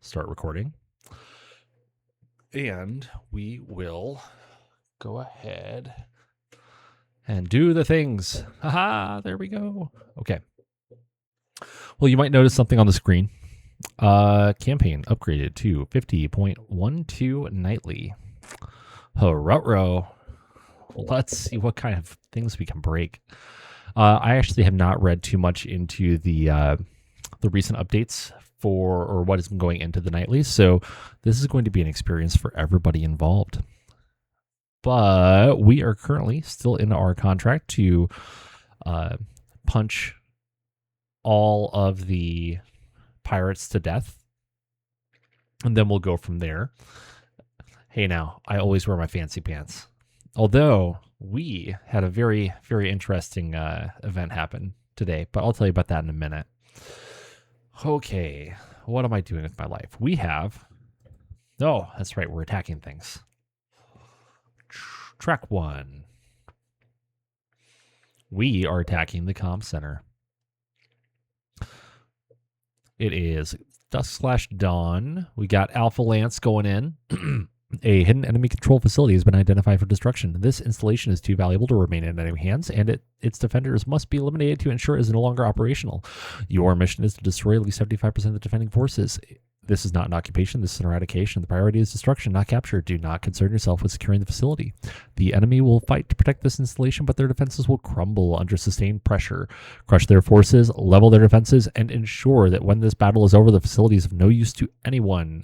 start recording. And we will go ahead and do the things. Haha, there we go. Okay. Well, you might notice something on the screen. Campaign upgraded to 50.12 nightly. Hurrah. Let's see what kind of things we can break. I actually have not read too much into the recent updates or what has been going into the Nightlies, so this is going to be an experience for everybody involved. But we are currently still in our contract to punch all of the pirates to death, and then we'll go from there. Hey, now, I always wear my fancy pants. Although we had a very, very interesting event happen today, but I'll tell you about that in a minute. Okay, what am I doing with my life? We have... Oh, that's right, we're attacking things. Track 1. We are attacking the comm center. It is dusk/dawn. We got Alpha Lance going in. A hidden enemy control facility has been identified for destruction. This installation is too valuable to remain in enemy hands, and its defenders must be eliminated to ensure it is no longer operational. Your mission is to destroy at least 75% of the defending forces. This is not an occupation, this is an eradication. The priority is destruction, not capture. Do not concern yourself with securing the facility. The enemy will fight to protect this installation, but their defenses will crumble under sustained pressure. Crush their forces, level their defenses, and ensure that when this battle is over, the facility is of no use to anyone.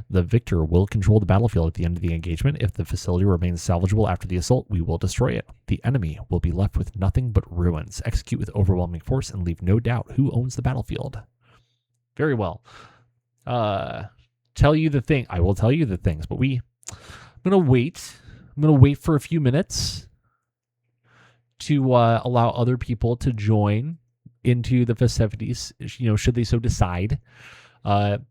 The victor will control the battlefield at the end of the engagement. If the facility remains salvageable after the assault, we will destroy it. The enemy will be left with nothing but ruins. Execute with overwhelming force and leave no doubt who owns the battlefield. Very well. Tell you the thing. I will tell you the things, but I'm gonna wait. I'm gonna wait for a few minutes to allow other people to join into the festivities. You know, should they so decide. You're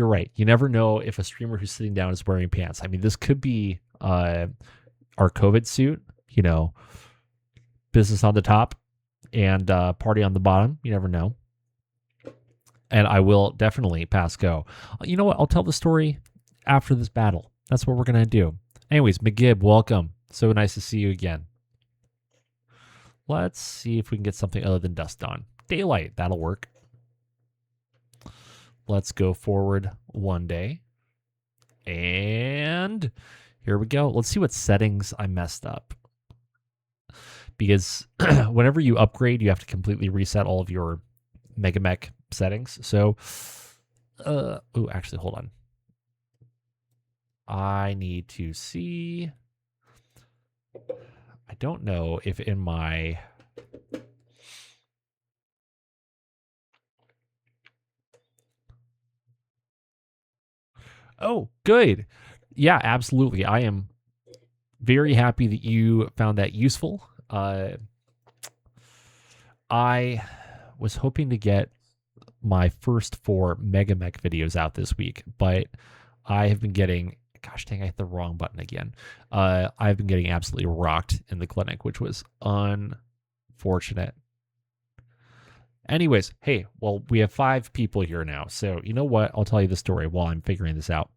right. You never know if a streamer who's sitting down is wearing pants. I mean, this could be our COVID suit. You know, business on the top and party on the bottom. You never know. And I will definitely pass go. You know what? I'll tell the story after this battle. That's what we're going to do. Anyways, McGib, welcome. So nice to see you again. Let's see if we can get something other than Dusk Dawn. Daylight, that'll work. Let's go forward one day. And here we go. Let's see what settings I messed up. Because whenever you upgrade, you have to completely reset all of your MegaMek settings. So, actually, hold on. I need to see. I don't know if in my... Oh, good. Yeah, absolutely. I am very happy that you found that useful. I was hoping to get my first 4 MegaMek videos out this week, but I have been getting, gosh dang, I hit the wrong button again. I've been getting absolutely rocked in the clinic, which was unfortunate. Anyways, hey, well, we have 5 people here now. So you know what? I'll tell you the story while I'm figuring this out.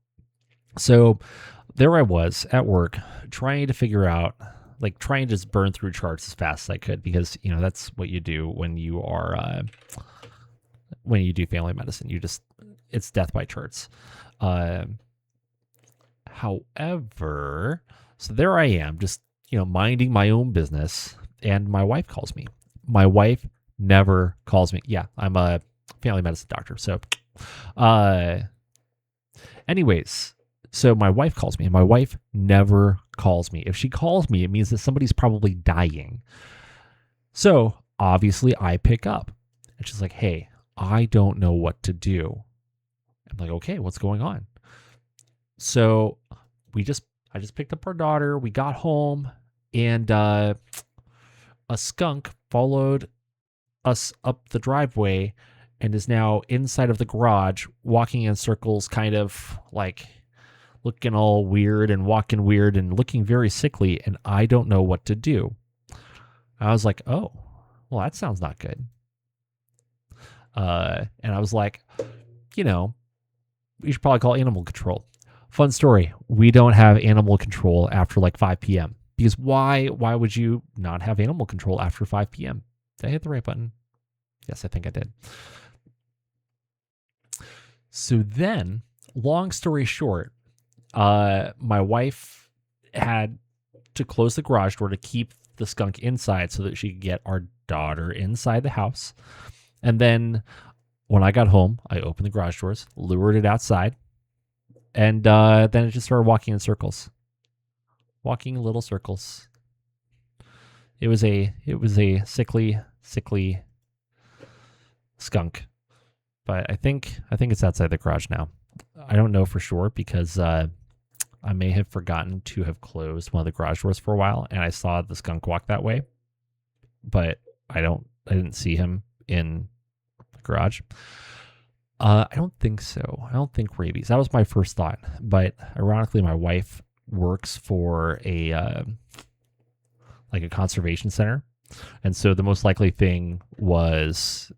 So there I was at work trying to figure out, like trying to just burn through charts as fast as I could, because, you know, that's what you do when you are, when you do family medicine. It's death by charts. However, so there I am, just, you know, minding my own business, and my wife calls me. My wife never calls me. Yeah, I'm a family medicine doctor. So, anyways, so my wife calls me, and my wife never calls me. If she calls me, it means that somebody's probably dying. So obviously I pick up, and she's like, hey, I don't know what to do. I'm like, okay, what's going on? So I just picked up our daughter. We got home, and a skunk followed us up the driveway and is now inside of the garage, walking in circles, kind of like looking all weird and walking weird and looking very sickly, and I don't know what to do. I was like, oh, well, that sounds not good. And I was like, you know, we should probably call animal control. Fun story. We don't have animal control after like 5 p.m. Because why would you not have animal control after 5 p.m.? Did I hit the right button? Yes, I think I did. So then, long story short, my wife had to close the garage door to keep the skunk inside so that she could get our daughter inside the house. And then when I got home, I opened the garage doors, lured it outside, and then it just started walking in circles. Walking little circles. It was a sickly skunk. But I think it's outside the garage now. I don't know for sure because I may have forgotten to have closed one of the garage doors for a while, and I saw the skunk walk that way. But I didn't see him in the garage. I don't think so. I don't think rabies. That was my first thought. But ironically, my wife works for a conservation center, and so the most likely thing was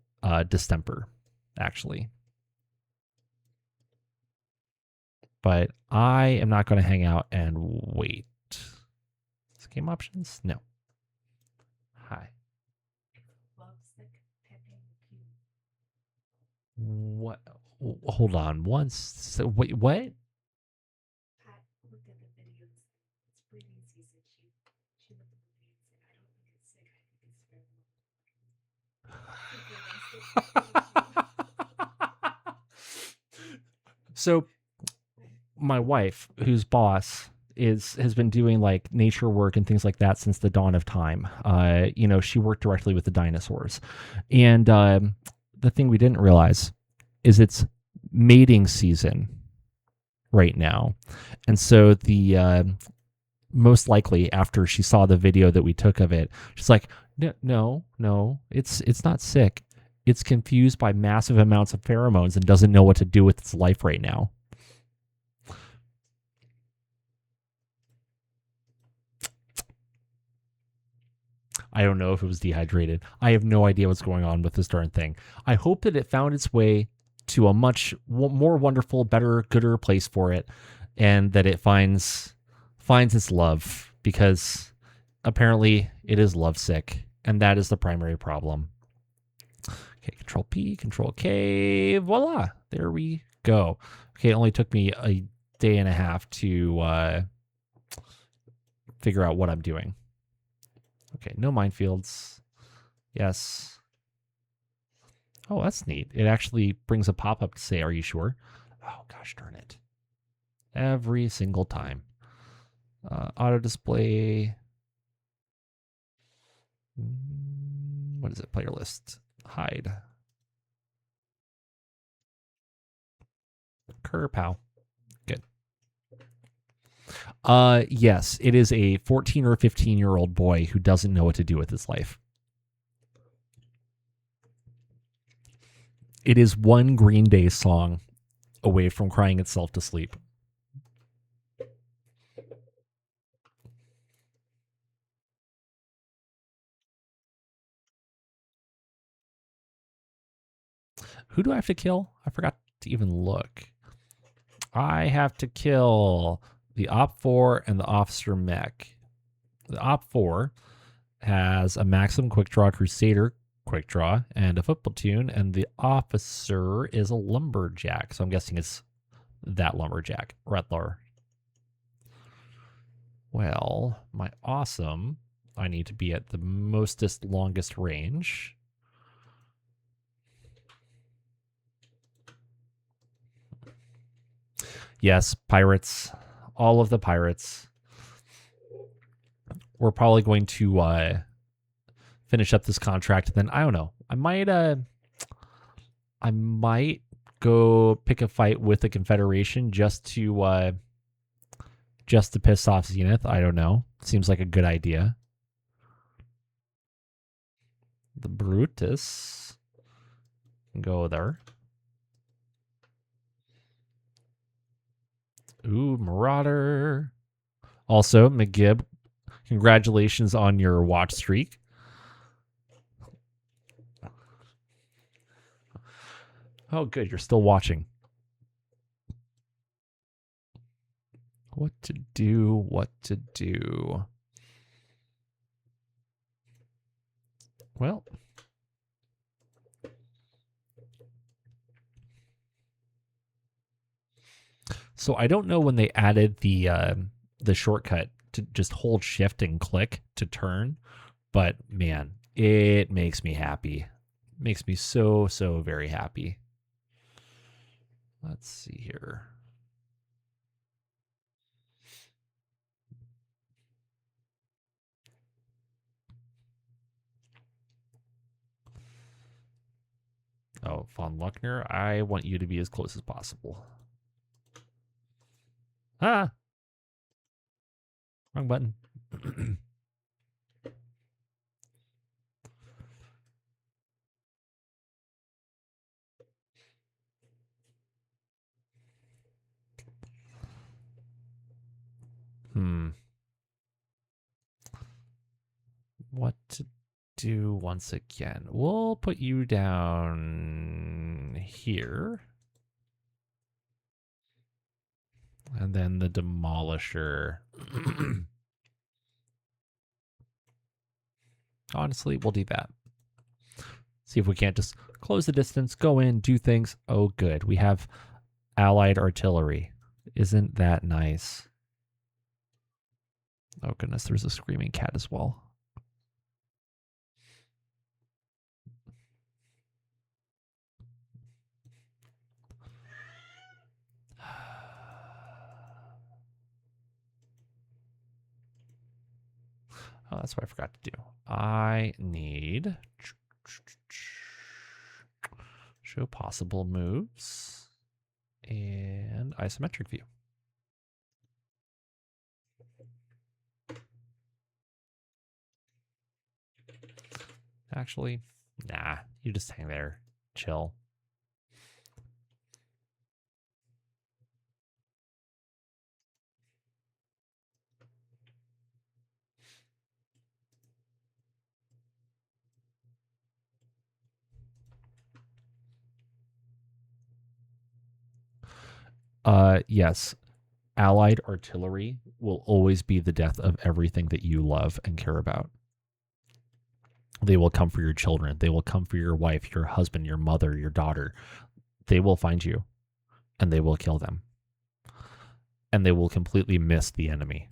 distemper, actually. But I am not going to hang out and wait. Game options? No. Hi. What? Hold on. Once. So, wait, what? Pat looked at the videos. It's breeding season. She looked at the videos and said, I don't think it's sick. I think it's very So my wife, whose boss has been doing like nature work and things like that since the dawn of time. She worked directly with the dinosaurs. And the thing we didn't realize is it's mating season right now. And so the most likely after she saw the video that we took of it, she's like, no, it's not sick. It's confused by massive amounts of pheromones and doesn't know what to do with its life right now. I don't know if it was dehydrated. I have no idea what's going on with this darn thing. I hope that it found its way to a much more wonderful, better, gooder place for it, and that it finds its love, because apparently it is lovesick, and that is the primary problem. Okay, Control P, Control K, voila, there we go. Okay, it only took me a day and a half to figure out what I'm doing. Okay, no minefields. Yes. Oh, that's neat. It actually brings a pop-up to say, are you sure? Oh, gosh darn it. Every single time. Auto display. What is it? Player list. Hide. Kerpow. Good. Yes, it is a 14 or 15-year-old boy who doesn't know what to do with his life. It is one Green Day song away from crying itself to sleep. Who do I have to kill? I forgot to even look. I have to kill the Op 4 and the Officer Mech. The Op 4 has a Maxim Quickdraw Crusader Quickdraw and a foot platoon, and the Officer is a Lumberjack. So I'm guessing it's that Lumberjack, Rattler. Well, my awesome, I need to be at the mostest longest range. Yes, pirates. All of the pirates. We're probably going to finish up this contract. Then I don't know. I might go pick a fight with the Confederation just to piss off Zenith. I don't know. Seems like a good idea. The Brutus can go there. Ooh, Marauder. Also, McGib, congratulations on your watch streak. Oh, good. You're still watching. What to do, what to do. Well, so I don't know when they added the shortcut to just hold shift and click to turn, but man, it makes me happy. Makes me so, so very happy. Let's see here. Oh, Von Luckner, I want you to be as close as possible. Ah! Wrong button. What to do once again? We'll put you down here. And then the Demolisher. Honestly, we'll do that. See if we can't just close the distance, go in, do things. Oh, good. We have allied artillery. Isn't that nice? Oh, goodness. There's a screaming cat as well. Oh, that's what I forgot to do. I need show possible moves and isometric view. Actually, nah, you just hang there, chill. Yes. Allied artillery will always be the death of everything that you love and care about. They will come for your children. They will come for your wife, your husband, your mother, your daughter. They will find you and they will kill them. And they will completely miss the enemy.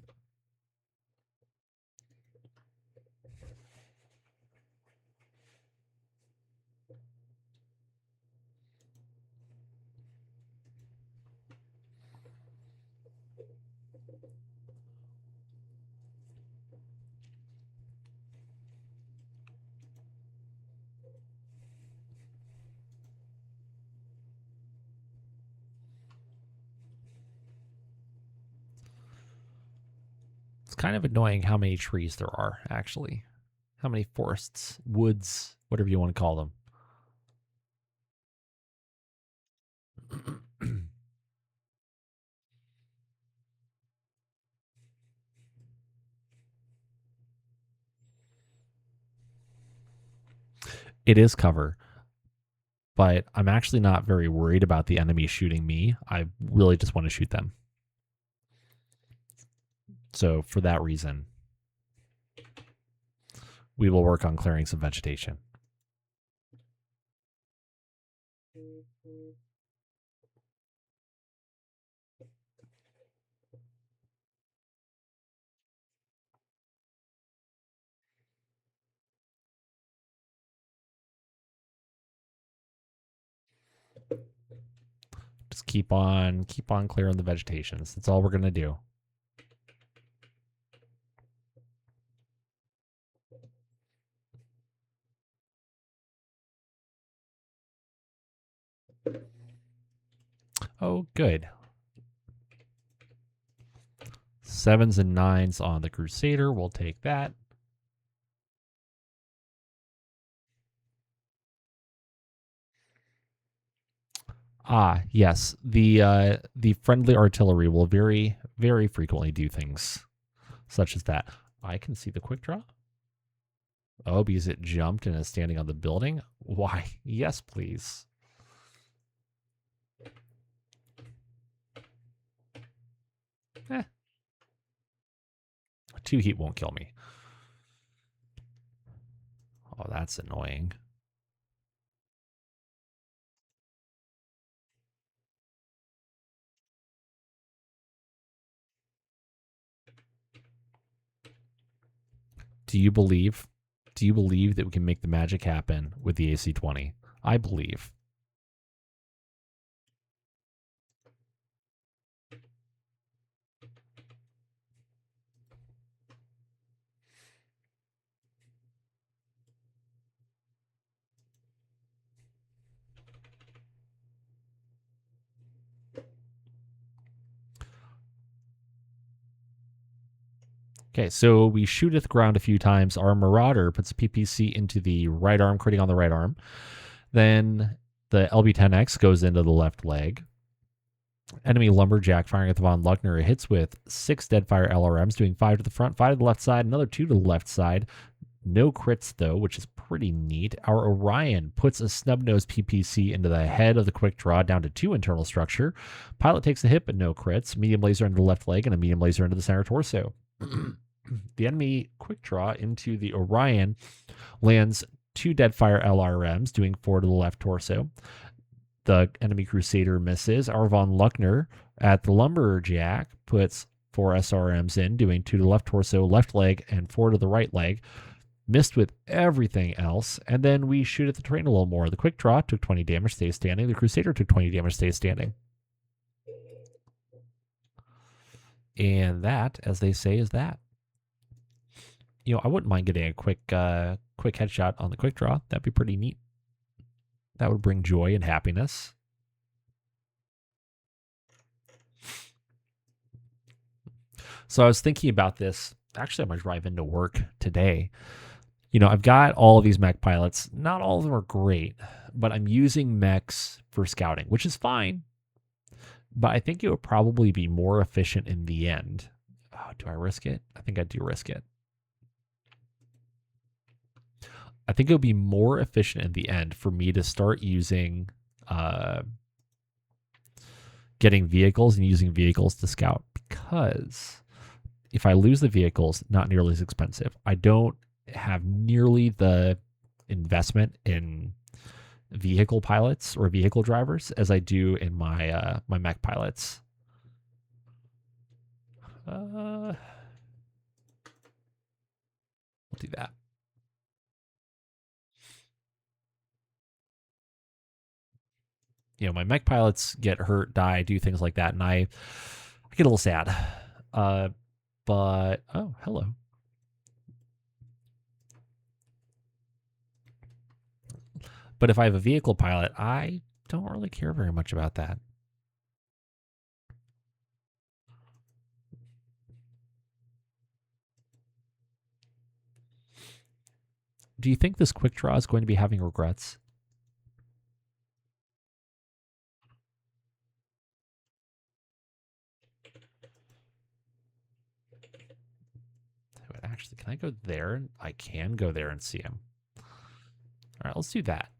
It's kind of annoying how many trees there are, actually. How many forests, woods, whatever you want to call them. It is cover, but I'm actually not very worried about the enemy shooting me. I really just want to shoot them. So for that reason, we will work on clearing some vegetation. Just keep on clearing the vegetation. That's all we're gonna do. Oh, good. 7s and 9s on the Crusader. We'll take that. Ah, yes. The friendly artillery will very, very frequently do things such as that. I can see the quick draw. Oh, because it jumped and is standing on the building? Why? Yes, please. 2 heat won't kill me. Oh, that's annoying. Do you believe that we can make the magic happen with the AC-20? I believe. Okay, so we shoot at the ground a few times. Our Marauder puts a PPC into the right arm, critting on the right arm. Then the LB-10X goes into the left leg. Enemy Lumberjack firing at the Von Luckner hits with 6 Deadfire LRMs, doing 5 to the front, 5 to the left side, another 2 to the left side. No crits, though, which is pretty neat. Our Orion puts a snub-nosed PPC into the head of the quick draw down to 2 internal structure. Pilot takes a hit, but no crits. Medium laser into the left leg and a medium laser into the center torso. The enemy quick draw into the Orion lands 2 Deadfire LRMs, doing 4 to the left torso. The enemy Crusader misses. Our Von Luckner at the Lumberjack puts 4 SRMs in, doing 2 to the left torso, left leg, and 4 to the right leg. Missed with everything else. And then we shoot at the terrain a little more. The quick draw took 20 damage, stays standing. The Crusader took 20 damage, stays standing. And that, as they say, is that. You know, I wouldn't mind getting a quick headshot on the quick draw. That'd be pretty neat. That would bring joy and happiness. So I was thinking about this. Actually, I'm going to drive into work today. You know, I've got all of these mech pilots. Not all of them are great, but I'm using mechs for scouting, which is fine. But I think it would probably be more efficient in the end. Oh, do I risk it? I think I do risk it. I think it would be more efficient in the end for me to start using, getting vehicles and using vehicles to scout, because if I lose the vehicles, not nearly as expensive. I don't have nearly the investment in vehicle pilots or vehicle drivers as I do in my my mech pilots. We'll do that. You know, my mech pilots get hurt, die, do things like that, and I get a little sad. But, oh, hello. But if I have a vehicle pilot, I don't really care very much about that. Do you think this quick draw is going to be having regrets? Actually, can I go there? I can go there and see him. All right, let's do that.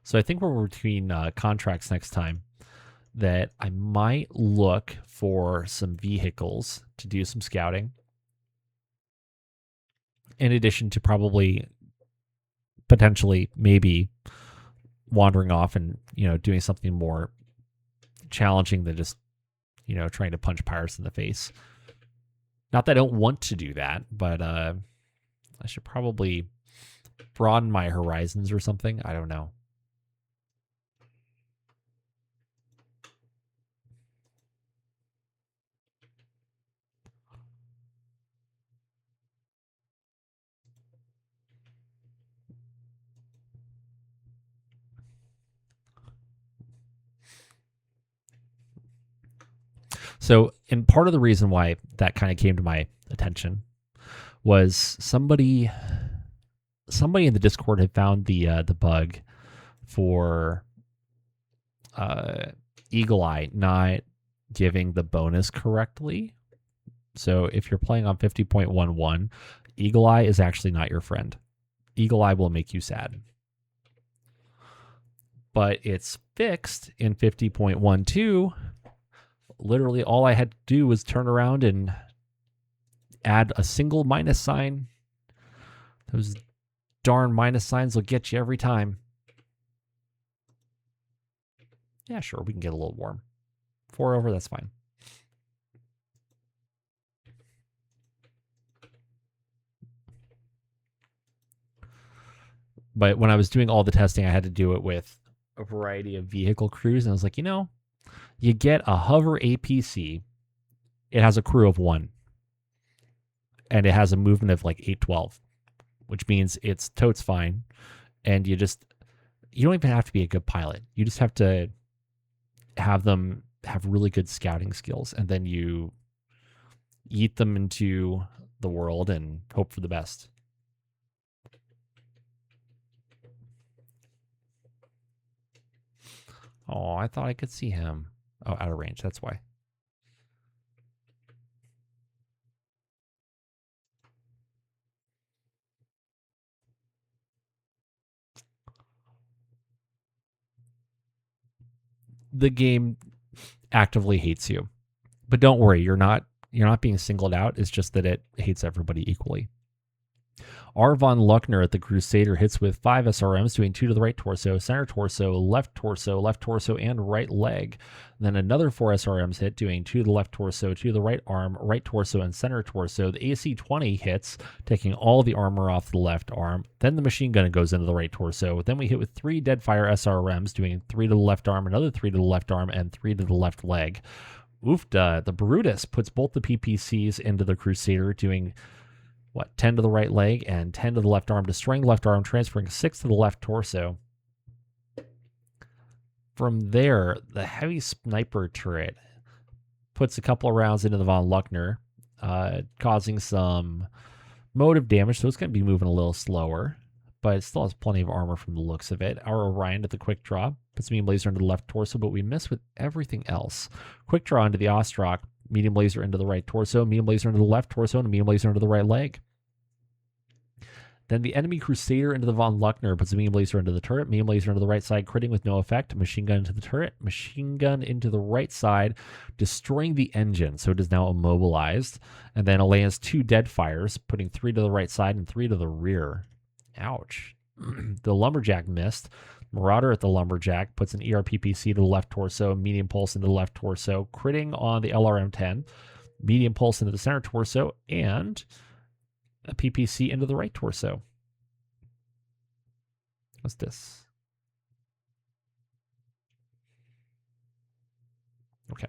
So I think we're between contracts next time that I might look for some vehicles to do some scouting. In addition to probably, potentially, maybe wandering off and, you know, doing something more challenging than just, you know, trying to punch pirates in the face. Not that I don't want to do that, but I should probably broaden my horizons or something. I don't know. So, and part of the reason why that kind of came to my attention was somebody in the Discord had found the bug for Eagle Eye not giving the bonus correctly. So if you're playing on 50.11, Eagle Eye is actually not your friend. Eagle Eye will make you sad. but it's fixed in 50.12. Literally all I had to do was turn around and add a single minus sign. Those darn minus signs will get you every time. Yeah, sure, we can get a little warm. 4 over, that's fine. But when I was doing all the testing, I had to do it with a variety of vehicle crews. And I was like, you get a hover APC. It has a crew of 1. And it has a movement of like 812, which means it's totes fine. And you don't even have to be a good pilot. You just have to have them have really good scouting skills. And then you yeet them into the world and hope for the best. Oh, I thought I could see him. Oh, out of range. That's why. The game actively hates you. But don't worry, you're not being singled out. It's just that it hates everybody equally. R. von Luckner at the Crusader hits with 5 SRMs, doing 2 to the right torso, center torso, left torso, and right leg. Then another 4 SRMs hit, doing 2 to the left torso, 2 to the right arm, right torso, and center torso. The AC-20 hits, taking all the armor off the left arm. Then the machine gun goes into the right torso. Then we hit with 3 Deadfire SRMs, doing 3 to the left arm, another 3 to the left arm, and 3 to the left leg. Oofda, the Brutus puts both the PPCs into the Crusader, doing 10 to the right leg and 10 to the left arm, destroying the left arm, transferring 6 to the left torso. From there, the heavy sniper turret puts a couple of rounds into the von Luckner, causing some motive damage, so it's going to be moving a little slower, but it still has plenty of armor from the looks of it. Our Orion at the quick draw puts medium laser into the left torso, but we miss with everything else. Quick draw into the Ostrak, medium laser into the right torso, medium laser into the left torso, and a medium laser into the right leg. Then the enemy Crusader into the von Luckner puts a medium laser into the turret, medium laser into the right side, critting with no effect, machine gun into the turret, machine gun into the right side, destroying the engine, so it is now immobilized. And then it lands 2 dead fires, putting 3 to the right side and 3 to the rear. Ouch. The Lumberjack missed. Marauder at the Lumberjack puts an ERPPC to the left torso, medium pulse into the left torso, critting on the LRM-10, medium pulse into the center torso, and a PPC into the right torso. What's this? Okay.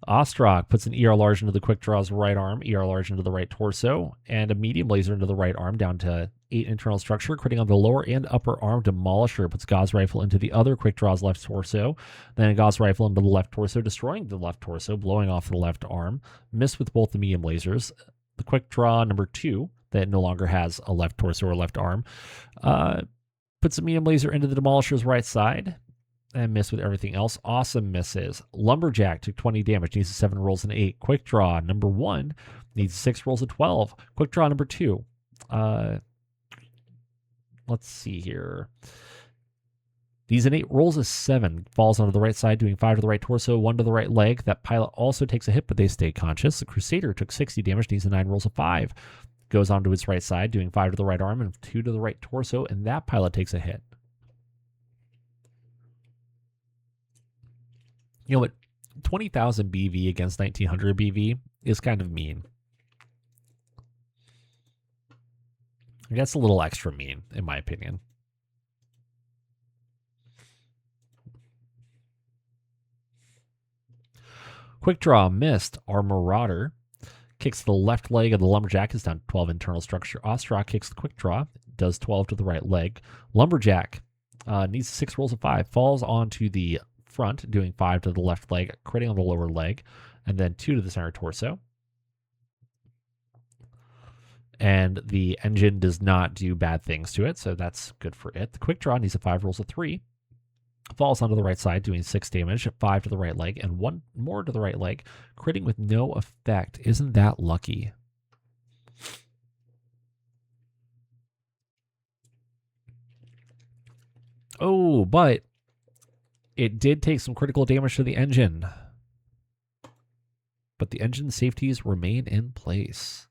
Ostrak puts an ER large into the quick draw's right arm, ER large into the right torso, and a medium laser into the right arm down to 8 internal structure, critting on the lower and upper arm. Demolisher puts Gauss rifle into the other quick draw's left torso, then a Gauss rifle into the left torso, destroying the left torso, blowing off the left arm. Missed with both the medium lasers. The quick draw number 2, that no longer has a left torso or left arm, puts a medium laser into the Demolisher's right side and missed with everything else. Awesome misses. Lumberjack took 20 damage, needs 7 rolls and 8. Quick draw number 1 needs 6 rolls of 12. Quick draw number 2. Let's see here. These and 8 rolls of 7, falls onto the right side, doing 5 to the right torso, 1 to the right leg. That pilot also takes a hit, but they stay conscious. The Crusader took 60 damage, needs 9 rolls of 5. Goes onto its right side, doing 5 to the right arm and 2 to the right torso, and that pilot takes a hit. You know what? 20,000 BV against 1900 BV is kind of mean. That's a little extra mean, in my opinion. Quick draw missed. Our Marauder kicks the left leg of the Lumberjack, is down 12 internal structure. Ostrak kicks the quick draw, does 12 to the right leg. Lumberjack needs 6 rolls of 5, falls onto the front, doing 5 to the left leg, critting on the lower leg, and then 2 to the center torso. And the engine does not do bad things to it, so that's good for it. The quick draw needs 5 rolls of 3. Falls onto the right side, doing 6 damage, 5 to the right leg, and 1 more to the right leg, critting with no effect. Isn't that lucky? Oh, but it did take some critical damage to the engine. But the engine safeties remain in place.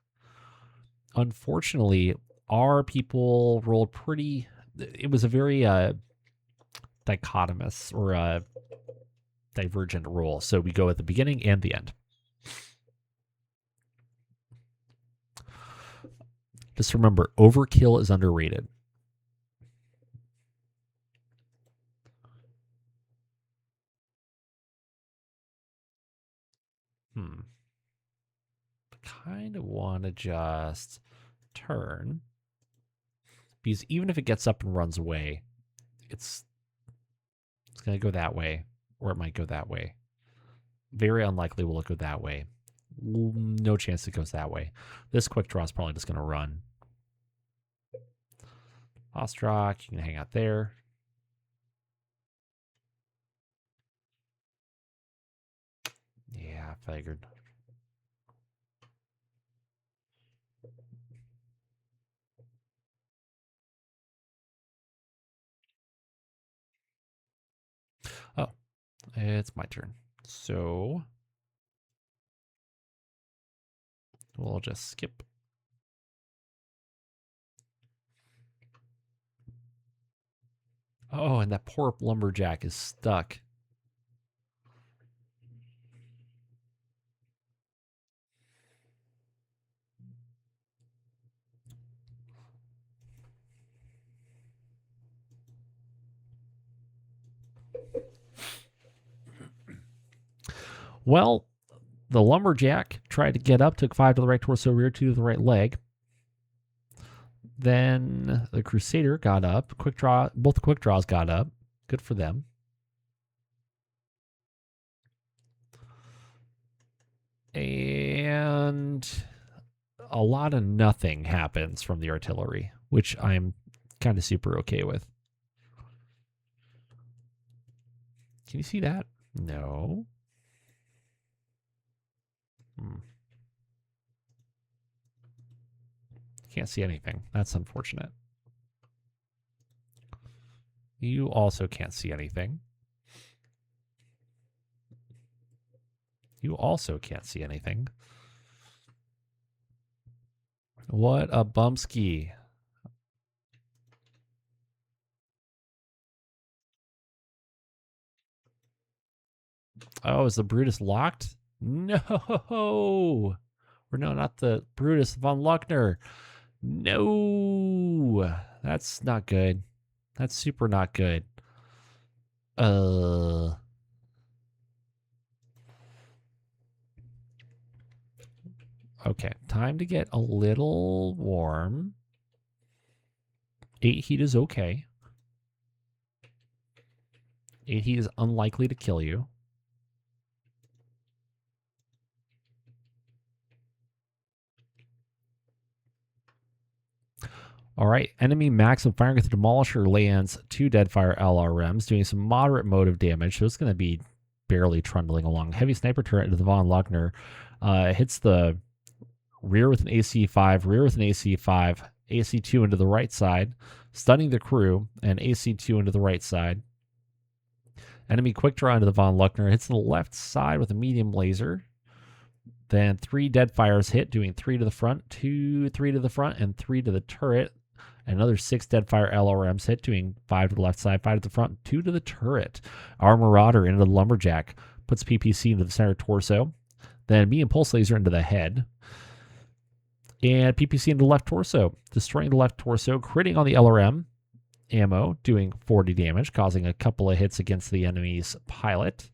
Unfortunately, our people rolled pretty... It was a very dichotomous or divergent roll. So we go at the beginning and the end. Just remember, overkill is underrated. Kind of want to just turn. Because even if it gets up and runs away, it's going to go that way. Or it might go that way. Very unlikely will it go that way. No chance it goes that way. This quick draw is probably just going to run. Ostrock, you can hang out there. Yeah, I figured. Oh, it's my turn. So we'll just skip. Oh, and that poor lumberjack is stuck. Well, the lumberjack tried to get up, took 5 to the right torso, rear 2 to the right leg. Then the Crusader got up. Quick draw, both the quick draws got up. Good for them. And a lot of nothing happens from the artillery, which I'm kind of super okay with. Can you see that? No. Can't see anything. That's unfortunate. You also can't see anything. You also can't see anything. What a bumski. Oh, is the Brutus locked? No. Or no, not the Brutus, von Luckner. No. That's not good. That's super not good. Okay, time to get a little warm. 8 heat is okay. 8 heat is unlikely to kill you. All right, enemy maximum firing with the Demolisher lands 2 Deadfire LRMs, doing some moderate motive damage, so it's going to be barely trundling along. Heavy sniper turret into the von Luckner. Hits the rear with an AC5, rear with an AC5, AC2 into the right side, stunning the crew, and AC2 into the right side. Enemy quick draw into the von Luckner, hits the left side with a medium laser. Then 3 Deadfires hit, doing 3 to the front, 2, 3 to the front, and 3 to the turret. Another 6 Deadfire LRMs hit, doing 5 to the left side, 5 to the front, 2 to the turret. Our Marauder into the Lumberjack, puts PPC into the center torso. Then medium pulse laser into the head. And PPC into the left torso, destroying the left torso, critting on the LRM ammo, doing 40 damage, causing a couple of hits against the enemy's pilot.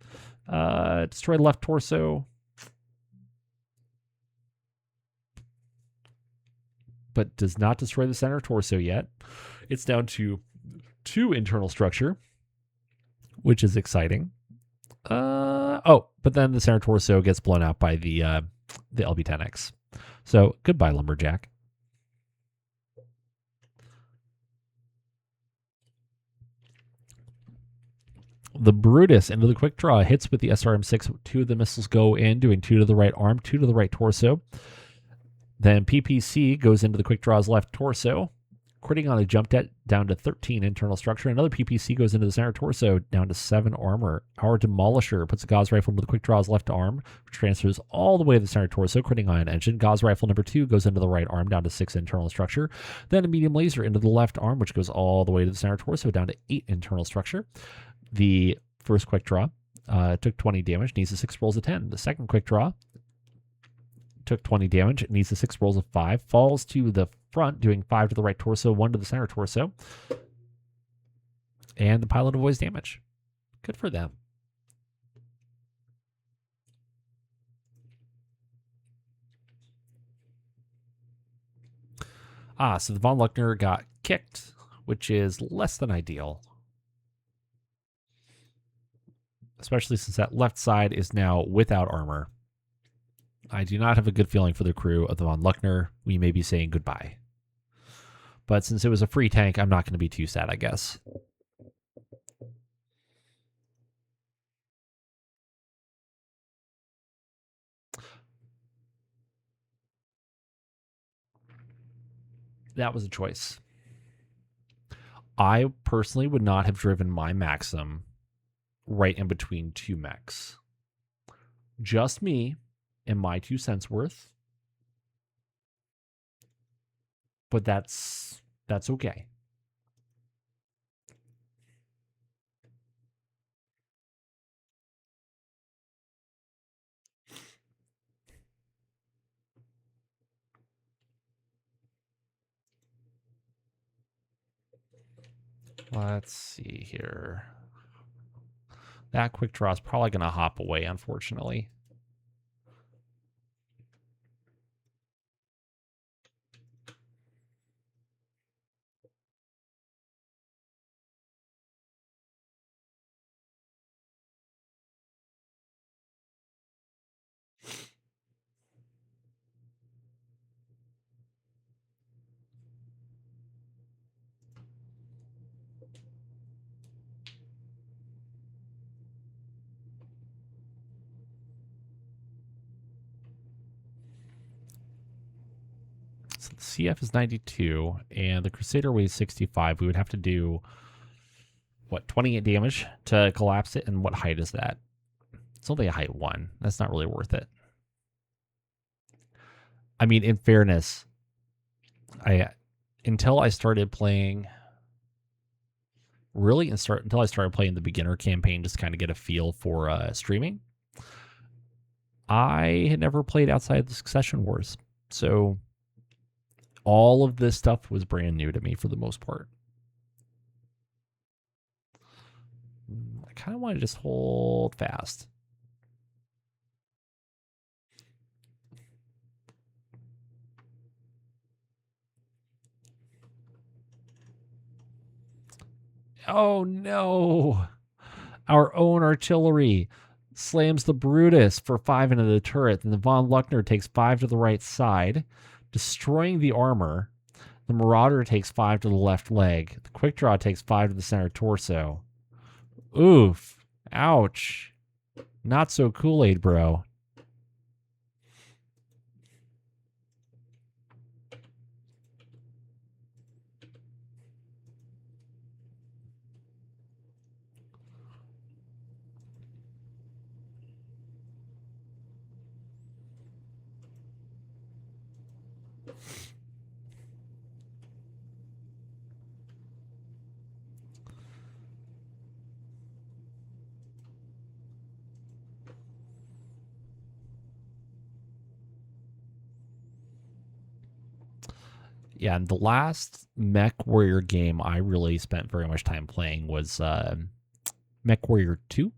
Destroy the left torso, but does not destroy the center torso yet. It's down to 2 internal structure, which is exciting. But then the center torso gets blown out by the LB-10X. So goodbye, Lumberjack. The Brutus into the quick draw hits with the SRM-6. 2 of the missiles go in, doing 2 to the right arm, 2 to the right torso. Then PPC goes into the quick draw's left torso. critting on a jump jet down to 13 internal structure. Another PPC goes into the center torso down to 7 armor. Our Demolisher puts a Gauss rifle with a quick draws left arm, which transfers all the way to the center torso, critting on an engine. Gauss rifle number 2 goes into the right arm down to 6 internal structure. Then a medium laser into the left arm, which goes all the way to the center torso down to 8 internal structure. The first quick draw took 20 damage, needs a 6, rolls a 10. The second quick draw took 20 damage, needs a 6, rolls a 5, falls to the front, doing 5 to the right torso, 1 to the center torso. And the pilot avoids damage. Good for them. So the Von Luckner got kicked, which is less than ideal. Especially since that left side is now without armor. I do not have a good feeling for the crew of the Von Luckner. We may be saying goodbye. But since it was a free tank, I'm not going to be too sad, I guess. That was a choice. I personally would not have driven my Maxim right in between 2 mechs. Just me and my 2 cents worth. But that's okay. Let's see here. That quick draw is probably going to hop away, unfortunately. So the CF is 92, and the Crusader weighs 65. We would have to do, what, 28 damage to collapse it? And what height is that? It's only a height 1. That's not really worth it. I mean, in fairness, until I started playing the beginner campaign, just kind of get a feel for streaming, I had never played outside the Succession Wars. So all of this stuff was brand new to me for the most part. I kind of want to just hold fast. Oh no! Our own artillery slams the Brutus for 5 into the turret, and the Von Luckner takes 5 to the right side, destroying the armor. The Marauder takes 5 to the left leg. The Quick Draw takes 5 to the center torso. Oof. Ouch. Not so Kool-Aid, bro. Yeah, and the last Mech Warrior game I really spent very much time playing was Mech Warrior 2.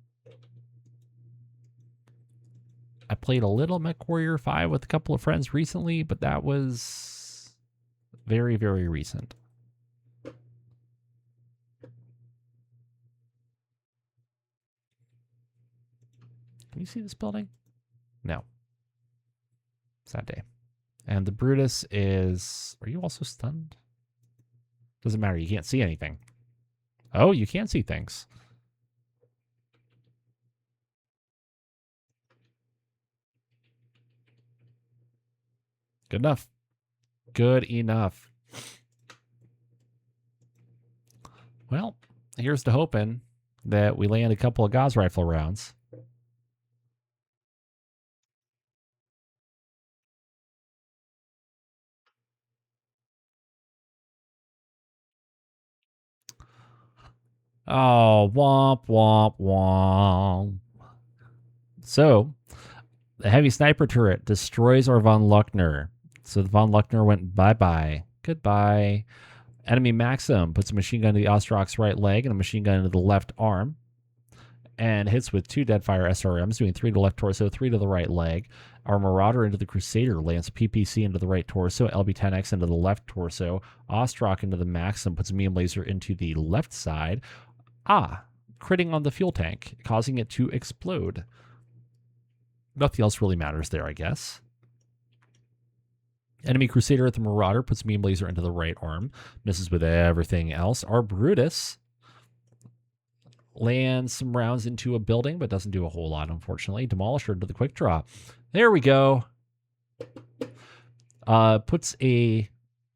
I played a little Mech Warrior 5 with a couple of friends recently, but that was very, very recent. Can you see this building? No. Sad day. And the Brutus is... Are you also stunned? Doesn't matter. You can't see anything. Oh, you can see things. Good enough. Good enough. Well, here's to hoping that we land a couple of Gauss rifle rounds. Oh, womp, womp, womp. So, the heavy sniper turret destroys our von Luckner. So the von Luckner went bye-bye. Goodbye. Enemy Maxim puts a machine gun to the Ostrock's right leg and a machine gun into the left arm. And hits with 2 Deadfire SRMs, doing 3 to the left torso, 3 to the right leg. Our Marauder into the Crusader lands a PPC into the right torso, LB-10X into the left torso, Ostrock into the Maxim, puts a medium laser into the left side. Critting on the fuel tank, causing it to explode. Nothing else really matters there, I guess. Enemy Crusader at the Marauder puts medium laser into the right arm, misses with everything else. Our Brutus lands some rounds into a building, but doesn't do a whole lot, unfortunately. Demolisher into the quick draw. There we go. Puts a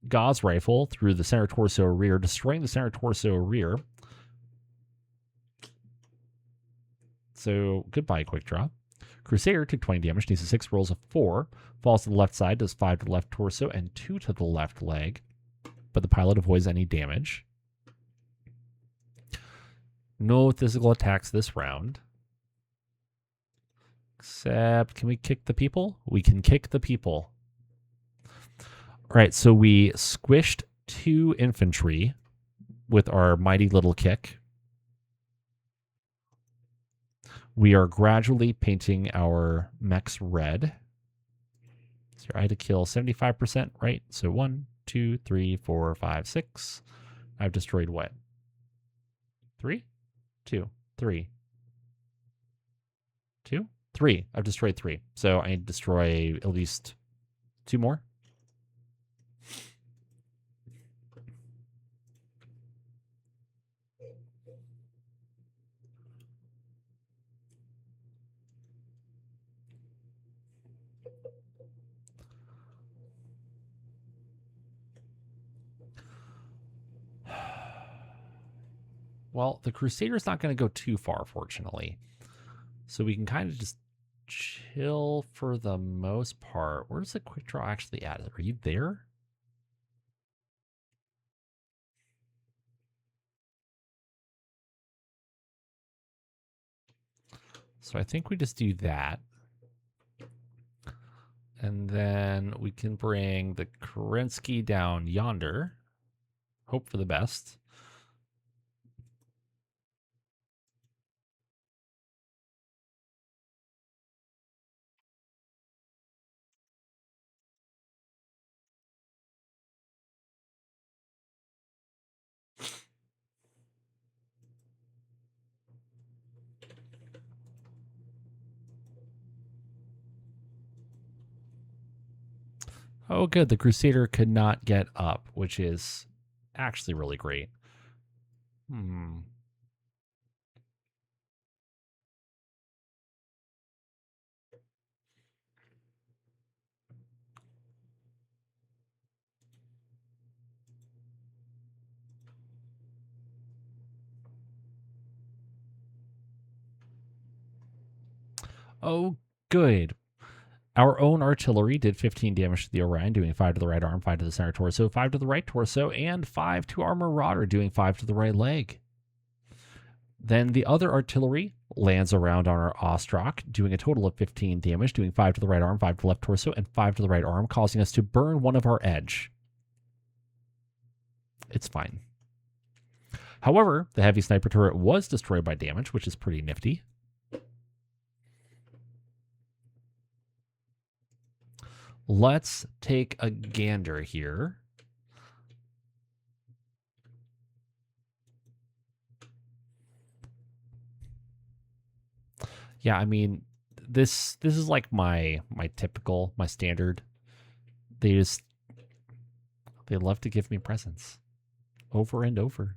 Gauss rifle through the center torso rear, destroying the center torso rear. So goodbye, quick draw. Crusader took 20 damage, needs a 6, rolls a 4, falls to the left side, does 5 to the left torso and 2 to the left leg, but the pilot avoids any damage. No physical attacks this round. Except, can we kick the people? We can kick the people. All right, so we squished 2 infantry with our mighty little kick. We are gradually painting our mechs red. So I had to kill 75%, right? So 1, 2, 3, 4, 5, 6. I've destroyed what? 3? 2, 3. 2? 3. I've destroyed 3. So I need to destroy at least 2 more. Well, the Crusader's not going to go too far, fortunately. So we can kind of just chill for the most part. Where's the quick draw actually at? Are you there? So I think we just do that. And then we can bring the Kerensky down yonder. Hope for the best. Oh, good. The Crusader could not get up, which is actually really great. Oh, good. Our own artillery did 15 damage to the Orion, doing 5 to the right arm, 5 to the center torso, 5 to the right torso, and 5 to our Marauder, doing 5 to the right leg. Then the other artillery lands around on our Ostrock, doing a total of 15 damage, doing 5 to the right arm, 5 to the left torso, and 5 to the right arm, causing us to burn one of our edge. It's fine. However, the heavy sniper turret was destroyed by damage, which is pretty nifty. Let's take a gander here. Yeah, I mean, this is like my typical, my standard. They love to give me presents over and over.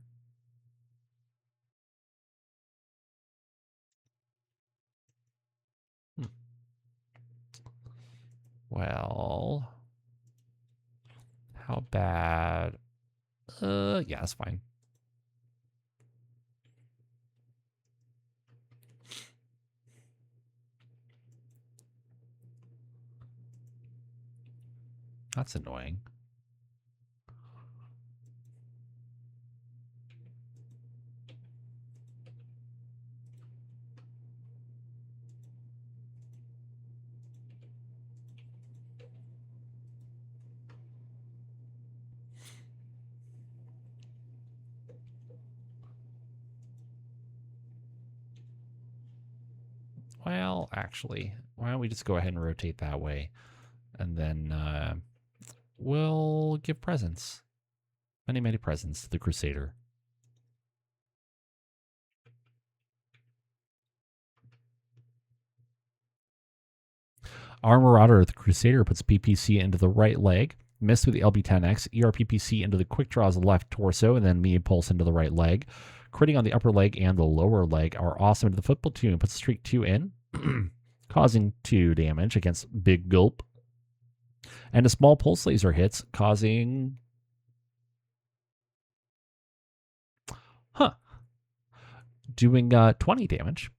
Well, how bad? Yeah, that's fine. That's annoying. Well, actually, why don't we just go ahead and rotate that way? And then we'll give presents. Many, many presents to the Crusader. Our Marauder, the Crusader, puts PPC into the right leg. Missed with the LB10X. ERPPC into the quick draws left torso, and then me pulse into the right leg. Critting on the upper leg and the lower leg. Our Awesome into the foot platoon puts streak 2 in, causing 2 damage against Big Gulp. And a small pulse laser hits, causing... doing 20 damage.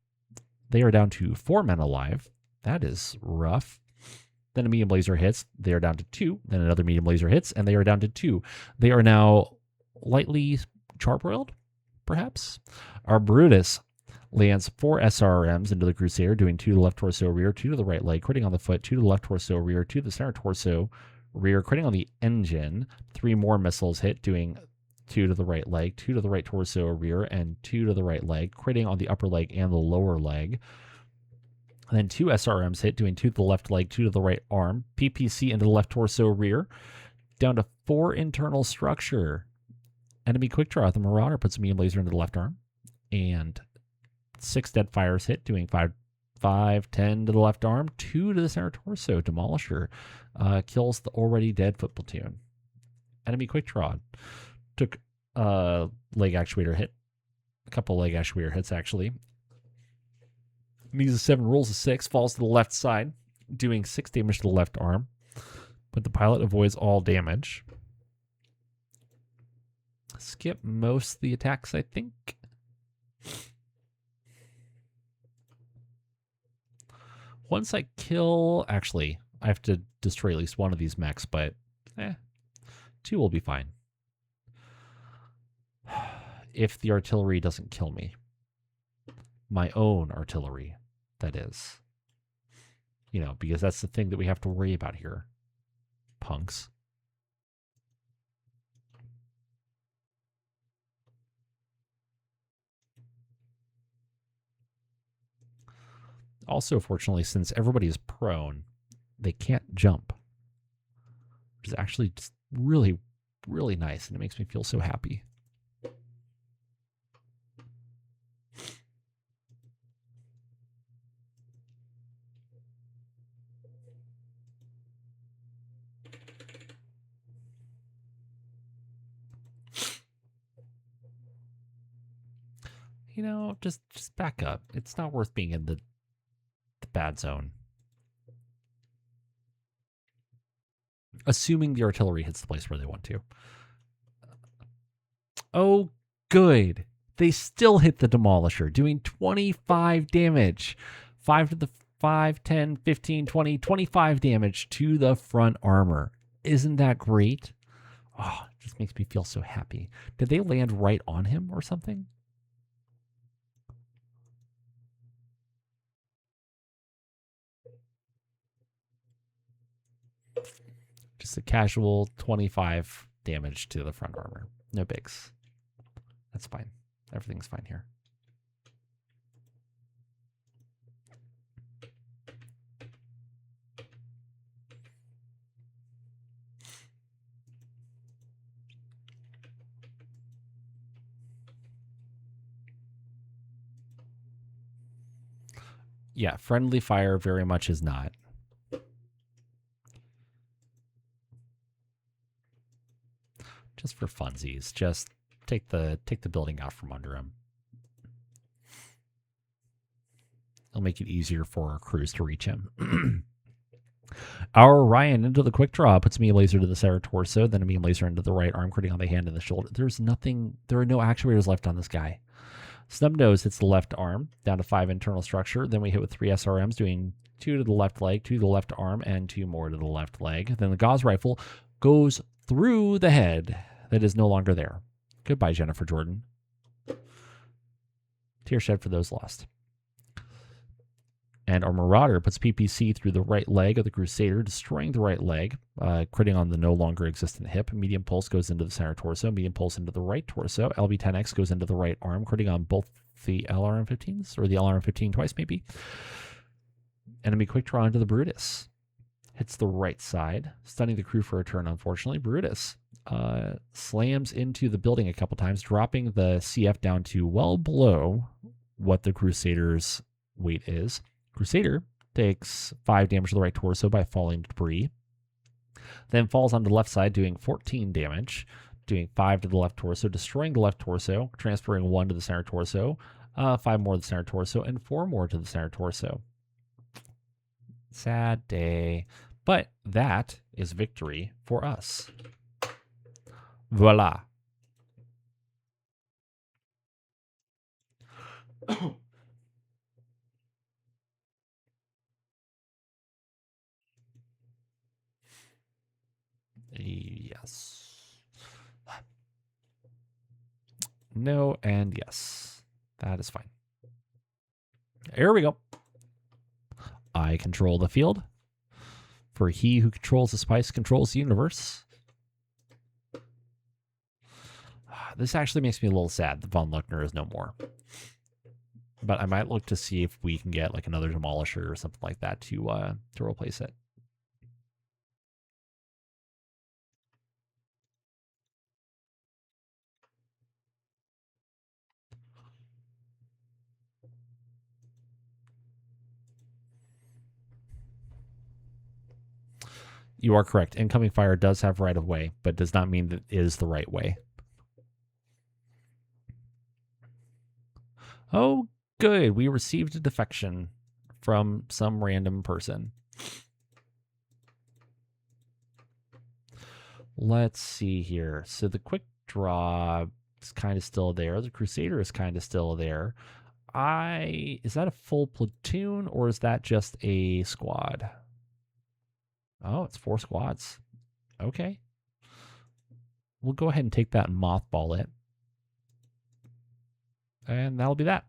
They are down to 4 men alive. That is rough. Then a medium laser hits. They are down to 2. Then another medium laser hits, and they are down to 2. They are now lightly charbroiled, perhaps. Our Brutus lands 4 SRMs into the Crusader, doing 2 to the left torso, rear, 2 to the right leg, critting on the foot, 2 to the left torso, rear, 2 to the center torso, rear, critting on the engine. 3 more missiles hit, doing 2 to the right leg, 2 to the right torso, rear, and 2 to the right leg, critting on the upper leg and the lower leg. And then 2 SRMs hit, doing 2 to the left leg, 2 to the right arm, PPC into the left torso, rear, down to 4 internal structure. Enemy quick draw. The Marauder puts a medium laser into the left arm, and 6 dead fires hit, doing 10 to the left arm, 2 to the center torso. Demolisher kills the already dead foot platoon. Enemy quick draw took a leg actuator hit, a couple leg actuator hits actually. Needs a 7, rolls a 6, falls to the left side, doing 6 damage to the left arm. But the pilot avoids all damage. Skip most of the attacks, I think. Once I kill... Actually, I have to destroy at least one of these mechs, but 2 will be fine. If the artillery doesn't kill me. My own artillery, that is. You know, because that's the thing that we have to worry about here. Punks. Also, fortunately, since everybody is prone, they can't jump. Which is actually just really, really nice, and it makes me feel so happy. You know, just back up. It's not worth being in the bad zone. Assuming the artillery hits the place where they want to. Oh, good. They still hit the Demolisher, doing 25 damage. 5 to the 5, 10, 15, 20, 25 damage to the front armor. Isn't that great? Oh, it just makes me feel so happy. Did they land right on him or something? Just a casual 25 damage to the front armor. No bigs. That's fine. Everything's fine here. Yeah, friendly fire very much is not. Just for funsies, just take the building out from under him. It'll make it easier for our crews to reach him. Our Orion into the quick draw puts me a laser to the center torso, then a medium laser into the right arm, critting on the hand and the shoulder. There are no actuators left on this guy. Snub nose hits the left arm, down to 5 internal structure. Then we hit with 3 SRMs, doing 2 to the left leg, 2 to the left arm, and 2 more to the left leg. Then the gauze rifle goes through the head that is no longer there. Goodbye, Jennifer Jordan. Tear shed for those lost. And our Marauder puts PPC through the right leg of the Crusader, destroying the right leg, critting on the no longer existent hip. Medium Pulse goes into the center torso, medium Pulse into the right torso. LB10X goes into the right arm, critting on both the LRM-15s, or the LRM-15 twice maybe. Enemy Quick Draw into the Brutus. Hits the right side, stunning the crew for a turn, unfortunately. Brutus slams into the building a couple times, dropping the CF down to well below what the Crusader's weight is. Crusader takes 5 damage to the right torso by falling to debris. Then falls on the left side, doing 14 damage, doing 5 to the left torso, destroying the left torso, transferring 1 to the center torso, 5 more to the center torso, and 4 more to the center torso. Sad day. But that is victory for us. Voila. Yes. No and yes. That is fine. Here we go. I control the field. For he who controls the spice controls the universe. This actually makes me a little sad that Von Luckner is no more. But I might look to see if we can get like another Demolisher or something like that to replace it. You are correct. Incoming fire does have right of way, but does not mean that it is the right way. Oh, good. We received a defection from some random person. Let's see here. So the quick draw is kind of still there. The Crusader is kind of still there. Is that a full platoon or is that just a squad? Oh, it's 4 squads. Okay. We'll go ahead and take that and mothball it. And that'll be that.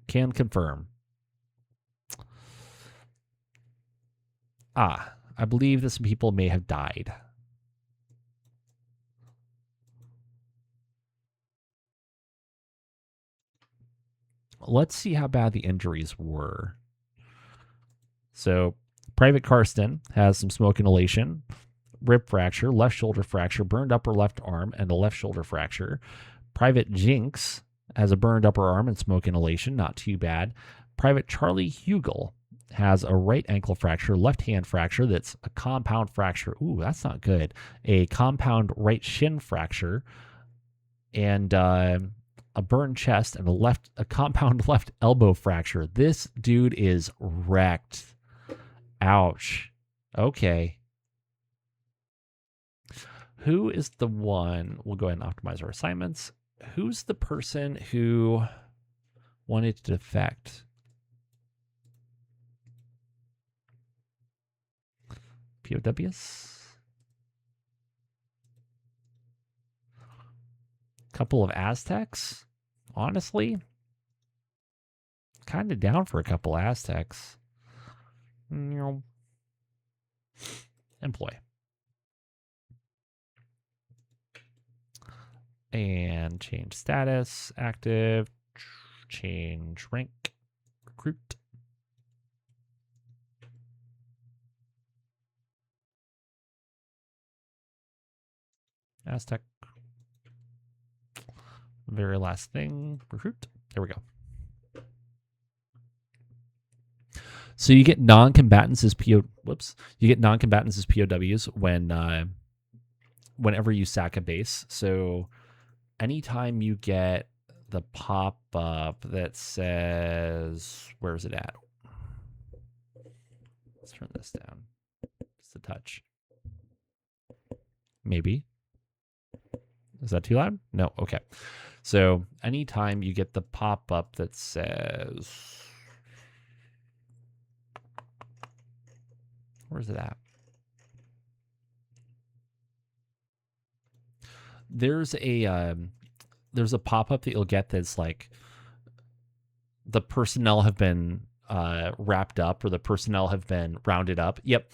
Can confirm. I believe that some people may have died. Let's see how bad the injuries were. So, Private Karsten has some smoke inhalation, rib fracture, left shoulder fracture, burned upper left arm, and a left shoulder fracture. Private Jinx has a burned upper arm and smoke inhalation, not too bad. Private Charlie Hugel has a right ankle fracture, left hand fracture that's a compound fracture. Ooh, that's not good. A compound right shin fracture, and a burned chest, and a compound left elbow fracture. This dude is wrecked. Ouch. Okay. Who is the one? We'll go ahead and optimize our assignments. Who's the person who wanted to defect? POWs? Couple of Aztecs? Honestly, kind of down for a couple Aztecs. Employ. And change status, active, change rank, recruit. Aztec. Very last thing, recruit. There we go. So you get non-combatants as You get non-combatants as POWs whenever you sack a base. So anytime you get the pop-up that says, where is it at? Let's turn this down just a touch. Maybe. Is that too loud? No. Okay. So anytime you get the pop-up that says, where's it at? There's a pop-up that you'll get that's like the personnel have been wrapped up or the personnel have been rounded up. Yep.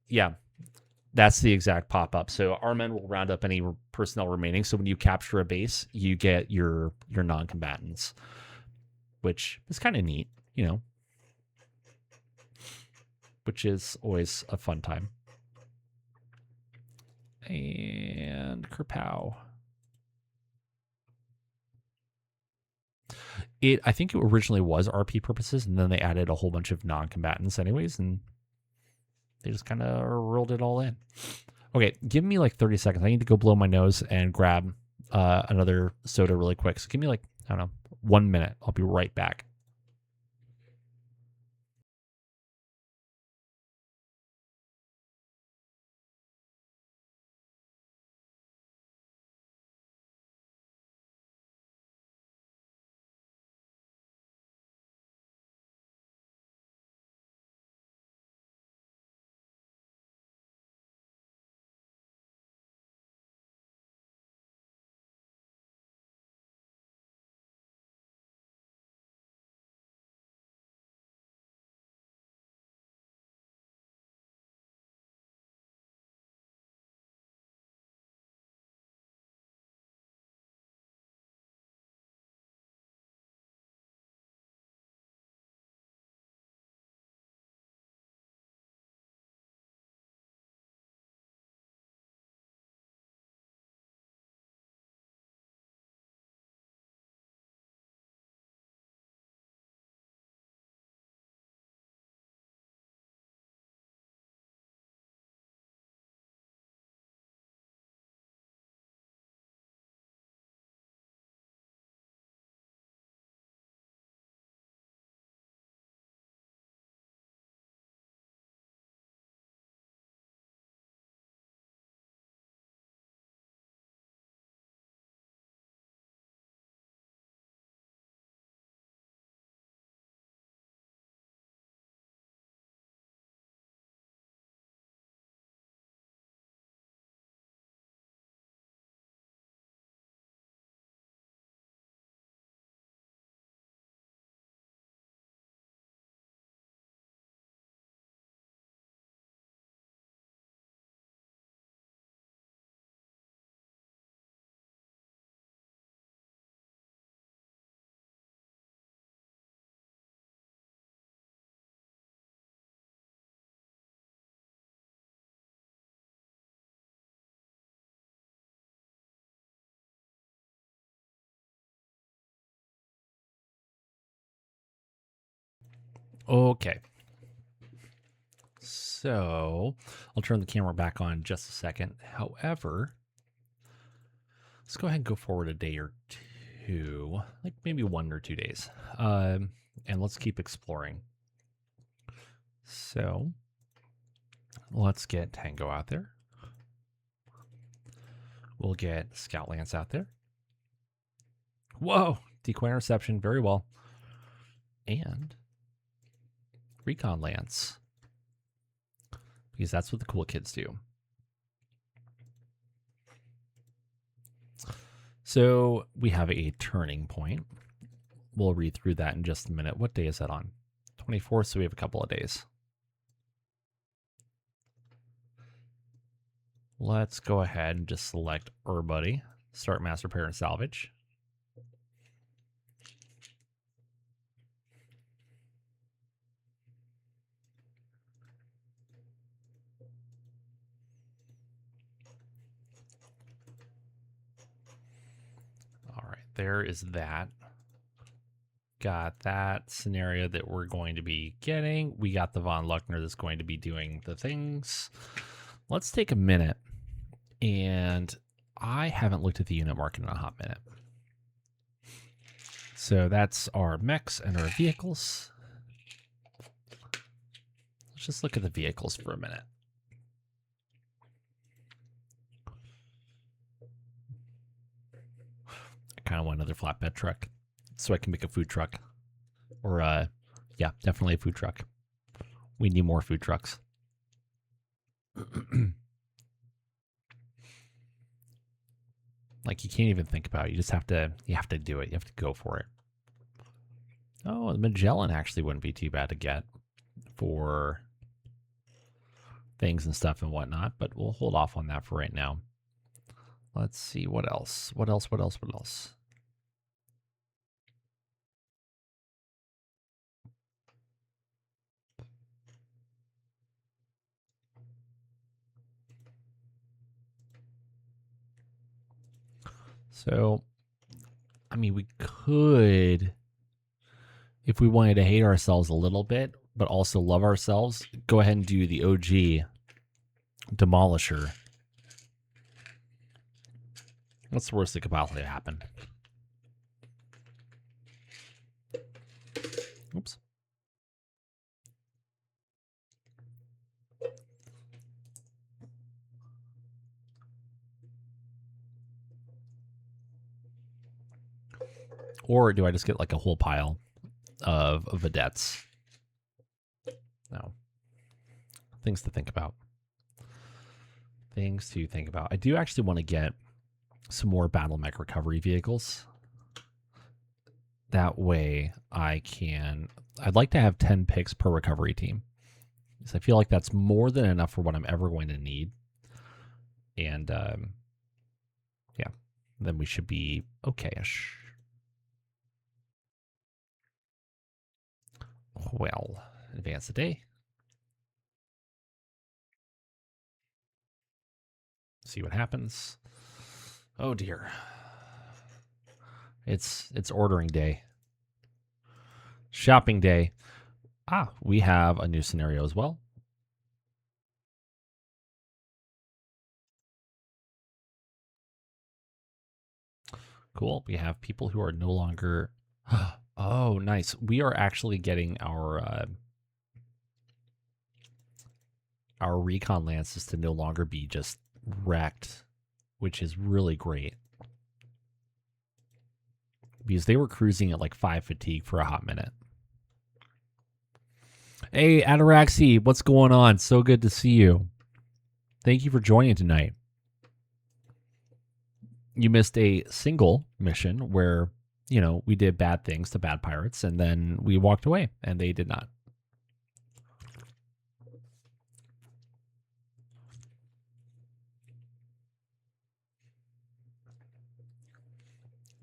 Yeah. That's the exact pop-up. So our men will round up any personnel remaining. So when you capture a base, you get your non-combatants, which is kind of neat, you know, which is always a fun time. And Kerpow. I think it originally was RP purposes, and then they added a whole bunch of non-combatants anyways, and they just kind of rolled it all in. Okay, give me like 30 seconds. I need to go blow my nose and grab another soda really quick. So give me like, I don't know, 1 minute. I'll be right back. Okay. So I'll turn the camera back on in just a second. However, let's go ahead and go forward a day or two, like maybe 1 or 2 days. And let's keep exploring. So let's get Tango out there. We'll get Scout Lance out there. Whoa, decoy interception, very well. And Recon Lance, because that's what the cool kids do. So we have a turning point. We'll read through that in just a minute. What day is that on? 24th, so we have a couple of days. Let's go ahead and just select everybody. Start mass repair and salvage. All right, there is that. Got that scenario that we're going to be getting. We got the Von Luckner that's going to be doing the things. Let's take a minute. And I haven't looked at the unit market in a hot minute. So that's our mechs and our vehicles. Let's just look at the vehicles for a minute. I another flatbed truck so I can make a food truck. Or, yeah, definitely a food truck. We need more food trucks. Like, you can't even think about it. You just have to, you have to do it. You have to go for it. Oh, the Magellan actually wouldn't be too bad to get for things and stuff and whatnot, but we'll hold off on that for right now. Let's see, what else? What else? So, I mean, we could, if we wanted to hate ourselves a little bit, but also love ourselves, go ahead and do the OG Demolisher. What's the worst that could possibly happen? Oops. Or do I just get like a whole pile of vedettes? No. Things to think about. Things to think about. I do actually want to get some more Battletech recovery vehicles. That way I'd like to have 10 picks per recovery team. So I feel like that's more than enough for what I'm ever going to need. And yeah, then we should be okay-ish. Well, advance the day. See what happens. Oh dear. It's ordering day. Shopping day. Ah, we have a new scenario as well. Cool. We have people who are no longer. Oh, nice. We are actually getting our recon lances to no longer be just wrecked, which is really great. Because they were cruising at like 5 fatigue for a hot minute. Hey, Ataraxi, what's going on? So good to see you. Thank you for joining tonight. You missed a single mission where, you know, we did bad things to bad pirates and then we walked away and they did not.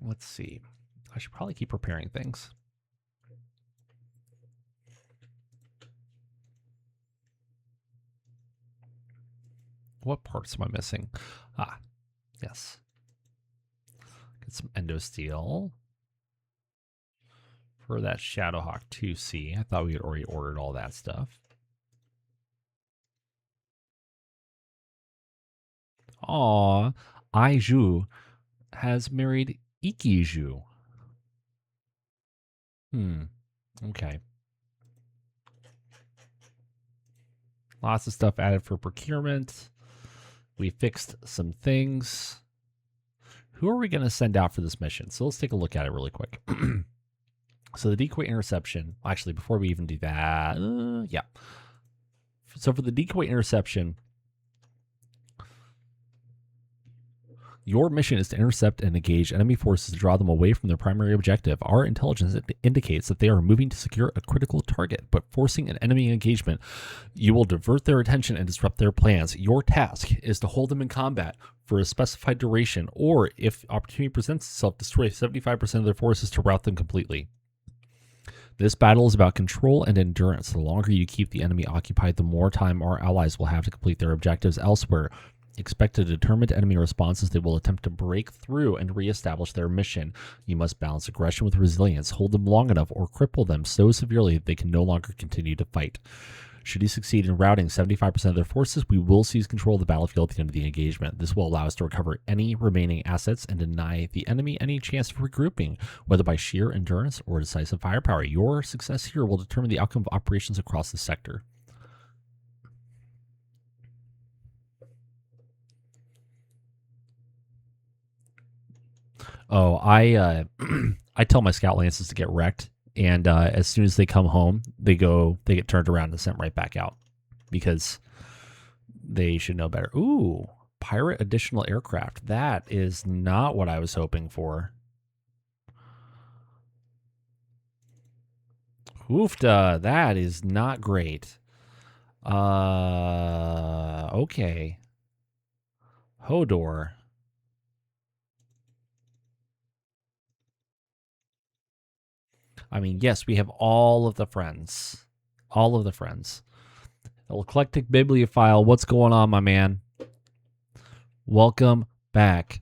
Let's see. I should probably keep preparing things. What parts am I missing? Ah, yes. Get some endo steel for that Shadowhawk 2C. I thought we had already ordered all that stuff. Aw, Aiju has married Ikiju. Okay. Lots of stuff added for procurement. We fixed some things. Who are we going to send out for this mission? So let's take a look at it really quick. So the decoy interception, actually, before we even do that, yeah. So for the decoy interception, your mission is to intercept and engage enemy forces to draw them away from their primary objective. Our intelligence indicates that they are moving to secure a critical target, but forcing an enemy engagement, you will divert their attention and disrupt their plans. Your task is to hold them in combat for a specified duration, or if opportunity presents itself, destroy 75% of their forces to rout them completely. This battle is about control and endurance. The longer you keep the enemy occupied, the more time our allies will have to complete their objectives elsewhere. Expect a determined enemy response as they will attempt to break through and reestablish their mission. You must balance aggression with resilience, hold them long enough, or cripple them so severely that they can no longer continue to fight. Should you succeed in routing 75% of their forces, we will seize control of the battlefield at the end of the engagement. This will allow us to recover any remaining assets and deny the enemy any chance of regrouping, whether by sheer endurance or decisive firepower. Your success here will determine the outcome of operations across the sector. Oh, I I tell my scout lances to get wrecked, and as soon as they come home, they get turned around and sent right back out because they should know better. Ooh, pirate additional aircraft. That is not what I was hoping for. Oofta, that is not great. Okay. Hodor. I mean, yes, we have all of the friends. All of the friends. Eclectic Bibliophile, what's going on, my man? Welcome back.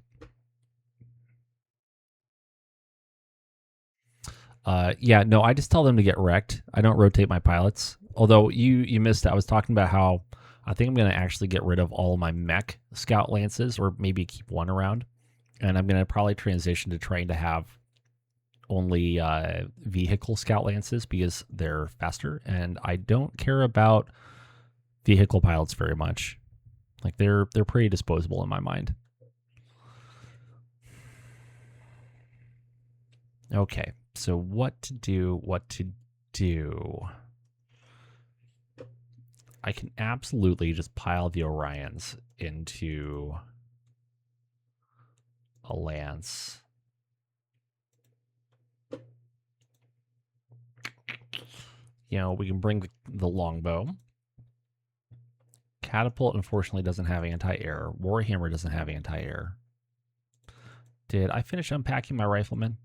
Yeah, no, I just tell them to get wrecked. I don't rotate my pilots. Although you missed it. I was talking about how I think I'm going to actually get rid of all of my mech scout lances, or maybe keep one around. And I'm going to probably transition to trying to have only vehicle scout lances because they're faster, and I don't care about vehicle pilots very much. Like they're pretty disposable in my mind. Okay, so what to do? I can absolutely just pile the Orions into a lance. You know, we can bring the longbow. Catapult, unfortunately, doesn't have anti-air. Warhammer doesn't have anti-air. Did I finish unpacking my rifleman?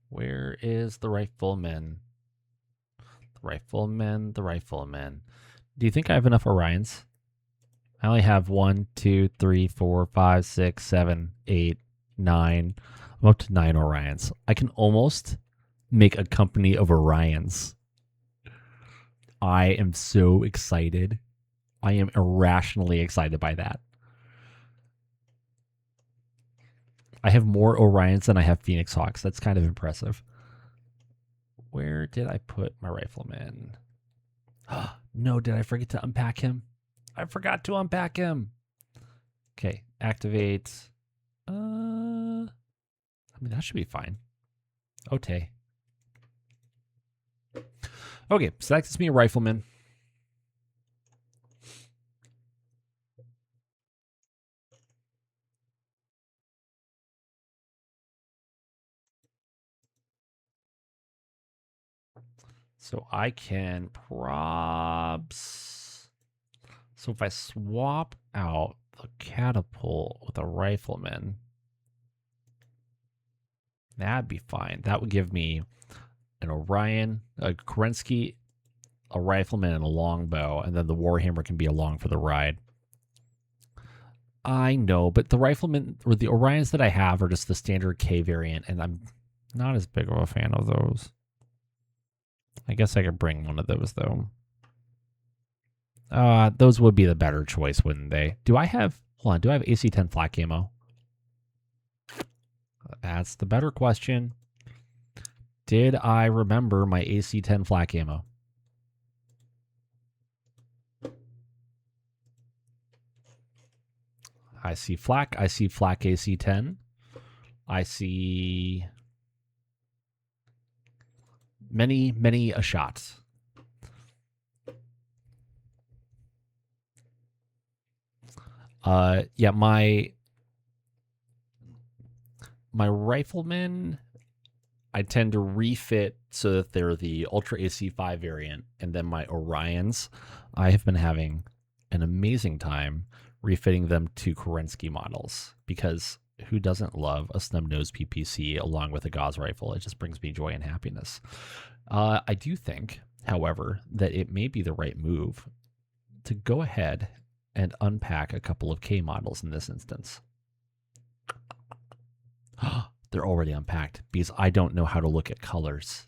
Where is the rifleman? The rifleman. Do you think I have enough Orions? I only have 1, 2, 3, 4, 5, 6, 7, 8, 9. I'm up to 9 Orions. I can almost make a company of Orions. I am so excited. I am irrationally excited by that. I have more Orions than I have Phoenix Hawks. That's kind of impressive. Where did I put my rifleman? No, did I forget to unpack him? I forgot to unpack him. Okay, activate. I mean, that should be fine. Okay. Okay, so that gets me a rifleman. So I can probs. So if I swap out the catapult with a rifleman, that'd be fine. That would give me an Orion, a Kerensky, a rifleman, and a longbow, and then the Warhammer can be along for the ride. I know, but the riflemen or the Orions that I have are just the standard K variant, and I'm not as big of a fan of those. I guess I could bring one of those though. Those would be the better choice, wouldn't they? Do I have? Hold on. Do I have AC-10 flak ammo? That's the better question. Did I remember my AC-10 flak ammo? I see flak. I see flak AC-10. I see many a shot. Yeah, my riflemen, I tend to refit so that they're the Ultra AC5 variant, and then my Orions, I have been having an amazing time refitting them to Kerensky models, because who doesn't love a snub-nosed PPC along with a Gauss rifle? It just brings me joy and happiness. I do think, however, that it may be the right move to go ahead and unpack a couple of K models in this instance. They're already unpacked because I don't know how to look at colors.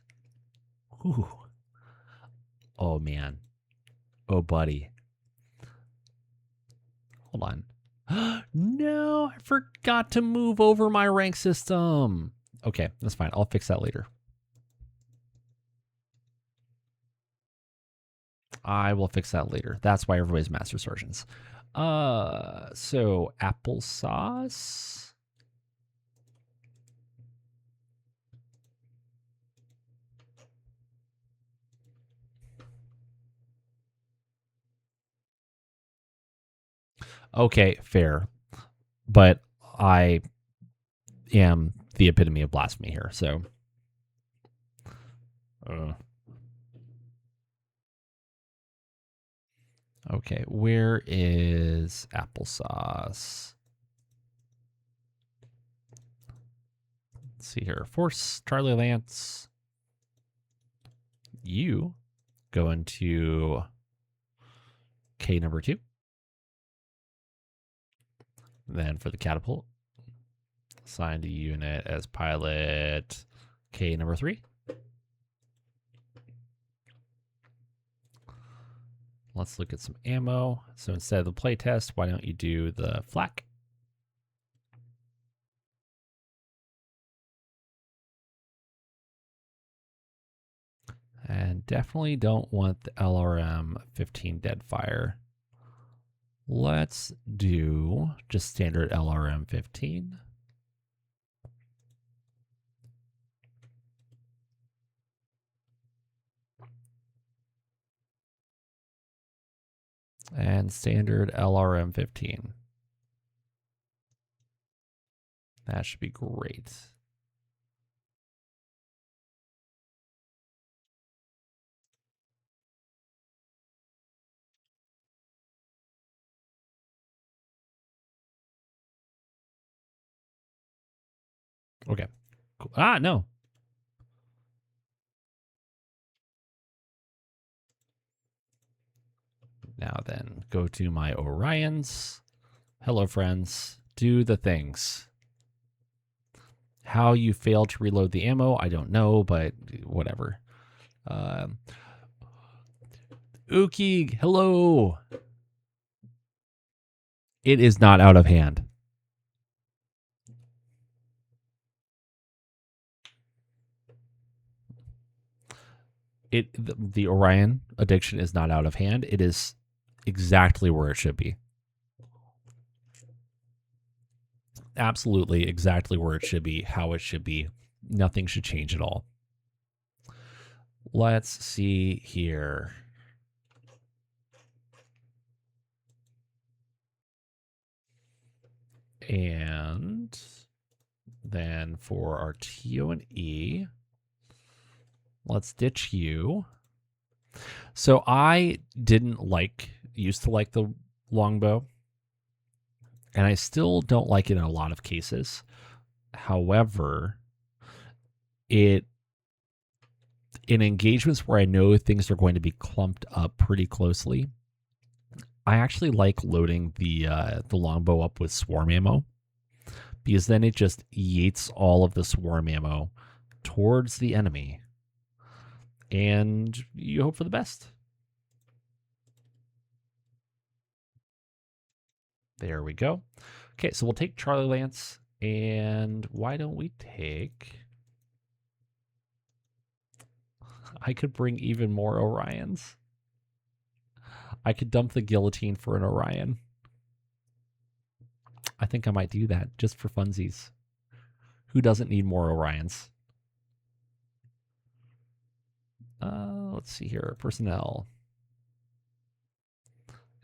Ooh. Oh, man. Oh, buddy. Hold on. No, I forgot to move over my rank system. Okay, that's fine. I'll fix that later. I will fix that later. That's why everybody's master sergeants. So applesauce. Okay, fair. But I am the epitome of blasphemy here, so. Okay, where is applesauce? Let's see here. Force Charlie Lance. You go into K number 2. Then for the catapult, assign a unit as pilot K number 3. Let's look at some ammo. So instead of the playtest, why don't you do the flak? And definitely don't want the LRM 15 Deadfire. Let's do just standard LRM 15. And standard LRM 15. That should be great. Okay. Cool. Ah, no. Now then, go to my Orions. Hello, friends. Do the things. How you failed to reload the ammo, I don't know, but whatever. Uki, hello. It is not out of hand. The Orion addiction is not out of hand. It is exactly where it should be. Absolutely exactly where it should be, how it should be. Nothing should change at all. Let's see here. And then for our TO and E, let's ditch you. So I used to like the longbow, and I still don't like it in a lot of cases. However, in engagements where I know things are going to be clumped up pretty closely, I actually like loading the longbow up with swarm ammo, because then it just yeets all of the swarm ammo towards the enemy, and you hope for the best. There we go. Okay, so we'll take Charlie Lance, and why don't we take... I could bring even more Orions. I could dump the guillotine for an Orion. I think I might do that just for funsies. Who doesn't need more Orions? Let's see here. Personnel.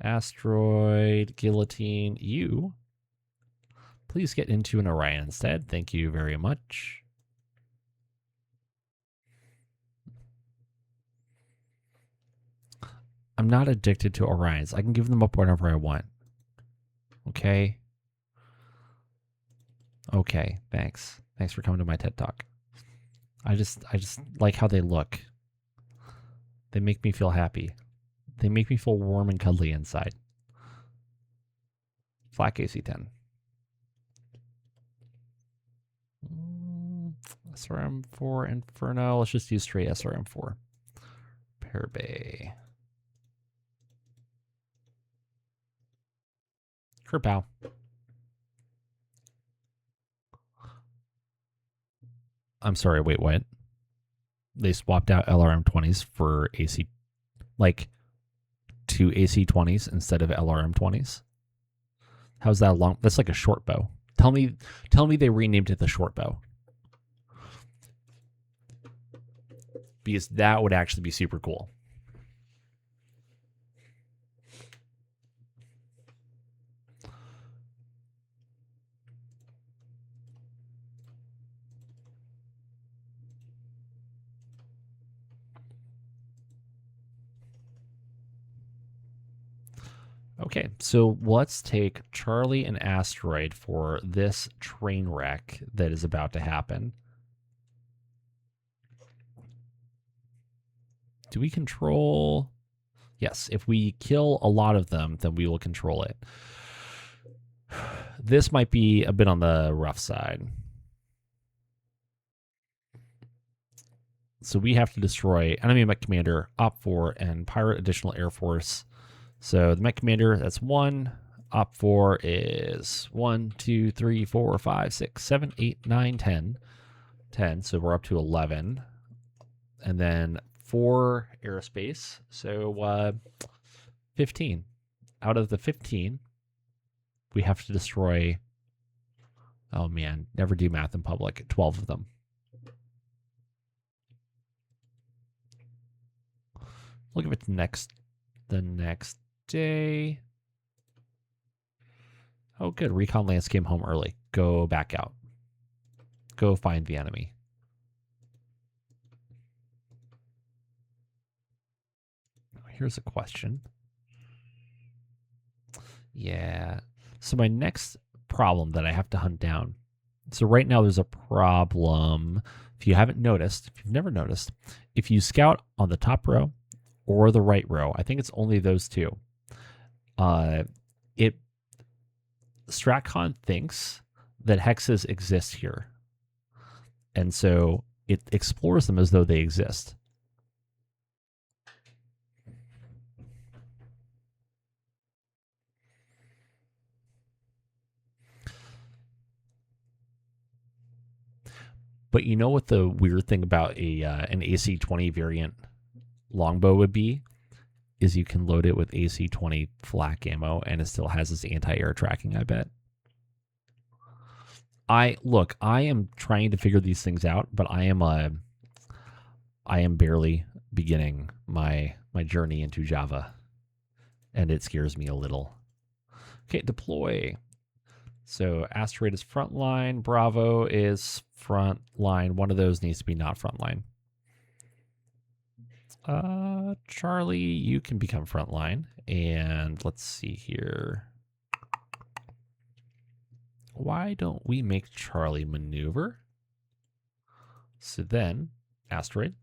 Asteroid, guillotine, you. Please get into an Orion instead. Thank you very much. I'm not addicted to Orions. I can give them up whenever I want. Okay. Okay, thanks. Thanks for coming to my TED Talk. I just like how they look. They make me feel happy. They make me feel warm and cuddly inside. Flak AC-10. SRM-4 Inferno. Let's just use straight SRM-4. Pear Bay. Kerpow. I'm sorry, wait, what? They swapped out LRM-20s for AC. Like, to AC-20s instead of LRM-20s. How's that long? That's like a short bow. Tell me they renamed it the short bow. Because that would actually be super cool. Okay, so let's take Charlie and Asteroid for this train wreck that is about to happen. Do we control? Yes, if we kill a lot of them, then we will control it. This might be a bit on the rough side. So we have to destroy enemy mech commander, Op 4, and pirate additional air force. So the mech commander, that's 1. Op 4 is 1, 2, 3, 4, 5, 6, 7, 8, 9, 10. 10, so we're up to 11. And then 4 aerospace, so 15. Out of the 15, we have to destroy, oh man, never do math in public, 12 of them. Look if it's the next day. Oh, good. Recon Lance came home early. Go back out. Go find the enemy. Here's a question. Yeah. So my next problem that I have to hunt down. So right now there's a problem. If you haven't noticed, if you've never noticed, if you scout on the top row or the right row, I think it's only those two. StratCon thinks that hexes exist here. And so it explores them as though they exist. But you know what the weird thing about an AC-20 variant longbow would be? Is you can load it with AC-20 flak ammo and it still has this anti-air tracking, I bet. I am trying to figure these things out, but I am barely beginning my journey into Java, and it scares me a little. Okay, deploy. So Asteroid is front line, Bravo is front line. One of those needs to be not front line. Charlie, you can become front line. And let's see here. Why don't we make Charlie maneuver? So then, Asteroid.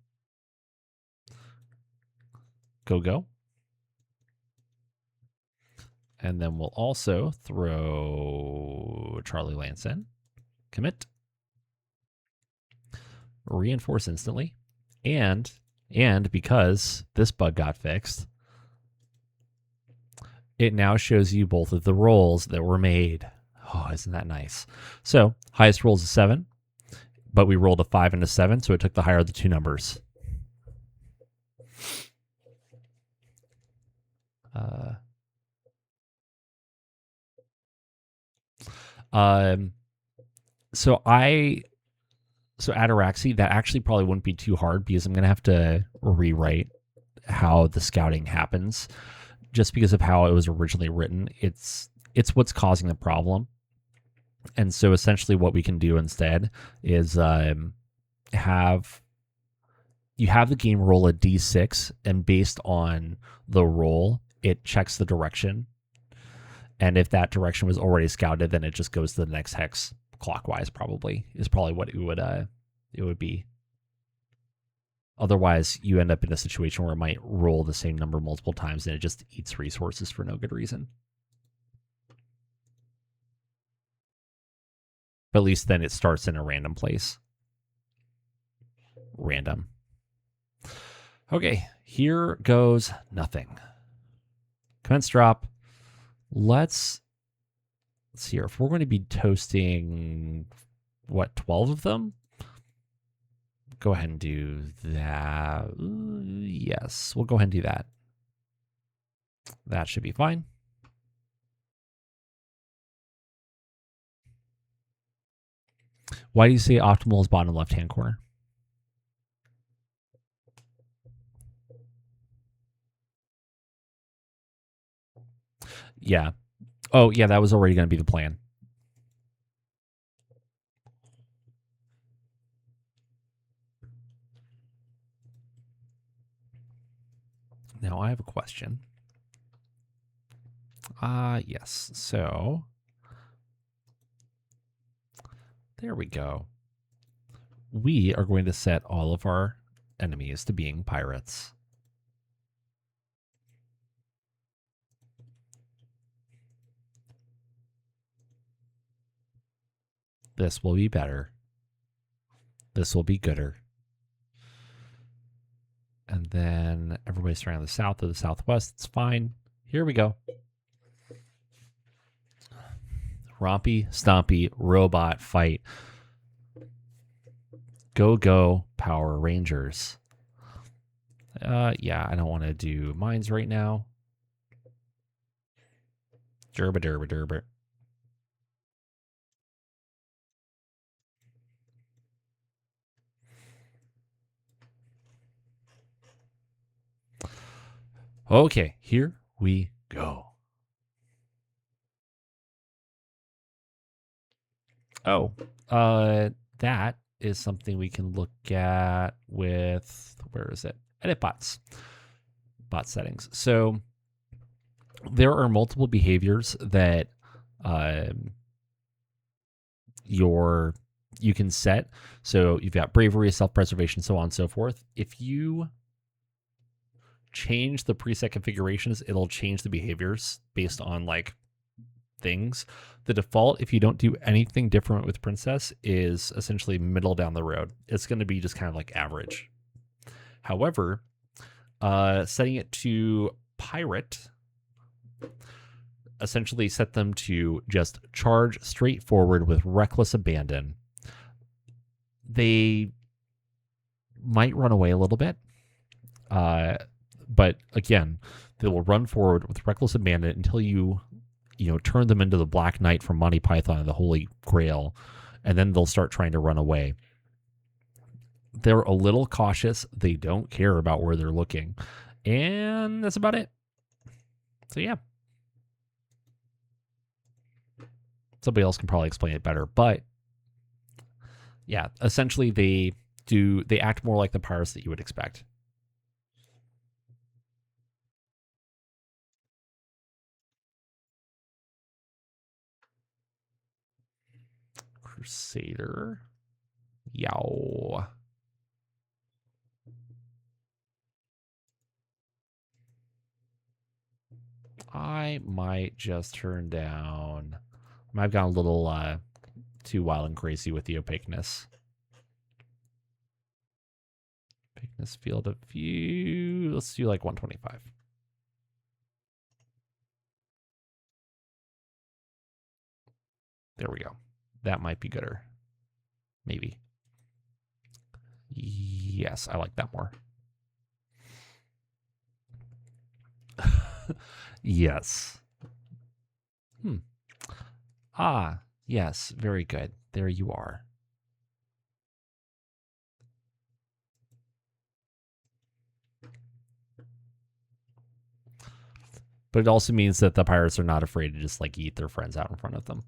Go. And then we'll also throw Charlie Lance in. Commit. Reinforce instantly. And because this bug got fixed, it now shows you both of the rolls that were made. Oh, isn't that nice? So, highest roll is a 7, but we rolled a 5 and a 7, so it took the higher of the two numbers. So Ataraxy, that actually probably wouldn't be too hard because I'm going to have to rewrite how the scouting happens just because of how it was originally written. It's what's causing the problem. And so essentially what we can do instead is have the game roll a d6, and based on the roll, it checks the direction. And if that direction was already scouted, then it just goes to the next hex clockwise, is probably what it would be. Otherwise, you end up in a situation where it might roll the same number multiple times and it just eats resources for no good reason. But at least then it starts in a random place. Random. Okay, here goes nothing. Commence drop. Let's see here. If we're going to be toasting, 12 of them? Go ahead and do that. Yes, we'll go ahead and do that. That should be fine. Why do you say optimal is bottom left-hand corner? Yeah. Oh, yeah, that was already going to be the plan. Now I have a question. Yes. So there we go. We are going to set all of our enemies to being pirates. This will be better. This will be gooder. And then everybody's trying the south or the southwest. It's fine. Here we go. Rompy, stompy, robot fight. Go, go, Power Rangers. Yeah, I don't want to do mines right now. Derba, derba, derba. Okay, here we go. Oh, that is something we can look at with, where is it? Edit bots. Bot settings. So there are multiple behaviors that you can set. So you've got bravery, self-preservation, so on and so forth. If you change the preset configurations, it'll change the behaviors based on like things. The default, if you don't do anything different with Princess, is essentially middle down the road. It's going to be just kind of like average. However, setting it to pirate, essentially set them to just charge straight forward with reckless abandon. They might run away a little bit, but again, they will run forward with reckless abandon until you turn them into the Black Knight from Monty Python and the Holy Grail, and then they'll start trying to run away. They're a little cautious. They don't care about where they're looking. And that's about it. So yeah. Somebody else can probably explain it better, but yeah, essentially they act more like the pirates that you would expect. Crusader. Yow. I might just turn down. I've gone a little too wild and crazy with the opaqueness. Opaqueness field of view. Let's do like 125. There we go. That might be gooder. Maybe. Yes, I like that more. Yes. Ah, yes, very good. There you are. But it also means that the pirates are not afraid to just like eat their friends out in front of them.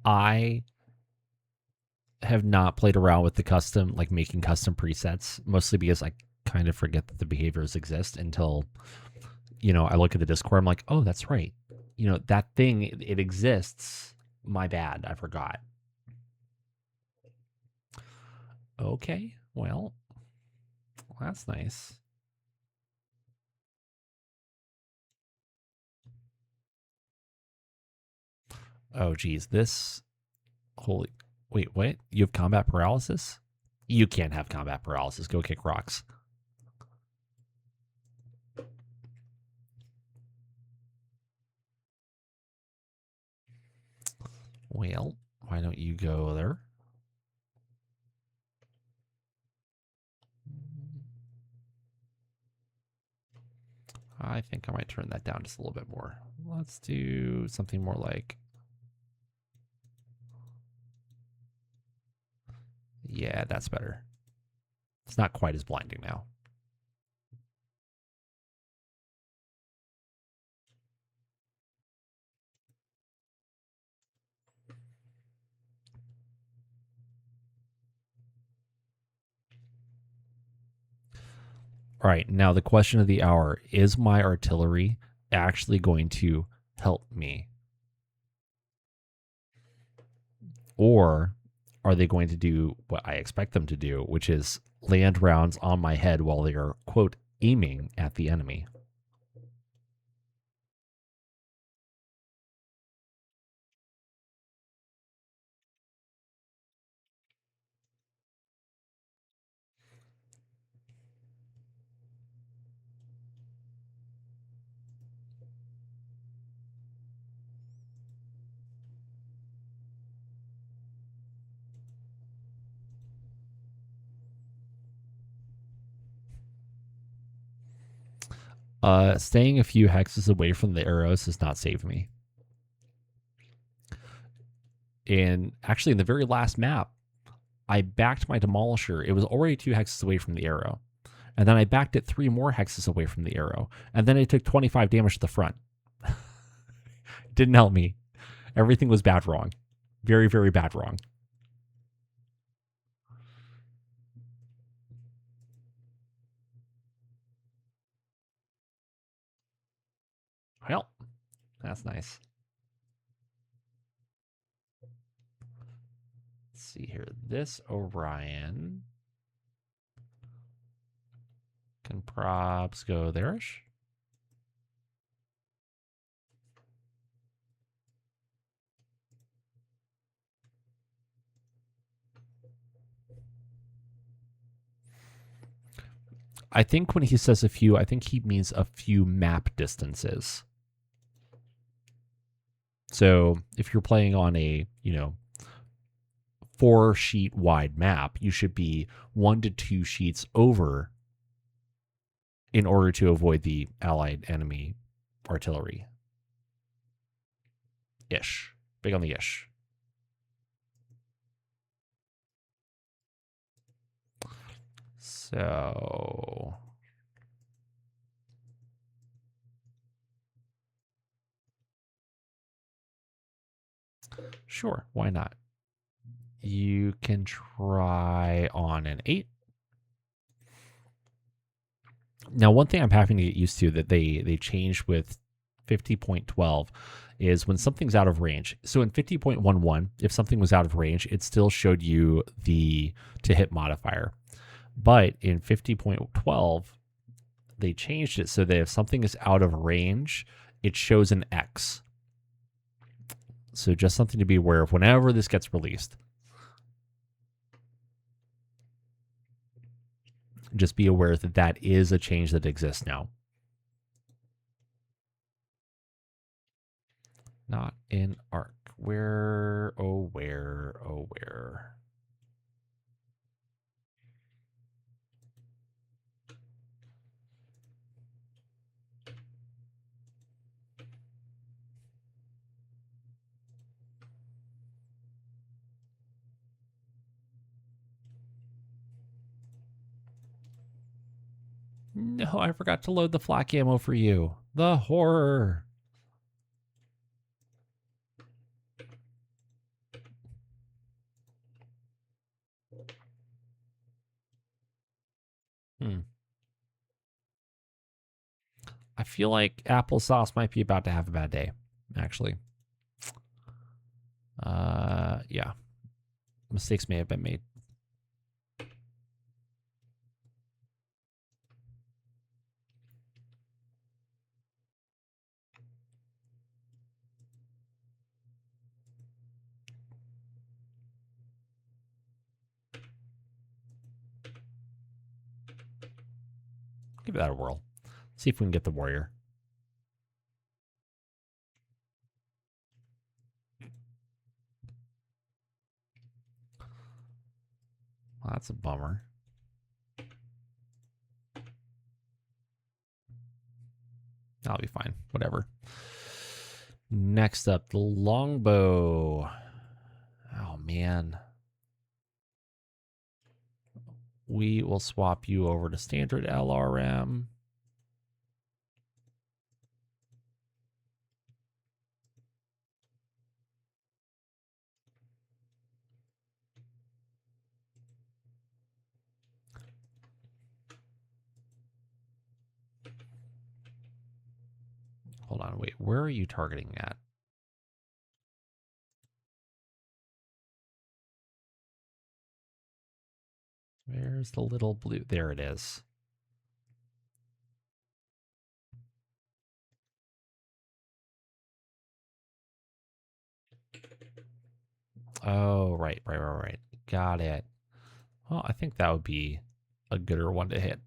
I have not played around with the custom, like making custom presets, mostly because I kind of forget that the behaviors exist until, you know, I look at the Discord. I'm like, oh, that's right. You know, that thing, it exists. My bad. I forgot. Okay. Well, that's nice. Oh, geez. This. Holy. Wait, what? You have combat paralysis? You can't have combat paralysis. Go kick rocks. Well, why don't you go there? I think I might turn that down just a little bit more. Let's do something more like... Yeah, that's better. It's not quite as blinding now. All right, now the question of the hour, is my artillery actually going to help me? Or are they going to do what I expect them to do, which is land rounds on my head while they are, quote, aiming at the enemy? Staying a few hexes away from the arrows does not save me. And actually, in the very last map, I backed my Demolisher. It was already 2 hexes away from the arrow. And then I backed it 3 more hexes away from the arrow. And then it took 25 damage to the front. Didn't help me. Everything was bad wrong. Very, very bad wrong. Well, that's nice. Let's see here. This Orion can props go there-ish. I think when he says a few, I think he means a few map distances. So if you're playing on a, 4-sheet wide map, you should be 1 to 2 sheets over in order to avoid the allied enemy artillery. Ish. Big on the ish. So sure, why not? You can try on an 8. Now, one thing I'm having to get used to that they changed with 50.12 is when something's out of range. So in 50.11, if something was out of range, it still showed you the to hit modifier. But in 50.12, they changed it so that if something is out of range, it shows an X. So just something to be aware of whenever this gets released. Just be aware that that is a change that exists now. Not in arc. Where, oh, where, oh, where? No, I forgot to load the flak ammo for you. The horror. I feel like applesauce might be about to have a bad day, actually. Yeah. Mistakes may have been made. Give that a whirl. See if we can get the warrior. Well, that's a bummer. That'll be fine. Whatever. Next up, the longbow. Oh, man. We will swap you over to standard LRM. Hold on, wait. Where are you targeting at? Where's the little blue? There it is. Oh, right. Got it. Well, I think that would be a gooder one to hit.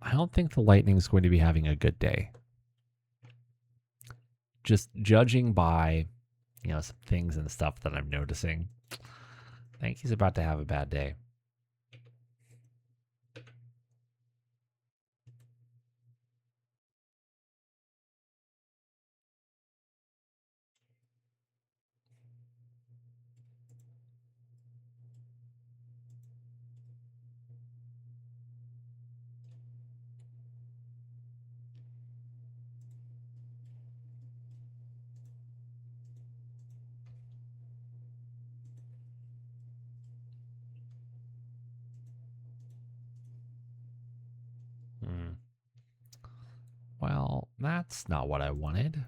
I don't think the Lightning's going to be having a good day. Just judging by, some things and stuff that I'm noticing, I think he's about to have a bad day. Well, that's not what I wanted.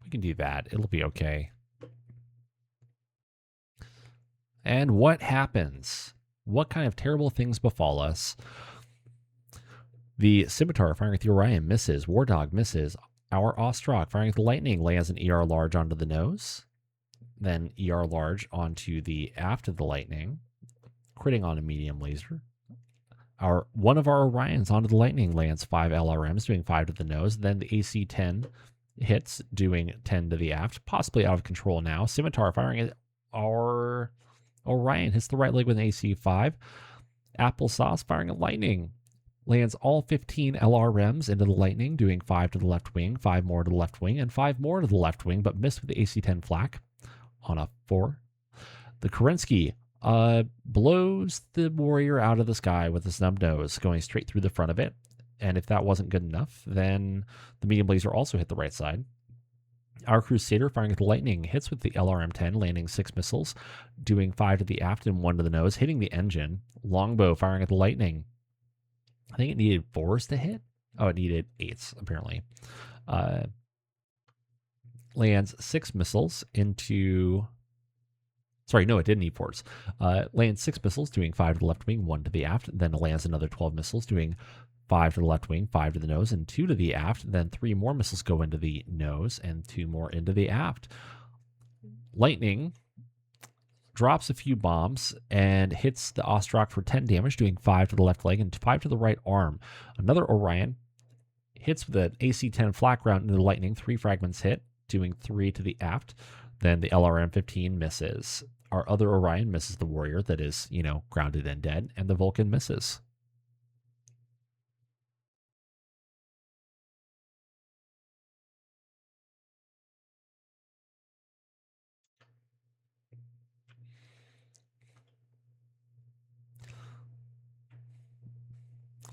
We can do that. It'll be okay. And what happens? What kind of terrible things befall us? The Scimitar firing at the Orion misses. War Dog misses. Our Ostrak firing at the Lightning lands an ER large onto the nose. Then ER large onto the aft of the Lightning. Critting on a medium laser. One of our Orions onto the Lightning lands 5 LRMs, doing 5 to the nose. Then the AC-10 hits, doing 10 to the aft. Possibly out of control now. Scimitar firing at our Orion. Hits the right leg with an AC-5. Applesauce firing at Lightning. Lands all 15 LRMs into the Lightning, doing 5 to the left wing, 5 more to the left wing, and 5 more to the left wing, but missed with the AC-10 flak on a 4. The Kerensky blows the warrior out of the sky with a snub nose, going straight through the front of it. And if that wasn't good enough, then the medium laser also hit the right side. Our Crusader firing at the Lightning hits with the LRM-10, landing 6 missiles, doing 5 to the aft and 1 to the nose, hitting the engine. Longbow firing at the Lightning. I think it needed 4s to hit. Oh, it needed 8s, apparently. Lands 6 missiles into... Sorry, no, it didn't need 4s. Lands 6 missiles, doing 5 to the left wing, 1 to the aft. Then lands another 12 missiles, doing 5 to the left wing, 5 to the nose, and 2 to the aft. Then 3 more missiles go into the nose, and 2 more into the aft. Lightning drops a few bombs and hits the Ostrak for 10 damage, doing 5 to the left leg and 5 to the right arm. Another Orion hits with an AC-10 flak round into the Lightning. 3 fragments hit, doing 3 to the aft. Then the LRM-15 misses. Our other Orion misses the warrior that is, grounded and dead, and the Vulcan misses.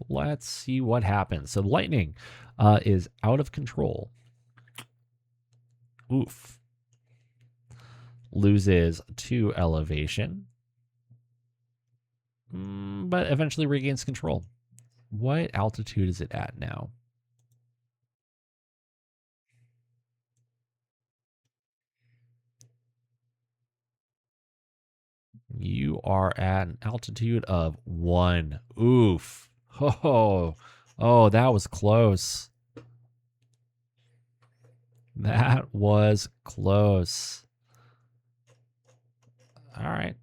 Let's see what happens. So Lightning is out of control. Oof. Loses 2 elevation. but eventually regains control. What altitude is it at now? You are at an altitude of 1. Oof. Oh, that was close. That was close. All right.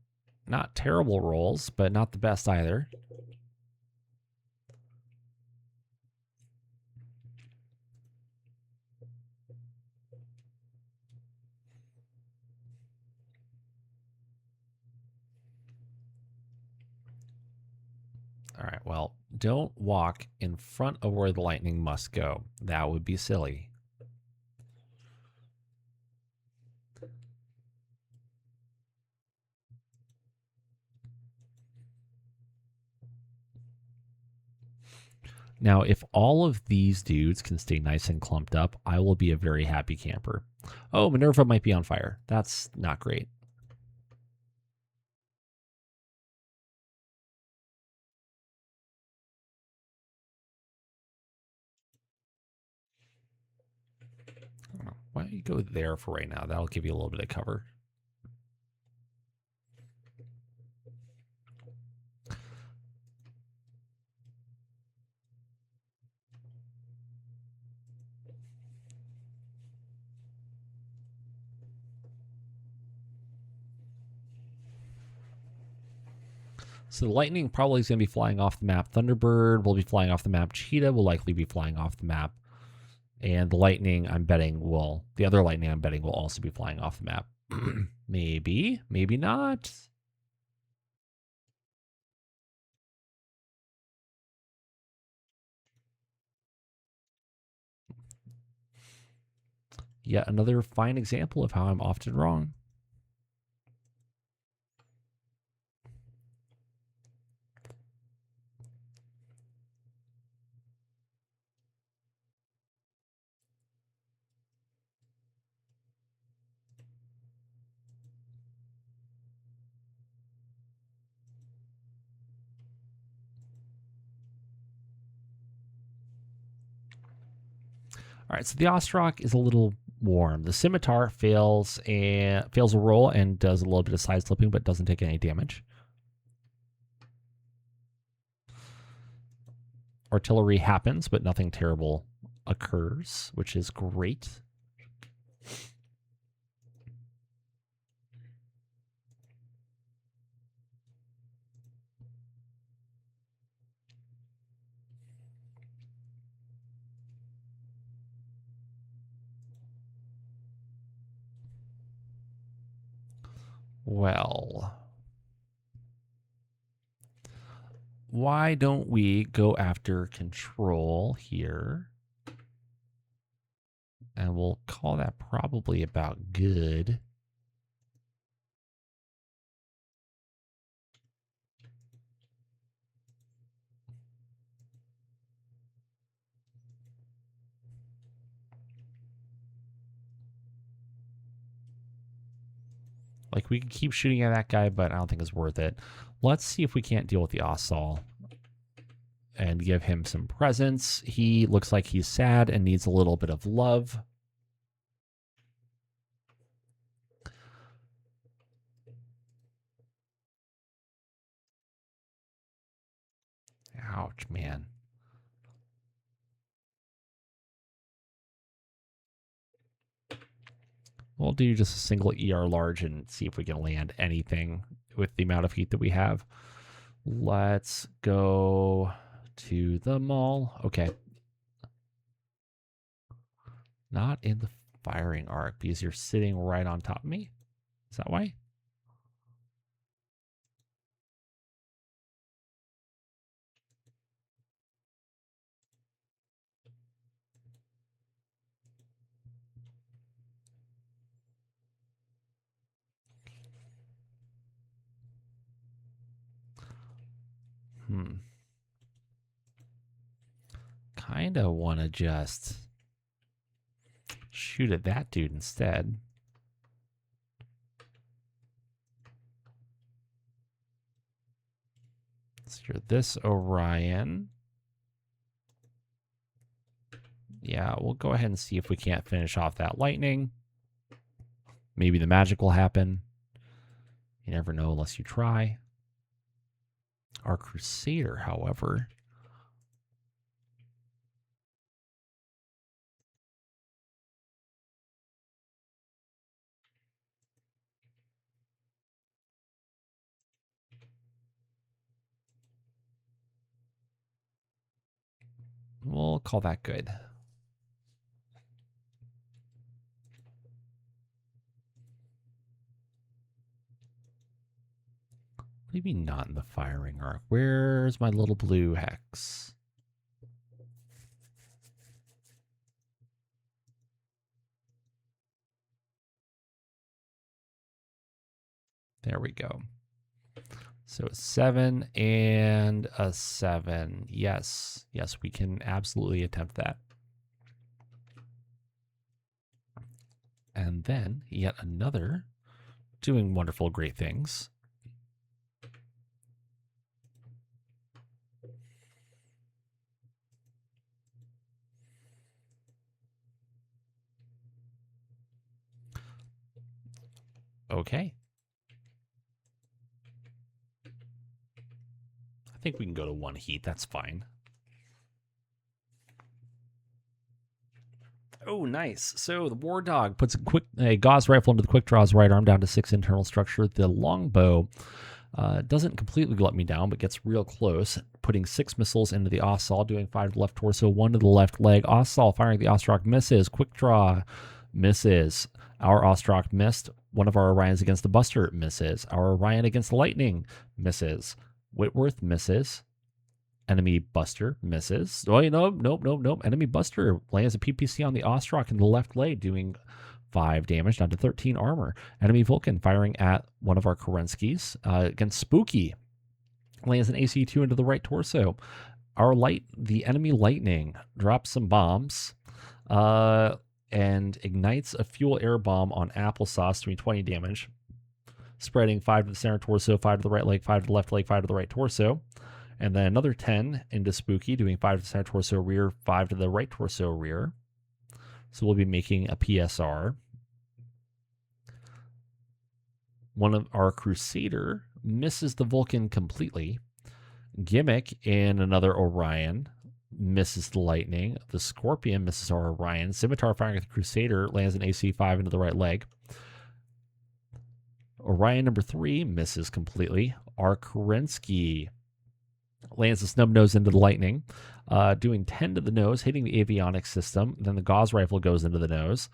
Not terrible rolls, but not the best either. All right, well, don't walk in front of where the lightning must go. That would be silly. Now, if all of these dudes can stay nice and clumped up, I will be a very happy camper. Oh, Minerva might be on fire. That's not great. Why don't you go there for right now? That'll give you a little bit of cover. So the lightning probably is going to be flying off the map. Thunderbird will be flying off the map. Cheetah will likely be flying off the map. And the lightning, I'm betting, the other lightning, I'm betting, will also be flying off the map. Maybe, maybe not. Yet another fine example of how I'm often wrong. All right, so the Ostrok is a little warm. The Scimitar fails a roll and does a little bit of side slipping, but doesn't take any damage. Artillery happens, but nothing terrible occurs, which is great. Well, why don't we go after control here? And we'll call that probably about good. Like, we can keep shooting at that guy, but I don't think it's worth it. Let's see if we can't deal with the Ossol and give him some presents. He looks like he's sad and needs a little bit of love. Ouch, man. We'll do just a single ER large and see if we can land anything with the amount of heat that we have. Let's go to the mall. Okay. Not in the firing arc because you're sitting right on top of me. Is that why? Kind of want to just shoot at that dude instead. So you're this Orion. Yeah, we'll go ahead and see if we can't finish off that lightning. Maybe the magic will happen. You never know unless you try. Our Crusader, however, we'll call that good. What do you mean not in the firing arc? Where's my little blue hex? There we go. So a 7 and a 7. Yes. Yes, we can absolutely attempt that. And then yet another doing wonderful, great things. Okay. I think we can go to 1 heat. That's fine. Oh, nice. So the War Dog puts a Gauss rifle into the quick draw's right arm down to 6 internal structure. The longbow doesn't completely let me down, but gets real close, putting 6 missiles into the Ossal, doing 5 to the left torso, 1 to the left leg. Ossal firing the Ostrak misses. Quick draw misses. Our Ostrak missed. One of our Orions against the Buster misses. Our Orion against the Lightning misses. Whitworth misses. Enemy Buster misses. Oh, nope. Enemy Buster lands a PPC on the Ostrak in the left leg, doing 5 damage, down to 13 armor. Enemy Vulcan firing at one of our Kerenskis against Spooky. Lands an AC2 into the right torso. The enemy Lightning drops some bombs and ignites a fuel air bomb on Applesauce, doing 20 damage. Spreading 5 to the center torso, 5 to the right leg, 5 to the left leg, 5 to the right torso. And then another 10 into Spooky, doing 5 to the center torso rear, 5 to the right torso rear. So we'll be making a PSR. One of our Crusader misses the Vulcan completely. Gimmick and another Orion misses the Lightning. The Scorpion misses our Orion. Scimitar firing at the Crusader lands an AC5 into the right leg. Orion number 3 misses completely. Our Kerensky lands a snub nose into the Lightning, doing 10 to the nose, hitting the avionics system. Then the Gauss rifle goes into the nose.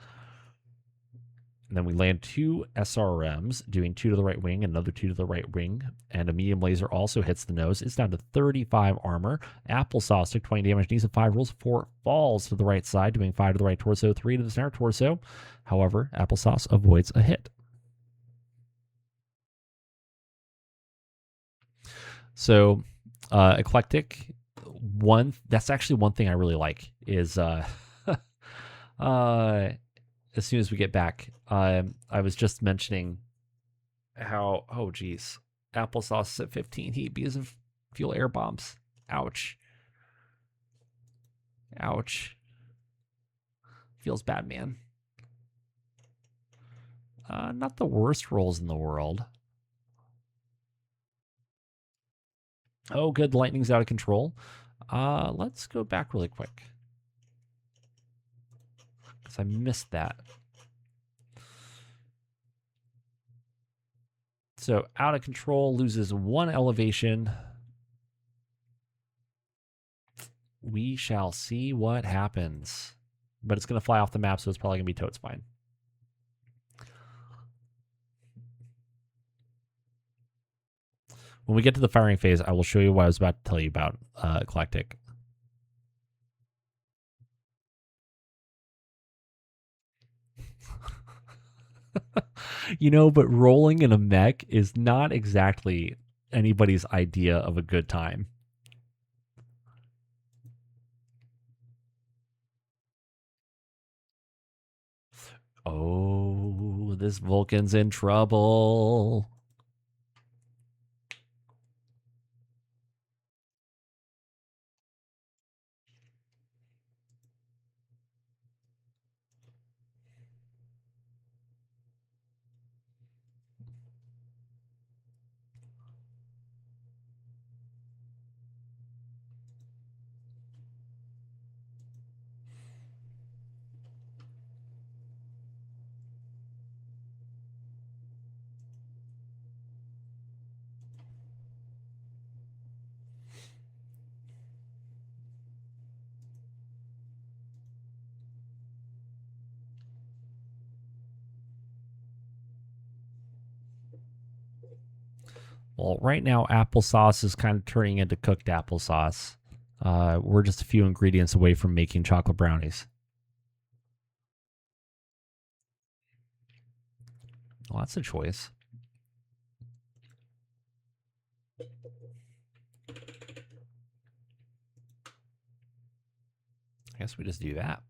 And then we land 2 SRMs, doing 2 to the right wing, another 2 to the right wing, and a medium laser also hits the nose. It's down to 35 armor. Applesauce took 20 damage, needs a 5 rolls, 4 falls to the right side, doing 5 to the right torso, 3 to the center torso. However, Applesauce avoids a hit. So, Eclectic, that's actually one thing I really like is as soon as we get back, I was just mentioning how, oh geez, Applesauce is at 15 heat because of fuel air bombs. Ouch. Ouch. Feels bad, man. Not the worst rolls in the world. Oh, good. The lightning's out of control. Let's go back really quick, because I missed that. So out of control, loses 1 elevation. We shall see what happens. But it's going to fly off the map, so it's probably going to be totes fine. When we get to the firing phase, I will show you what I was about to tell you about Eclectic. But rolling in a mech is not exactly anybody's idea of a good time. Oh, this Vulcan's in trouble. Well, right now, applesauce is kind of turning into cooked applesauce. We're just a few ingredients away from making chocolate brownies. Well, that's a choice. I guess we just do that.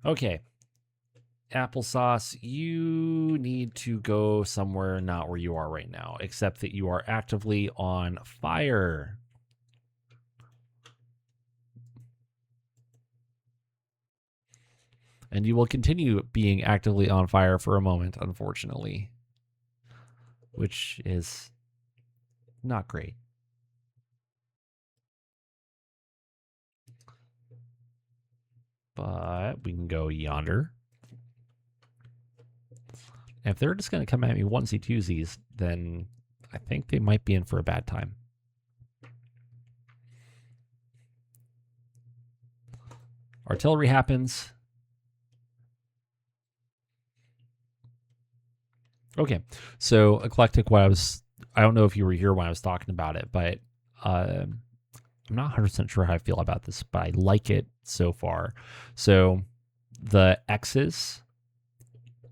Okay. Applesauce, you need to go somewhere not where you are right now, except that you are actively on fire. And you will continue being actively on fire for a moment, unfortunately, which is not great. But we can go yonder. And if they're just going to come at me onesie twosies, then I think they might be in for a bad time. Artillery happens. Okay, so Eclectic, I don't know if you were here when I was talking about it, but I'm not 100% sure how I feel about this, but I like it so far. So the X's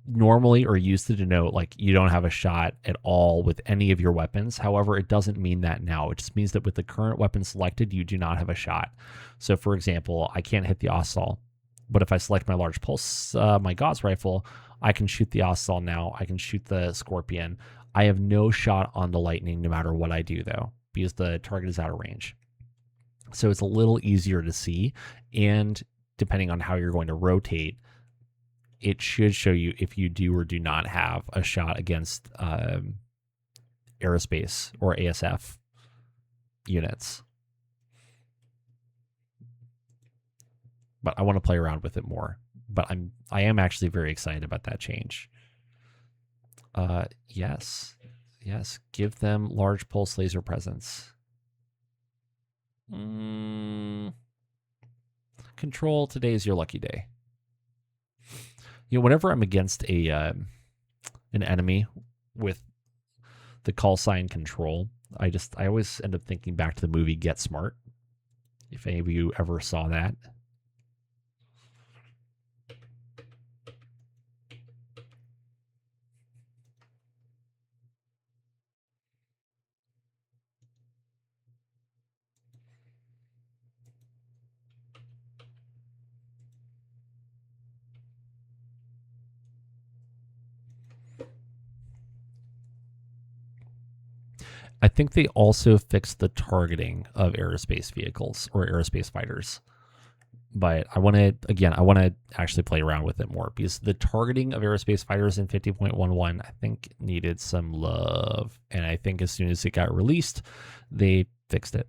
normally are used to denote like you don't have a shot at all with any of your weapons. However, it doesn't mean that now. It just means that with the current weapon selected, you do not have a shot. So for example, I can't hit the Ossaul, but if I select my large pulse, my Gauss rifle, I can shoot the Ossaul now. I can shoot the Scorpion. I have no shot on the Lightning no matter what I do though, because the target is out of range. So it's a little easier to see. And depending on how you're going to rotate, it should show you if you do or do not have a shot against aerospace or ASF units. But I want to play around with it more. But I am actually very excited about that change. Yes. Give them large pulse laser presence. Control, today is your lucky day. You know, whenever I'm against an enemy with the call sign control, I always end up thinking back to the movie Get Smart. If any of you ever saw that. I think they also fixed the targeting of aerospace vehicles or aerospace fighters. But I want to actually play around with it more because the targeting of aerospace fighters in 50.11, I think needed some love. And I think as soon as it got released, they fixed it,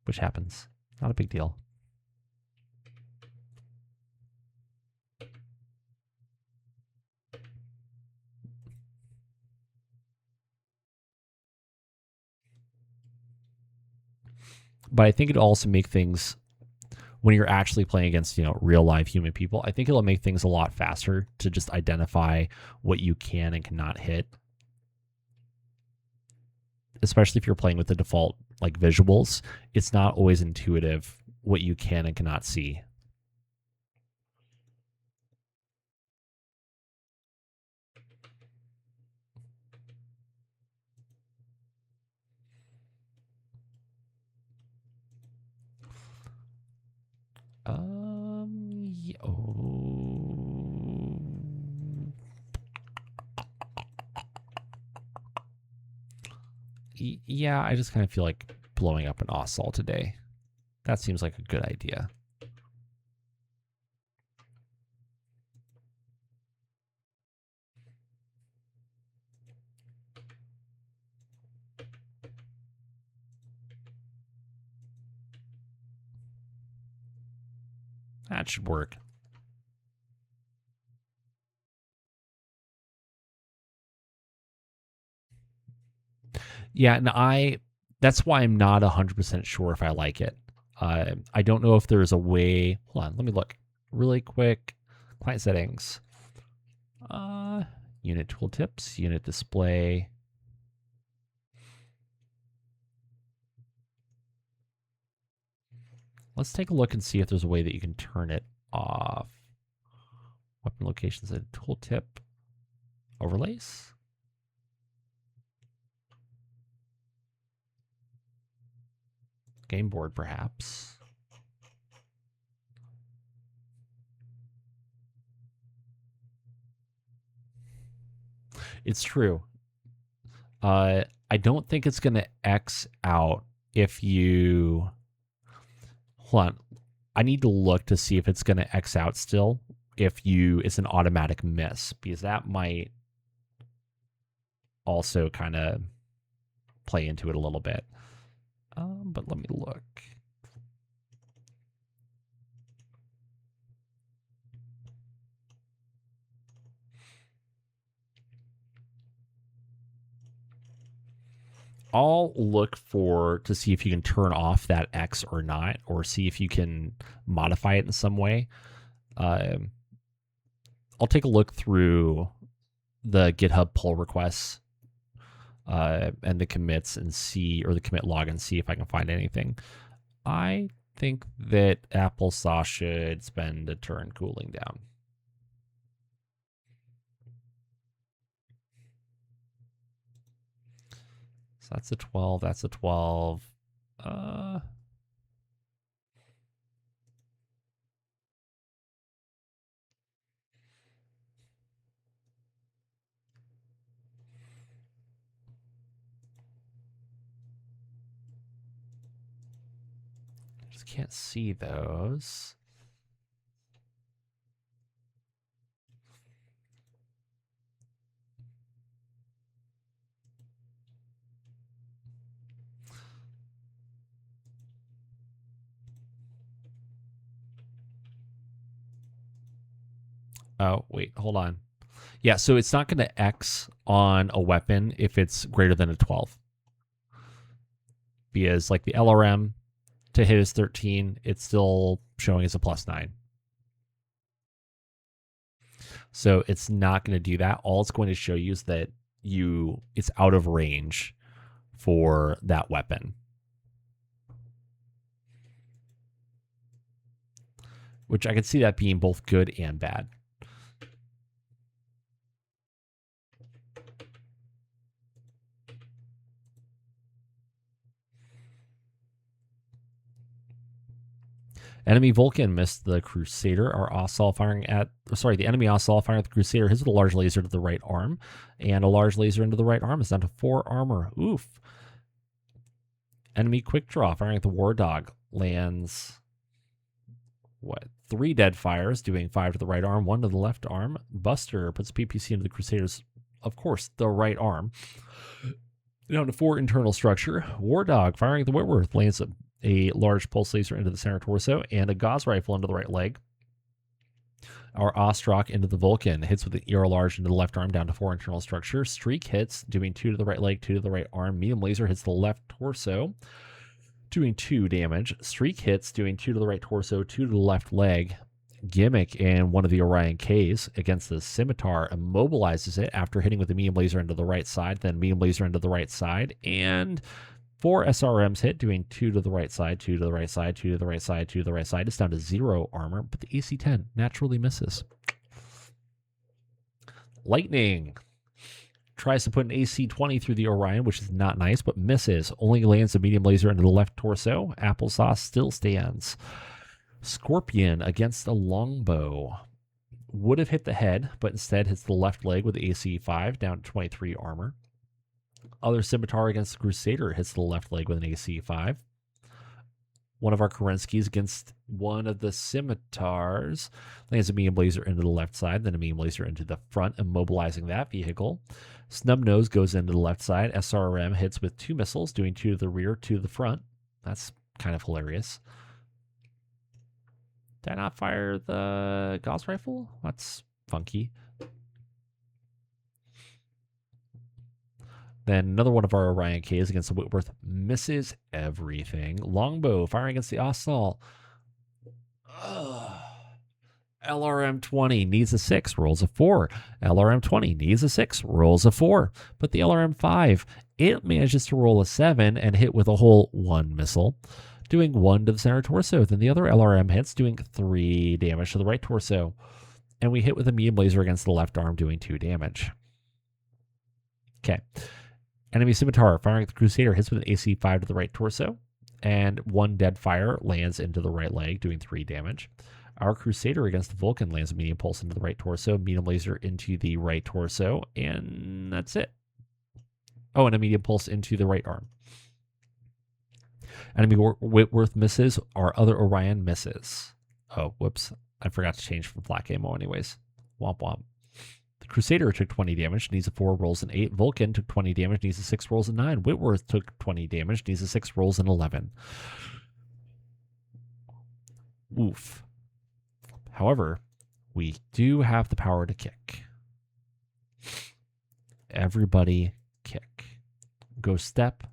which happens. Not a big deal. But I think it'll also make things, when you're actually playing against, real live human people, I think it'll make things a lot faster to just identify what you can and cannot hit. Especially if you're playing with the default like visuals, it's not always intuitive what you can and cannot see. Yeah, I just kind of feel like blowing up an Ossaul today. That seems like a good idea. That should work. Yeah, and that's why I'm not 100% sure if I like it. I don't know if there's a way. Hold on, let me look really quick. Client settings. Unit tooltips, unit display. Let's take a look and see if there's a way that you can turn it off. Weapon locations and tooltip overlays. Game board, perhaps. It's true. I don't think it's going to X out if you... Hold on. I need to look to see if it's going to X out still if it's an automatic miss, because that might also kind of play into it a little bit. But let me look. I'll look to see if you can turn off that X or not, or see if you can modify it in some way. I'll take a look through the GitHub pull requests and the commits and see, or the commit log and see if I can find anything. I think that Applesauce should spend a turn cooling down. So that's a 12, that's a 12. Just can't see those. Oh, wait, hold on. Yeah, so it's not going to X on a weapon if it's greater than a 12. Because like the LRM to hit is 13, it's still showing as a +9. So it's not going to do that. All it's going to show you is that it's out of range for that weapon. Which I can see that being both good and bad. Enemy Vulcan missed the Crusader. The enemy Ossaul firing at the Crusader hits with a large laser to the right arm, and a large laser into the right arm is down to 4 armor. Oof. Enemy Quick Draw firing at the War Dog lands 3 dead fires, doing 5 to the right arm, 1 to the left arm. Buster puts PPC into the Crusader's, of course, the right arm. Down to 4 internal structure. War Dog firing at the Whitworth lands a large pulse laser into the center torso and a Gauss rifle into the right leg. Our Ostrak into the Vulcan hits with the ER large into the left arm, down to 4 internal structure. Streak hits, doing 2 to the right leg, 2 to the right arm. Medium laser hits the left torso, doing 2 damage. Streak hits, doing 2 to the right torso, 2 to the left leg. Gimmick and one of the Orion Ks against the Scimitar immobilizes it after hitting with the medium laser into the right side, then medium laser into the right side, and 4 SRMs hit, doing 2 to the right side, 2 to the right side, 2 to the right side, 2 to the right side. It's down to 0 armor, but the AC-10 naturally misses. Lightning tries to put an AC-20 through the Orion, which is not nice, but misses. Only lands a medium laser into the left torso. Applesauce still stands. Scorpion against the longbow. Would have hit the head, but instead hits the left leg with AC-5, down to 23 armor. Other Scimitar against the Crusader hits the left leg with an AC-5. One of our Kerenskys against one of the Scimitars lands a medium laser into the left side, then a medium laser into the front, immobilizing that vehicle. Snubnose goes into the left side. SRM hits with 2 missiles, doing 2 to the rear, 2 to the front. That's kind of hilarious. Did I not fire the Gauss rifle? That's funky. Then another one of our Orion Ks against the Whitworth misses everything. Longbow firing against the Ossaul. LRM 20 needs a 6, rolls a 4. LRM 20 needs a 6, rolls a 4. But the LRM 5, it manages to roll a 7 and hit with a whole 1 missile, doing 1 to the center torso. Then the other LRM hits, doing 3 damage to the right torso. And we hit with a medium laser against the left arm, doing 2 damage. Okay. Enemy scimitar firing at the Crusader hits with an AC 5 to the right torso. And 1 dead fire lands into the right leg, doing 3 damage. Our Crusader against the Vulcan lands a medium pulse into the right torso, medium laser into the right torso, and that's it. Oh, and a medium pulse into the right arm. Enemy Whitworth misses. Our other Orion misses. Oh, whoops. I forgot to change from flak ammo anyways. Womp womp. The Crusader took 20 damage, needs a 4, rolls an 8. Vulcan took 20 damage, needs a 6, rolls a 9. Whitworth took 20 damage, needs a 6, rolls an 11. Oof. However, we do have the power to kick. Everybody kick. Go step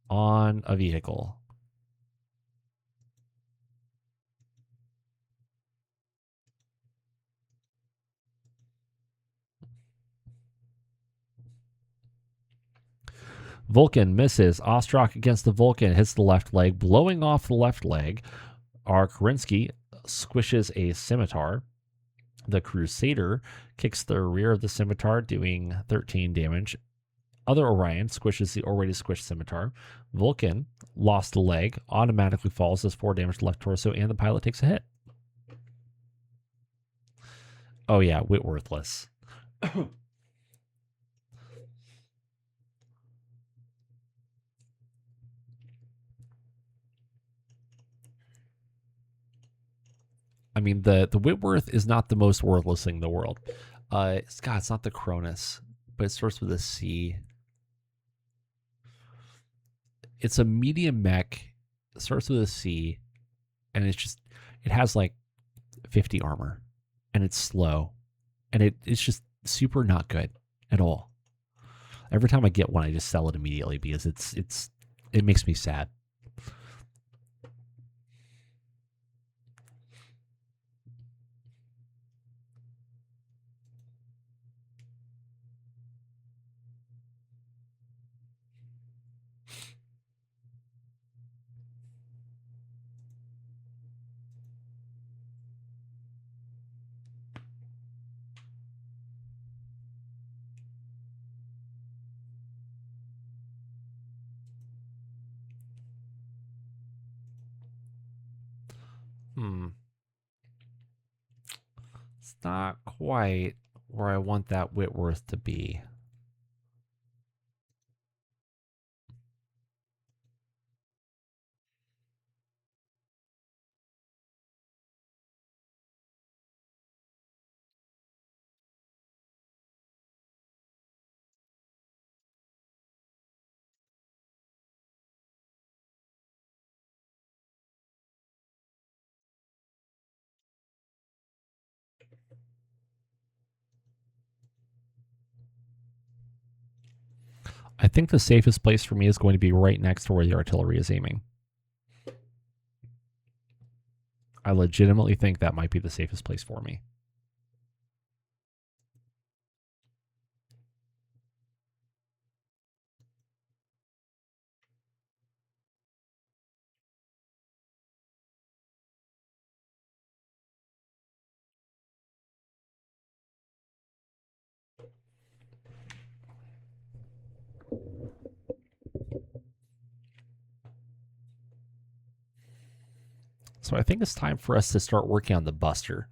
on a vehicle. Vulcan misses. Ostrak against the Vulcan hits the left leg, blowing off the left leg. Our Kerensky squishes a scimitar. The Crusader kicks the rear of the scimitar, doing 13 damage. Other Orion squishes the already squished scimitar. Vulcan lost a leg, automatically falls, does 4 damage to left torso, and the pilot takes a hit. Oh yeah, Whitworthless. I mean, the Whitworth is not the most worthless thing in the world. It's not the Cronus, but it starts with a C. It's a medium mech, starts with a C, and it has like 50 armor, and it's slow, and it's just super not good at all. Every time I get one, I just sell it immediately because it makes me sad. It's not quite where I want that Whitworth to be. I think the safest place for me is going to be right next to where the artillery is aiming. I legitimately think that might be the safest place for me. So I think it's time for us to start working on the Buster,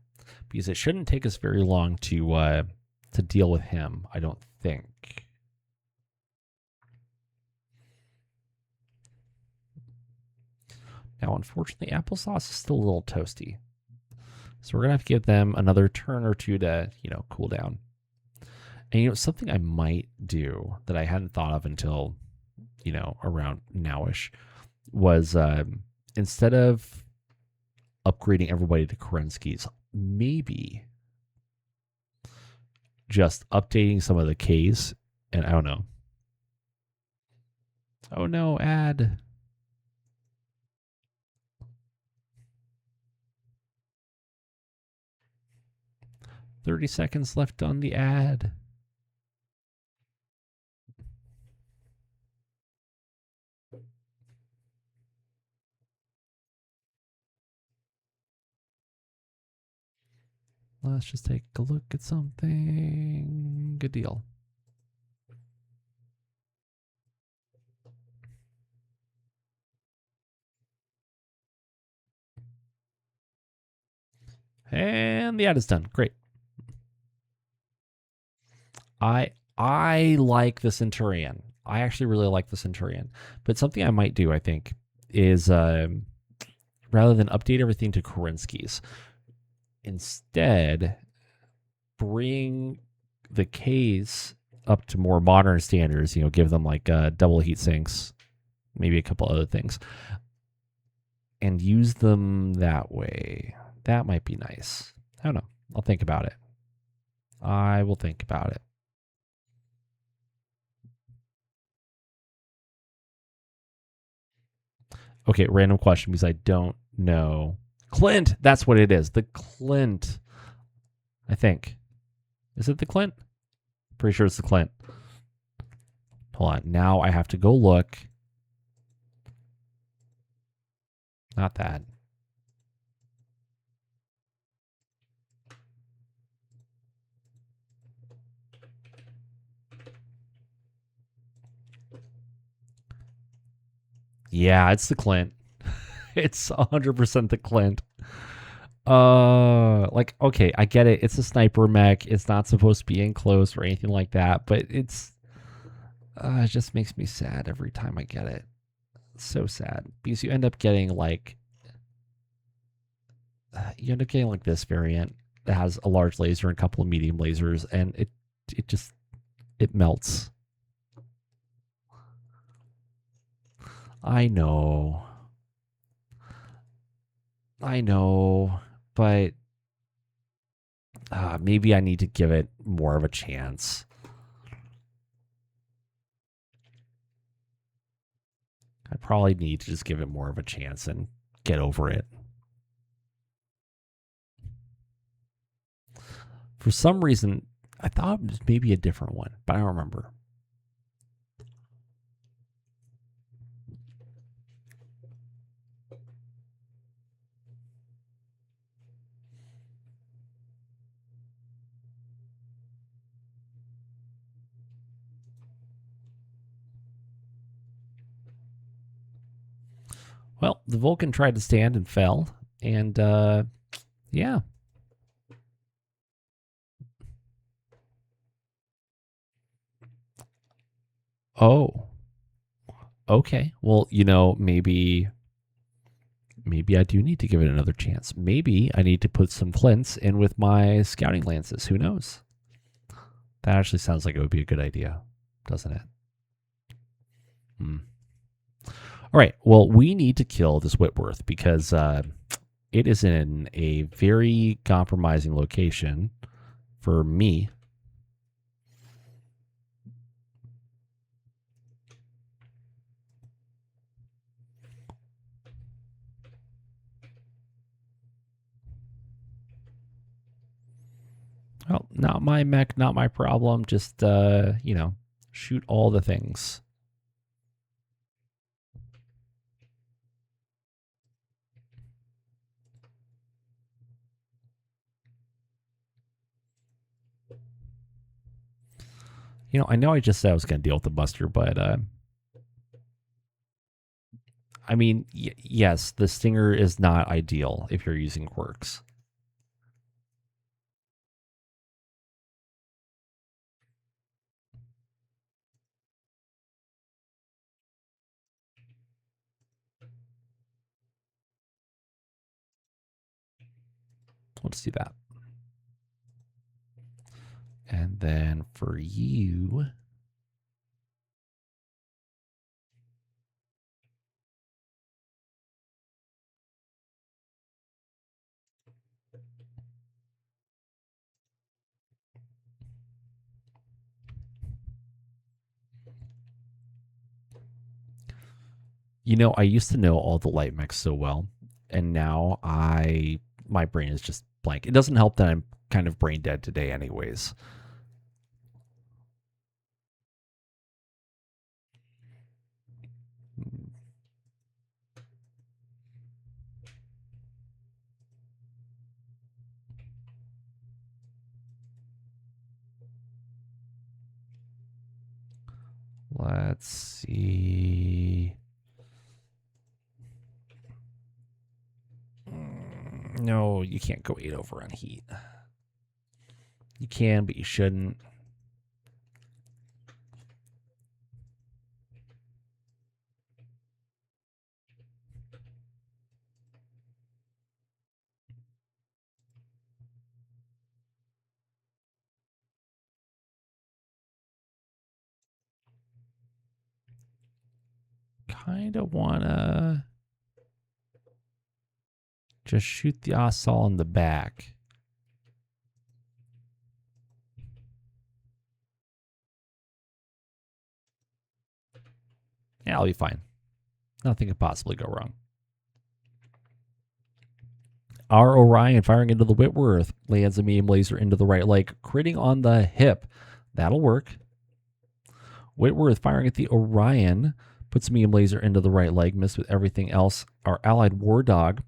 because it shouldn't take us very long to deal with him, I don't think. Now, unfortunately, applesauce is still a little toasty. So we're going to have to give them another turn or two to, cool down. And, something I might do that I hadn't thought of until, around nowish was instead of upgrading everybody to Kerenskys, maybe just updating some of the Ks, and I don't know. Oh no, add. 30 seconds left on the ad. Let's just take a look at something. Good deal. And the ad is done. Great. I like the Centurion. I actually really like the Centurion. But something I might do, I think, is rather than update everything to Kerensky's, instead bring the Ks up to more modern standards. You know, give them like double heat sinks, maybe a couple other things, and use them that way. That might be nice. I don't know. I'll think about it. I will think about it. Okay, random question because I don't know. Clint, that's what it is. The Clint, I think. Is it the Clint? Pretty sure it's the Clint. Hold on. Now I have to go look. Not that. Yeah, it's the Clint. It's 100% the Clint. Like, okay, I get it. It's a sniper mech. It's not supposed to be in close or anything like that, but it just makes me sad every time I get it. It's so sad because you end up getting like this variant that has a large laser and a couple of medium lasers, and it melts. I know, but maybe I need to give it more of a chance. I probably need to just give it more of a chance and get over it. For some reason, I thought it was maybe a different one, but I don't remember. Well, the Vulcan tried to stand and fell, and yeah. Oh. Okay. Well, maybe I do need to give it another chance. Maybe I need to put some Clints in with my scouting lances. Who knows? That actually sounds like it would be a good idea, doesn't it? All right. Well, we need to kill this Whitworth because it is in a very compromising location for me. Well, not my mech, not my problem. Just, shoot all the things. I know I just said I was going to deal with the Buster, but I mean, yes, the Stinger is not ideal if you're using quirks. Let's do that. And then for you, I used to know all the light mechs so well, and now my brain is just blank. It doesn't help that I'm kind of brain dead today anyways. Let's see. No, you can't go 8 over on heat. You can, but you shouldn't. Kind of want to just shoot the Ossaul in the back. Yeah, I'll be fine. Nothing could possibly go wrong. Our Orion firing into the Whitworth. Lands a medium laser into the right leg, critting on the hip. That'll work. Whitworth firing at the Orion. Puts medium laser into the right leg. Missed with everything else. Our allied War Dog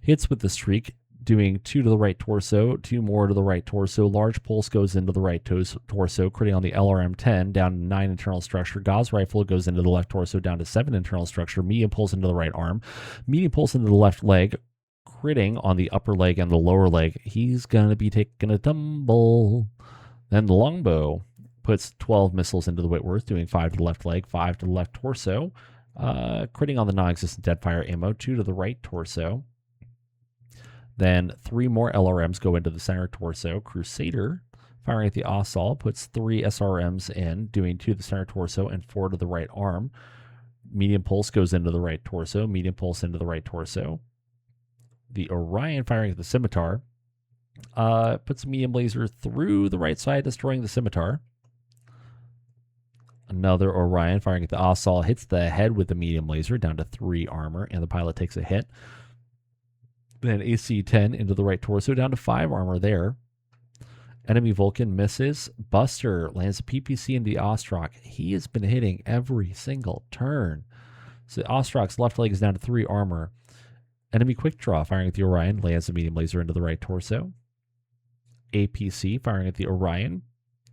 hits with the streak, doing 2 to the right torso, 2 more to the right torso. Large pulse goes into the right torso, critting on the LRM-10, down to 9 internal structure. Gauss rifle goes into the left torso, down to 7 internal structure. Medium pulse into the right arm. Medium pulse into the left leg, critting on the upper leg and the lower leg. He's going to be taking a tumble. Then the longbow puts 12 missiles into the Whitworth, doing 5 to the left leg, 5 to the left torso. Critting on the non-existent deadfire ammo, 2 to the right torso. Then 3 more LRMs go into the center torso. Crusader, firing at the Ossaul, puts 3 SRMs in, doing 2 to the center torso and 4 to the right arm. Medium pulse goes into the right torso. Medium pulse into the right torso. The Orion firing at the Scimitar puts a medium laser through the right side, destroying the Scimitar. Another Orion firing at the Ossaul hits the head with the medium laser, down to 3 armor, and the pilot takes a hit. Then AC-10 into the right torso, down to 5 armor there. Enemy Vulcan misses. Buster lands a PPC into the Ostrak. He has been hitting every single turn. So Ostrak's left leg is down to 3 armor. Enemy Quick Draw firing at the Orion lands a medium laser into the right torso. APC firing at the Orion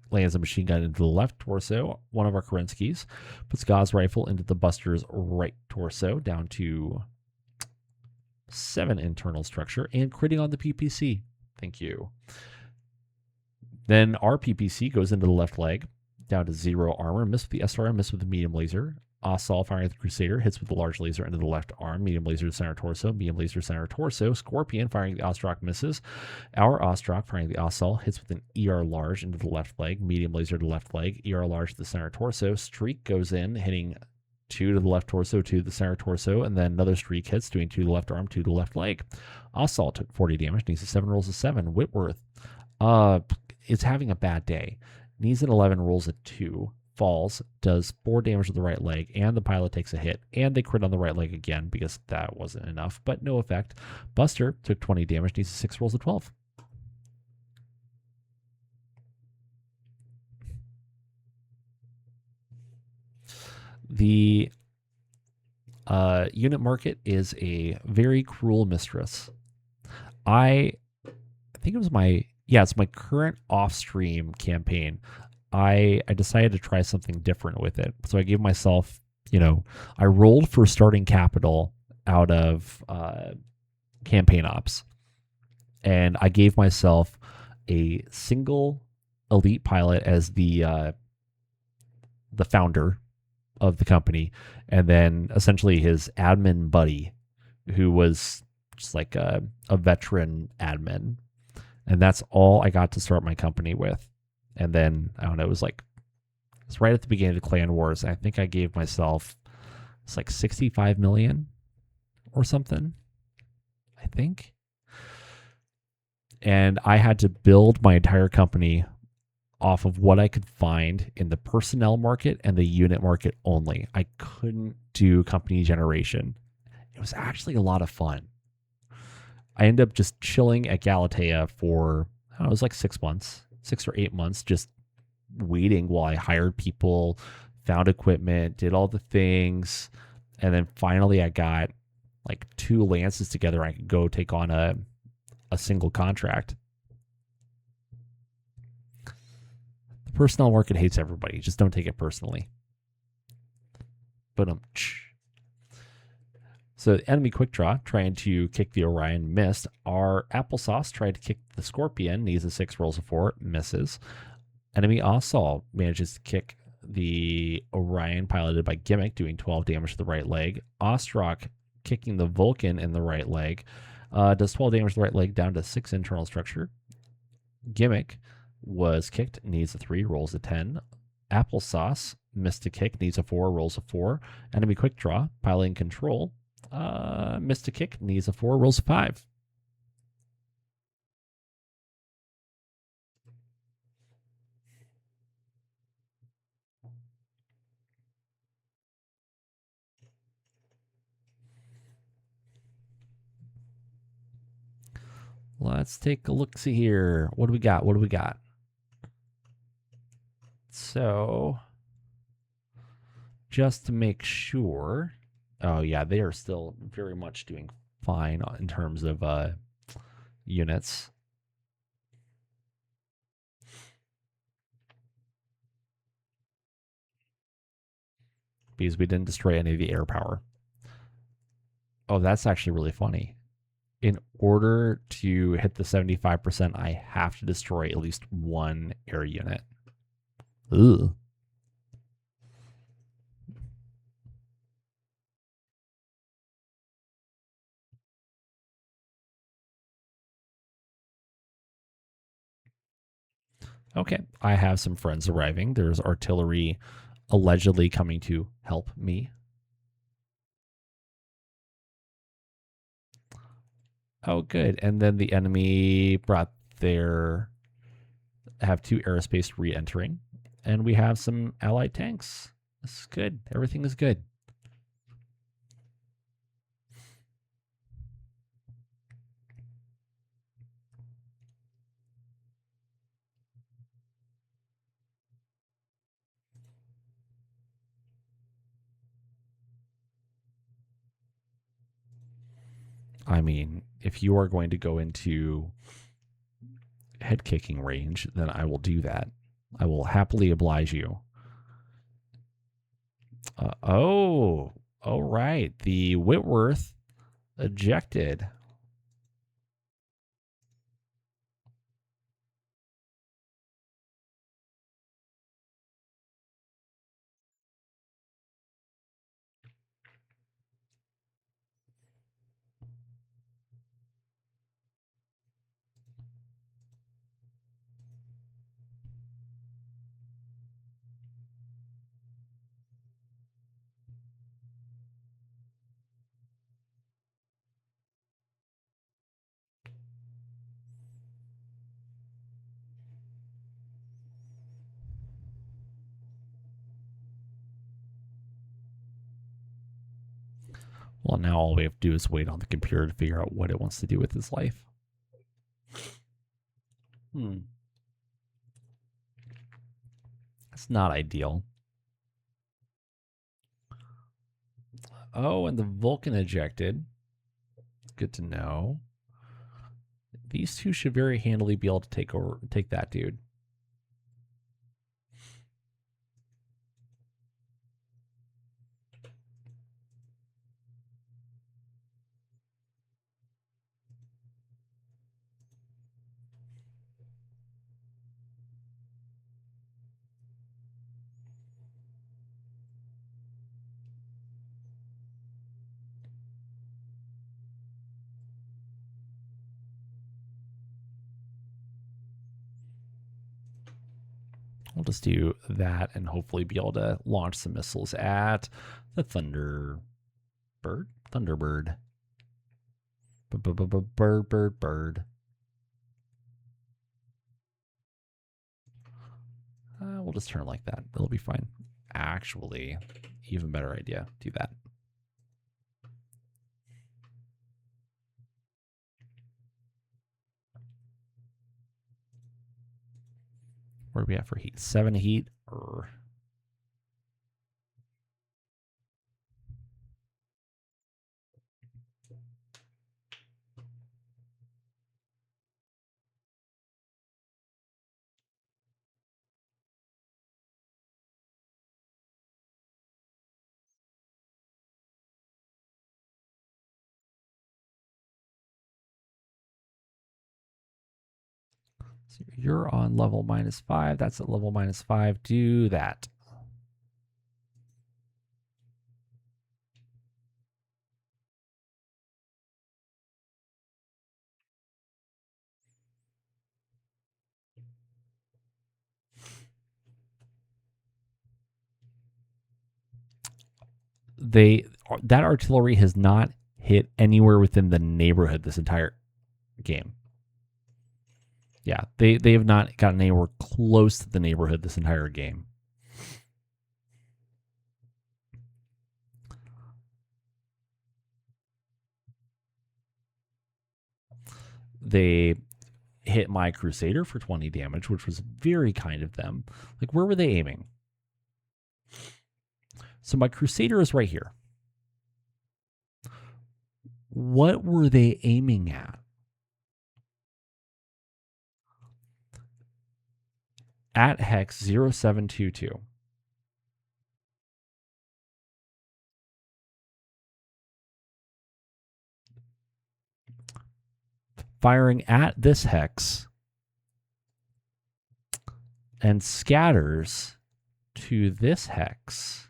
lands a machine gun into the left torso. One of our Kerenskys puts Gauss rifle into the Buster's right torso, down to 7 internal structure, and critting on the PPC. Thank you. Then our PPC goes into the left leg, down to 0 armor. Missed with the SRM, missed with the medium laser. Ossaul firing at the Crusader, hits with the large laser into the left arm. Medium laser to center torso, medium laser center torso. Scorpion firing at the Ostrak misses. Our Ostrak firing at the Ossaul hits with an ER large into the left leg. Medium laser to left leg, ER large to the center torso. Streak goes in, hitting 2 to the left torso, 2 to the center torso, and then another streak hits, doing 2 to the left arm, 2 to the left leg. Ossaul took 40 damage, needs a 7, rolls a 7. Whitworth is having a bad day. Needs an 11, rolls a 2. Falls, does 4 damage to the right leg, and the pilot takes a hit, and they crit on the right leg again because that wasn't enough, but no effect. Buster took 20 damage, needs a 6, rolls a 12. The unit market is a very cruel mistress. I think it was it's my current off-stream campaign. I decided to try something different with it. So I gave myself, I rolled for starting capital out of campaign ops. And I gave myself a single elite pilot as the founder of the company, and then essentially his admin buddy, who was just like a veteran admin. And that's all I got to start my company with. And then, I don't know, it was right at the beginning of the Clan Wars. I think I gave myself, it's like 65 million or something, I think. And I had to build my entire company off of what I could find in the personnel market and the unit market only. I couldn't do company generation. It was actually a lot of fun. I ended up just chilling at Galatea for, I don't know, it was like 6 months, 6 or 8 months, just waiting while I hired people, found equipment, did all the things. And then finally I got like 2 lances together. I could go take on a single contract. The personnel market hates everybody. Just don't take it personally. But so enemy quick draw trying to kick the Orion missed. Our applesauce tried to kick the Scorpion, needs a 6, rolls a 4, misses. Enemy Assault manages to kick the Orion piloted by Gimmick, doing 12 damage to the right leg. Ostrock kicking the Vulcan in the right leg, does 12 damage to the right leg, down to 6 internal structure. Gimmick was kicked, needs a 3, rolls a 10. Applesauce missed a kick, needs a 4, rolls a 4. Enemy quick draw, piloting control, missed a kick, needs a 4, rolls a 5. Let's take a look-see here. What do we got? What do we got? So, just to make sure. Oh, yeah, they are still very much doing fine in terms of units. Because we didn't destroy any of the air power. Oh, that's actually really funny. In order to hit the 75%, I have to destroy at least 1 air unit. Ugh. Okay, I have some friends arriving. There's artillery allegedly coming to help me. Oh, good. And then the enemy brought their... have 2 aerospace re-entering. And we have some allied tanks. This is good. Everything is good. I mean, if you are going to go into head kicking range, then I will do that. I will happily oblige you. Oh, right. The Whitworth ejected. Well, now all we have to do is wait on the computer to figure out what it wants to do with its life. That's not ideal. Oh, and the Vulcan ejected. Good to know. These 2 should very handily be able to take that dude. We'll just do that and hopefully be able to launch some missiles at the Thunderbird. Bird. We'll just turn it like that. It'll be fine. Actually, even better idea. Do that. What are we at for heat? 7 heat. So you're on level -5. That's at level -5. Do that. That artillery has not hit anywhere within the neighborhood this entire game. Yeah, they have not gotten anywhere close to the neighborhood this entire game. They hit my Crusader for 20 damage, which was very kind of them. Like, where were they aiming? So my Crusader is right here. What were they aiming at? At hex 0722. Firing at this hex and scatters to this hex.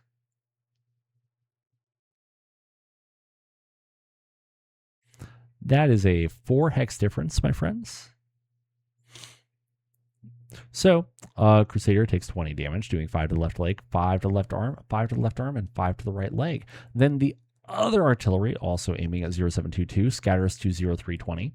That is a 4 hex difference, my friends. So, Crusader takes 20 damage, doing 5 to the left leg, 5 to the left arm, 5 to the left arm, and 5 to the right leg. Then the other artillery, also aiming at 0722, scatters to 0320,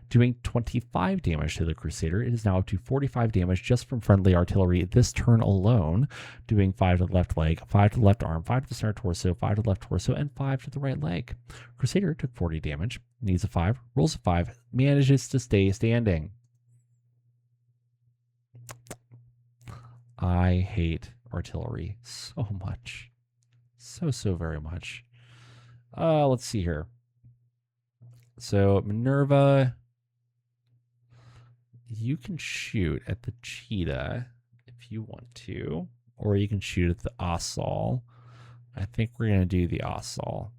doing 25 damage to the Crusader. It is now up to 45 damage just from friendly artillery this turn alone, doing 5 to the left leg, 5 to the left arm, 5 to the center torso, 5 to the left torso, and 5 to the right leg. Crusader took 40 damage, needs a 5, rolls a 5, manages to stay standing. I hate artillery so much. So very much. Let's see here. So Minerva, you can shoot at the cheetah if you want to, or you can shoot at the Assault. I think we're going to do the Assault.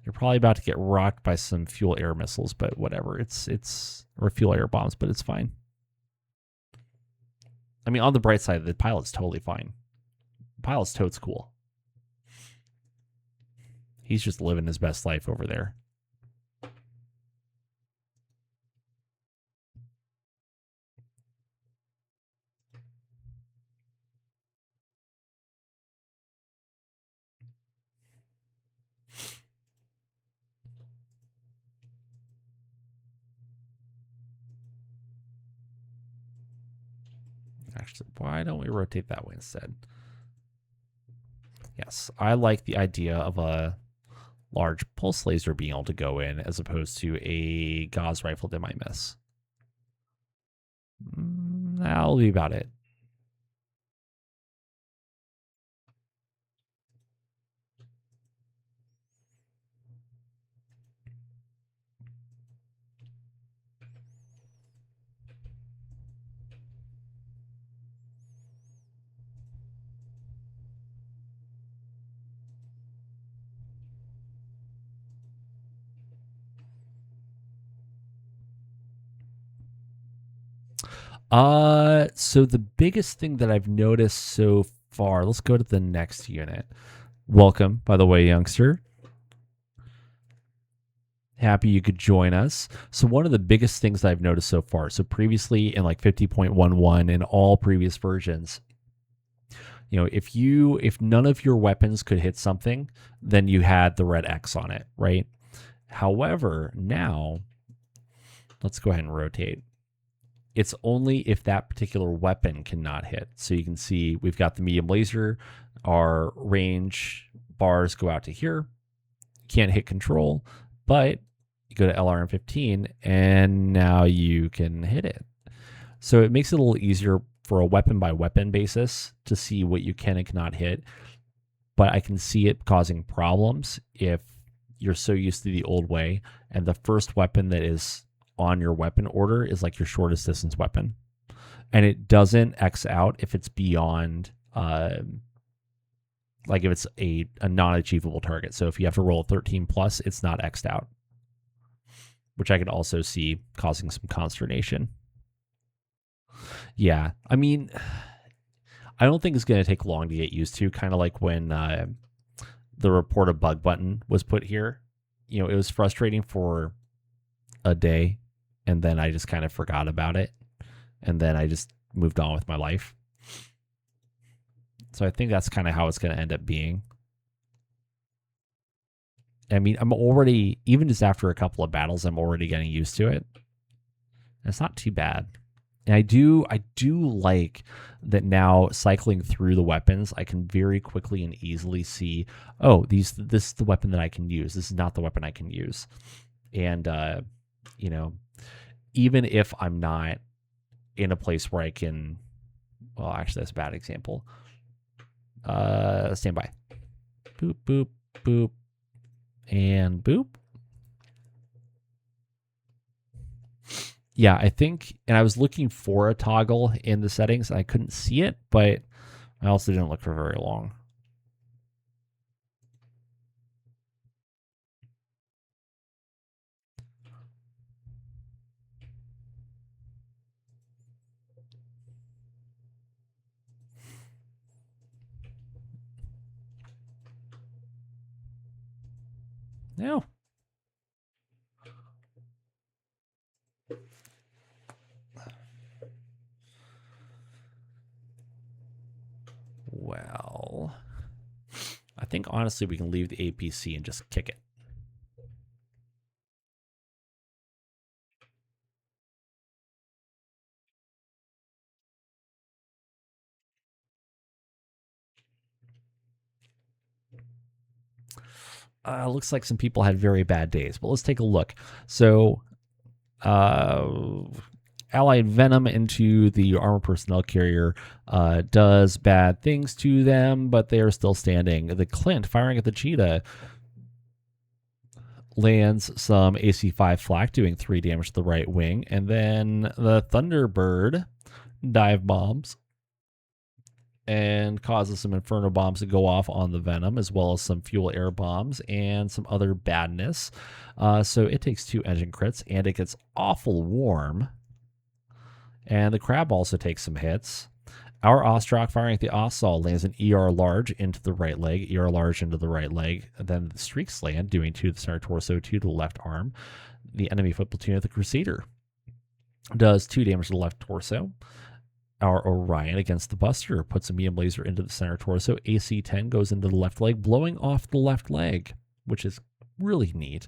You're probably about to get rocked by some fuel air missiles, but whatever. Or fuel air bombs, but it's fine. I mean, on the bright side, the pilot's totally fine. The pilot's totes cool. He's just living his best life over there. Actually, why don't we rotate that way instead? Yes, I like the idea of a large pulse laser being able to go in as opposed to a Gauss rifle that might miss. That'll be about it. So the biggest thing that I've noticed so far, let's go to the next unit. Welcome, by the way, youngster. Happy you could join us. So one of the biggest things that I've noticed so far, so previously in like 50.11 in all previous versions, you know, if none of your weapons could hit something, then you had the red X on it, right? However, now let's go ahead and rotate. It's only if that particular weapon cannot hit. So you can see we've got the medium laser. Our range bars go out to here. Can't hit control, but you go to LRM15 and now you can hit it. So it makes it a little easier for a weapon by weapon basis to see what you can and cannot hit. But I can see it causing problems if you're so used to the old way and the first weapon that is on your weapon order is like your shortest distance weapon. And it doesn't X out if it's beyond, like if it's a non-achievable target. So if you have to roll a 13 plus, it's not X'd out, which I could also see causing some consternation. Yeah, I mean, I don't think it's going to take long to get used to, kind of like when the report a bug button was put here. You know, it was frustrating for a day, and then I just kind of forgot about it, and then I just moved on with my life. So I think that's kind of how it's going to end up being. I mean, I'm already, even just after a couple of battles, I'm already getting used to it. And it's not too bad. And I do like that now cycling through the weapons, I can very quickly and easily see, oh, this is the weapon that I can use. This is not the weapon I can use. And, you know, even if I'm not in a place where I can, well, actually, that's a bad example. Stand by. Boop, boop, boop, and boop. Yeah, I think, and I was looking for a toggle in the settings, and I couldn't see it, but I also didn't look for very long. No. Well, I think honestly we can leave the APC and just kick it. Looks like some people had very bad days, but let's take a look. So, allied venom into the armor personnel carrier does bad things to them, but they are still standing. The Clint firing at the cheetah lands some AC5 flak, doing 3 damage to the right wing, and then the Thunderbird dive bombs and causes some inferno bombs to go off on the venom, as well as some fuel air bombs and some other badness. So it takes 2 engine crits, and it gets awful warm. And the crab also takes some hits. Our Ostrak firing at the Ossaul lands an ER large into the right leg, ER large into the right leg. And then the Streaks land, doing 2 to the center torso, 2 to the left arm. The enemy foot platoon at the Crusader does 2 damage to the left torso. Our Orion against the Buster puts a medium laser into the center torso. AC-10 goes into the left leg, blowing off the left leg, which is really neat.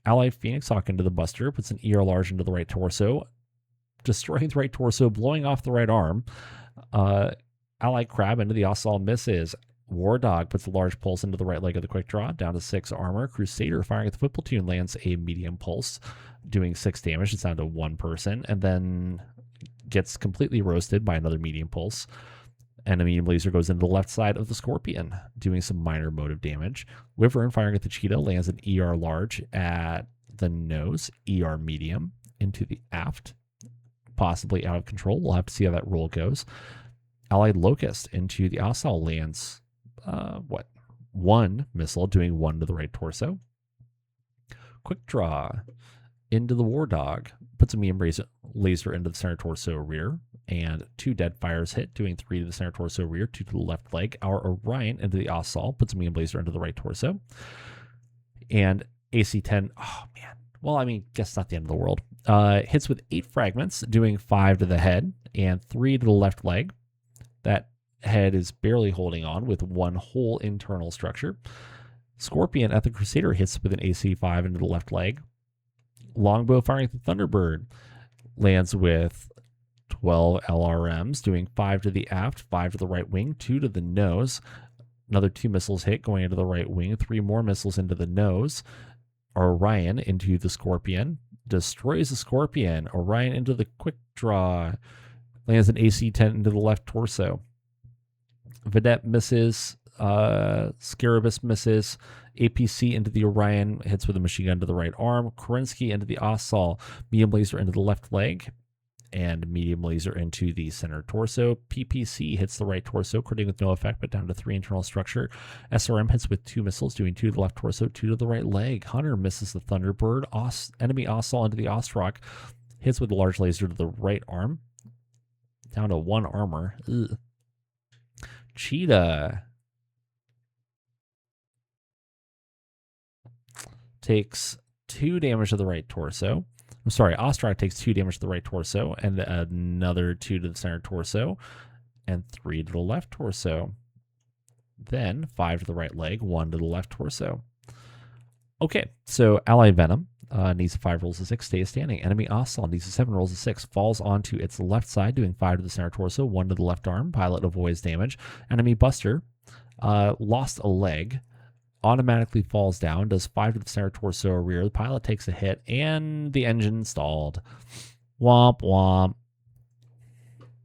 Allied Phoenix Hawk into the Buster, puts an ER large into the right torso, destroying the right torso, blowing off the right arm. Allied Crab into the Ossaul, misses. War Dog puts a large pulse into the right leg of the quick draw, down to 6 armor. Crusader firing at the foot platoon lands a medium pulse, doing 6 damage. It's down to 1 person, and then gets completely roasted by another medium pulse. And a medium laser goes into the left side of the Scorpion, doing some minor motive damage. Wyvern firing at the Cheetah lands an ER large at the nose, ER medium into the aft, possibly out of control. We'll have to see how that roll goes. Allied Locust into the Ossaul lands, 1 missile, doing 1 to the right torso. Quick draw into the War Dog, puts a medium laser into the center torso rear, and 2 dead fires hit, doing 3 to the center torso rear, 2 to the left leg. Our Orion into the Ossaul, puts a medium laser into the right torso. And AC-10, oh man, well, I mean, guess not the end of the world. Hits with 8 fragments, doing 5 to the head and 3 to the left leg. That head is barely holding on with 1 whole internal structure. Scorpion at the Crusader hits with an AC-5 into the left leg. Longbow firing at the Thunderbird lands with 12 LRMs, doing 5 to the aft, 5 to the right wing, 2 to the nose. Another 2 missiles hit, going into the right wing, 3 more missiles into the nose. Orion into the Scorpion, destroys the Scorpion. Orion into the quick draw, Lands an AC-10 into the left torso. Vedette misses. Scarabus misses. APC into the Orion, hits with a machine gun to the right arm. Kerensky into the Ossol, medium laser into the left leg, and medium laser into the center torso. PPC hits the right torso, critting with no effect, but down to 3 internal structure. SRM hits with 2 missiles, doing 2 to the left torso, 2 to the right leg. Hunter misses the Thunderbird. Enemy Ossol into the Ostrock, hits with a large laser to the right arm, down to 1 armor. Ugh. Cheetah takes 2 damage to the right torso. I'm sorry, Ostrak takes 2 damage to the right torso, and another 2 to the center torso, and 3 to the left torso. Then 5 to the right leg, 1 to the left torso. Okay, so Allied Venom needs a 5, rolls a 6, stays standing. Enemy Ossol needs a 7, rolls a 6, falls onto its left side, doing 5 to the center torso, 1 to the left arm. Pilot avoids damage. Enemy Buster lost a leg, automatically falls down, does 5 to the center torso or rear. The pilot takes a hit, and the engine stalled. Womp womp.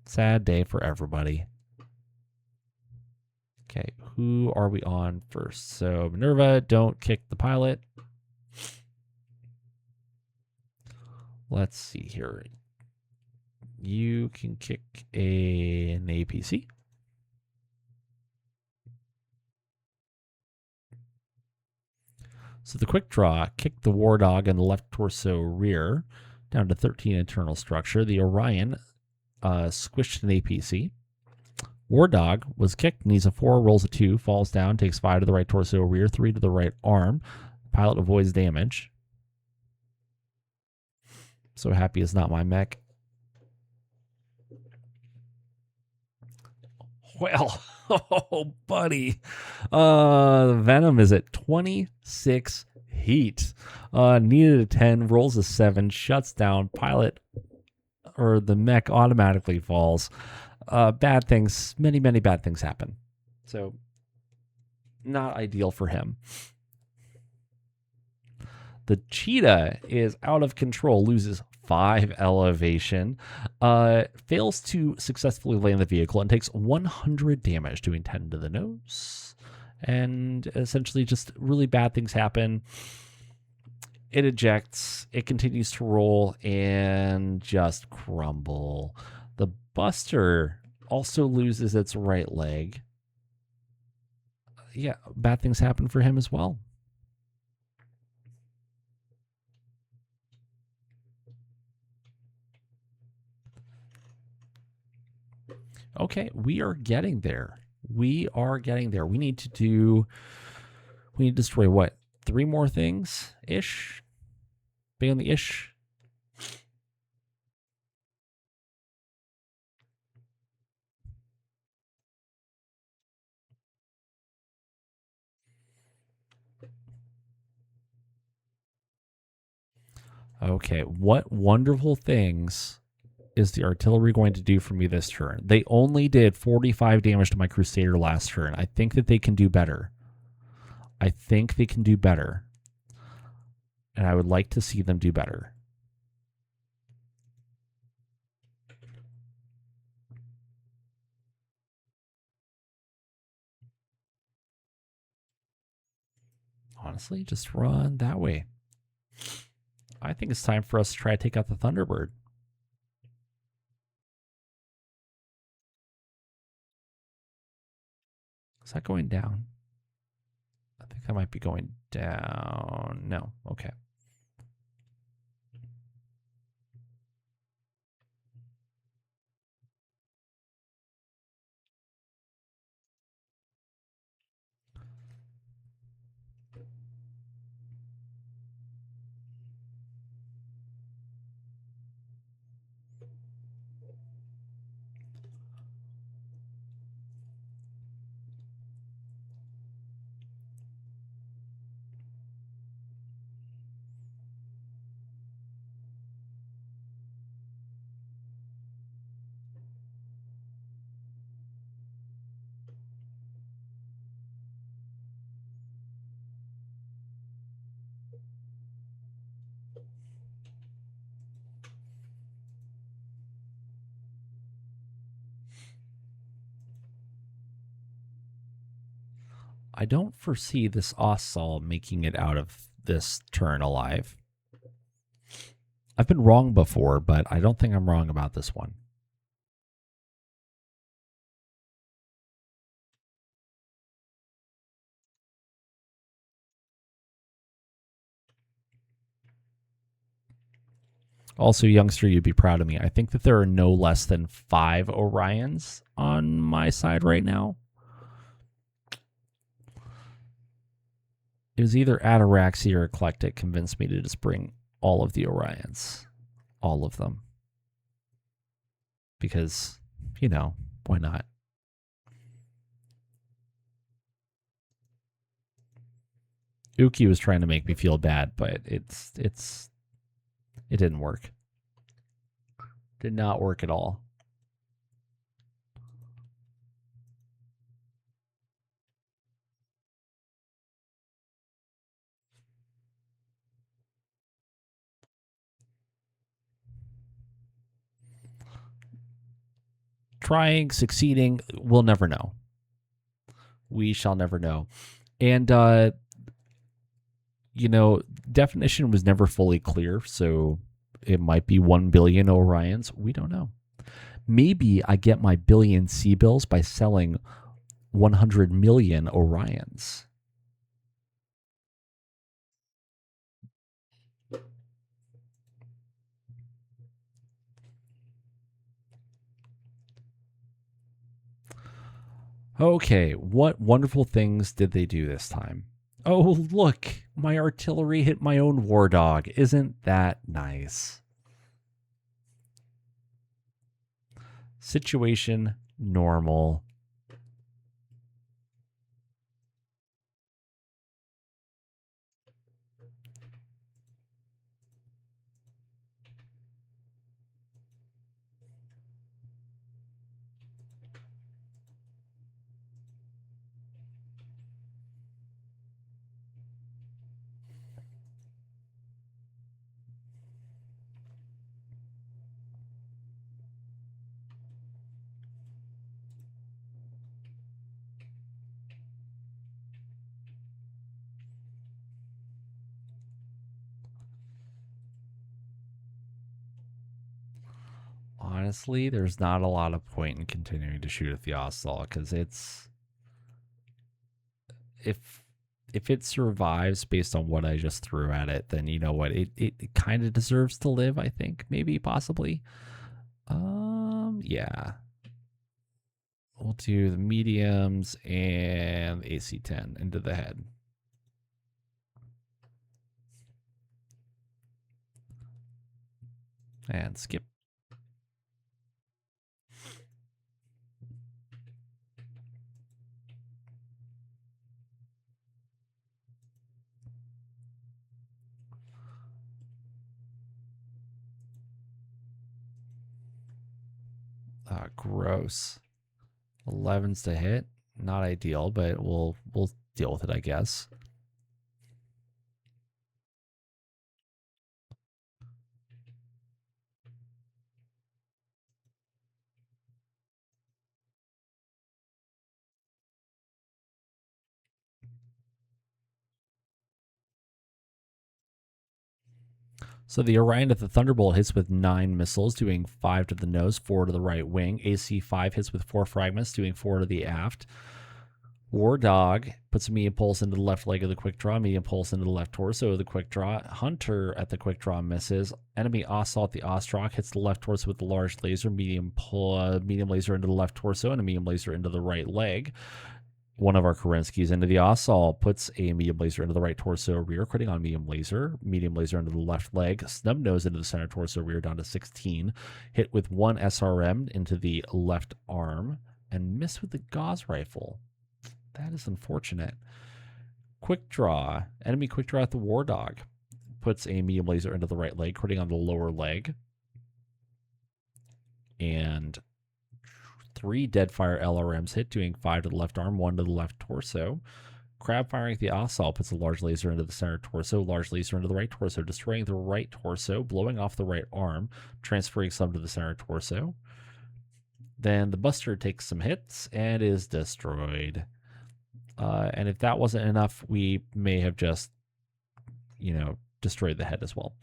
Sad day for everybody. Okay, who are we on first? So Minerva, don't kick the pilot. Let's see here. You can kick an APC. So the quick draw kicked the War Dog in the left torso rear down to 13 internal structure. The Orion squished an APC. War Dog was kicked, needs a 4, rolls a 2, falls down, takes 5 to the right torso rear, 3 to the right arm. Pilot avoids damage. So happy is not my mech. Well, oh, buddy. Venom is at 26 heat. Needed a 10, rolls a 7, shuts down. Pilot, or the mech automatically falls. Bad things, many, many bad things happen. So, not ideal for him. The Cheetah is out of control, loses 5 elevation, fails to successfully land the vehicle, and takes 100 damage, doing 10 to the nose. And essentially just really bad things happen. It ejects, it continues to roll, and just crumble. The Buster also loses its right leg. Yeah, bad things happen for him as well. Okay, we are getting there. We are getting there. We need to destroy what? 3 more things ish? Big on the ish. Okay, what wonderful things is the artillery going to do for me this turn? They only did 45 damage to my Crusader last turn. I think that they can do better. I think they can do better. And I would like to see them do better. Honestly, just run that way. I think it's time for us to try to take out the Thunderbird. Is that going down? I think that might be going down. No. Okay. I don't foresee this Ossol making it out of this turn alive. I've been wrong before, but I don't think I'm wrong about this one. Also, youngster, you'd be proud of me. I think that there are no less than 5 Orions on my side right now. It was either Ataraxia or Eclectic convinced me to just bring all of the Orions. All of them. Because, you know, why not? Uki was trying to make me feel bad, but it didn't work. Did not work at all. Trying, succeeding, we'll never know. We shall never know. And, you know, definition was never fully clear, so it might be 1 billion Orions. We don't know. Maybe I get my billion C-bills by selling 100 million Orions. Okay, what wonderful things did they do this time? Oh, look, my artillery hit my own war dog. Isn't that nice? Situation normal. Honestly, there's not a lot of point in continuing to shoot at the Ossol because it's if it survives based on what I just threw at it, then you know what, it kind of deserves to live. I think maybe possibly. Yeah, we'll do the mediums and AC-10 into the head. And skip. Gross. 11s to hit. Not ideal, but we'll deal with it, I guess. So the Orion at the Thunderbolt hits with 9 missiles, doing 5 to the nose, 4 to the right wing. AC-5 hits with 4 fragments, doing 4 to the aft. War Dog puts a medium pulse into the left leg of the quick draw, medium pulse into the left torso of the quick draw. Hunter at the quick draw misses. Enemy Ossol at the Ostrock hits the left torso with the large laser, medium laser into the left torso, and a medium laser into the right leg. One of our Kerenskis into the Ossol puts a medium laser into the right torso rear, critting on medium laser into the left leg, snub nose into the center torso rear down to 16, hit with 1 SRM into the left arm, and miss with the Gauss rifle. That is unfortunate. Quick draw, enemy quick draw at the War Dog puts a medium laser into the right leg, critting on the lower leg, and 3 Deadfire LRMs hit, doing 5 to the left arm, 1 to the left torso. Crab firing at the Ossol puts a large laser into the center torso, large laser into the right torso, destroying the right torso, blowing off the right arm, transferring some to the center torso. Then the Buster takes some hits and is destroyed. And if that wasn't enough, we may have just, destroyed the head as well.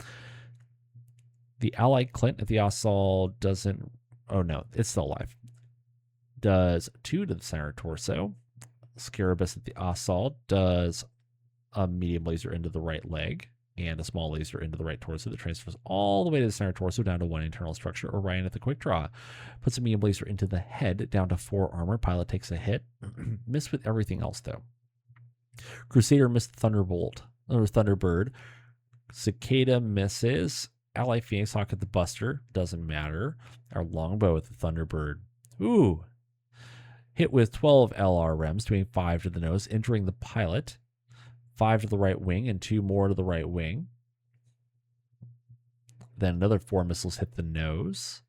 The ally Clint at the Ossaul doesn't. Oh no, it's still alive. Does 2 to the center torso. Scarabus at the Ossaul does a medium laser into the right leg and a small laser into the right torso that transfers all the way to the center torso down to 1 internal structure. Orion at the quick draw puts a medium laser into the head down to 4 armor. Pilot takes a hit. Missed with everything else though. Crusader missed Thunderbolt or Thunderbird. Cicada misses. Ally Phoenix Hawk at the Buster doesn't matter. Our longbow at the Thunderbird. Ooh. Hit with 12 LR rems, doing 5 to the nose, injuring the pilot. 5 to the right wing and 2 more to the right wing. Then another 4 missiles hit the nose.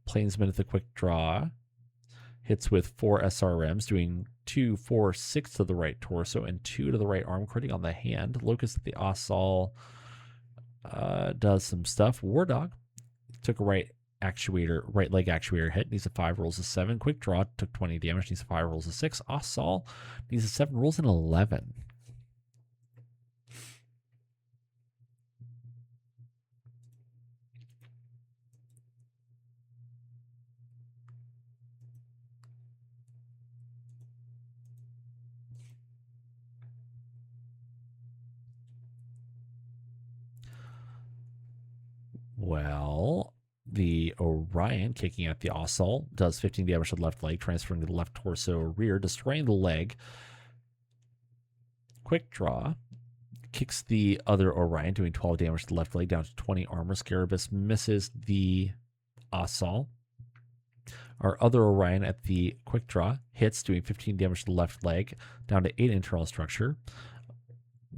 Plainsman at the quick draw. Hits with 4 SRMs, doing 2, 4, 6 to the right torso and 2 to the right arm, critting on the hand. Locust at the Ossaul does some stuff. War Dog took a right leg actuator hit, needs a 5, rolls a 7. Quick draw, took 20 damage, needs a 5, rolls a 6. Ossaul needs a 7, rolls an 11. Well, the Orion kicking at the Ossaul does 15 damage to the left leg, transferring to the left torso rear, destroying the leg. Quick draw kicks the other Orion, doing 12 damage to the left leg, down to 20 armor. Scarabus misses the Ossaul. Our other Orion at the quick draw hits, doing 15 damage to the left leg, down to 8 internal structure.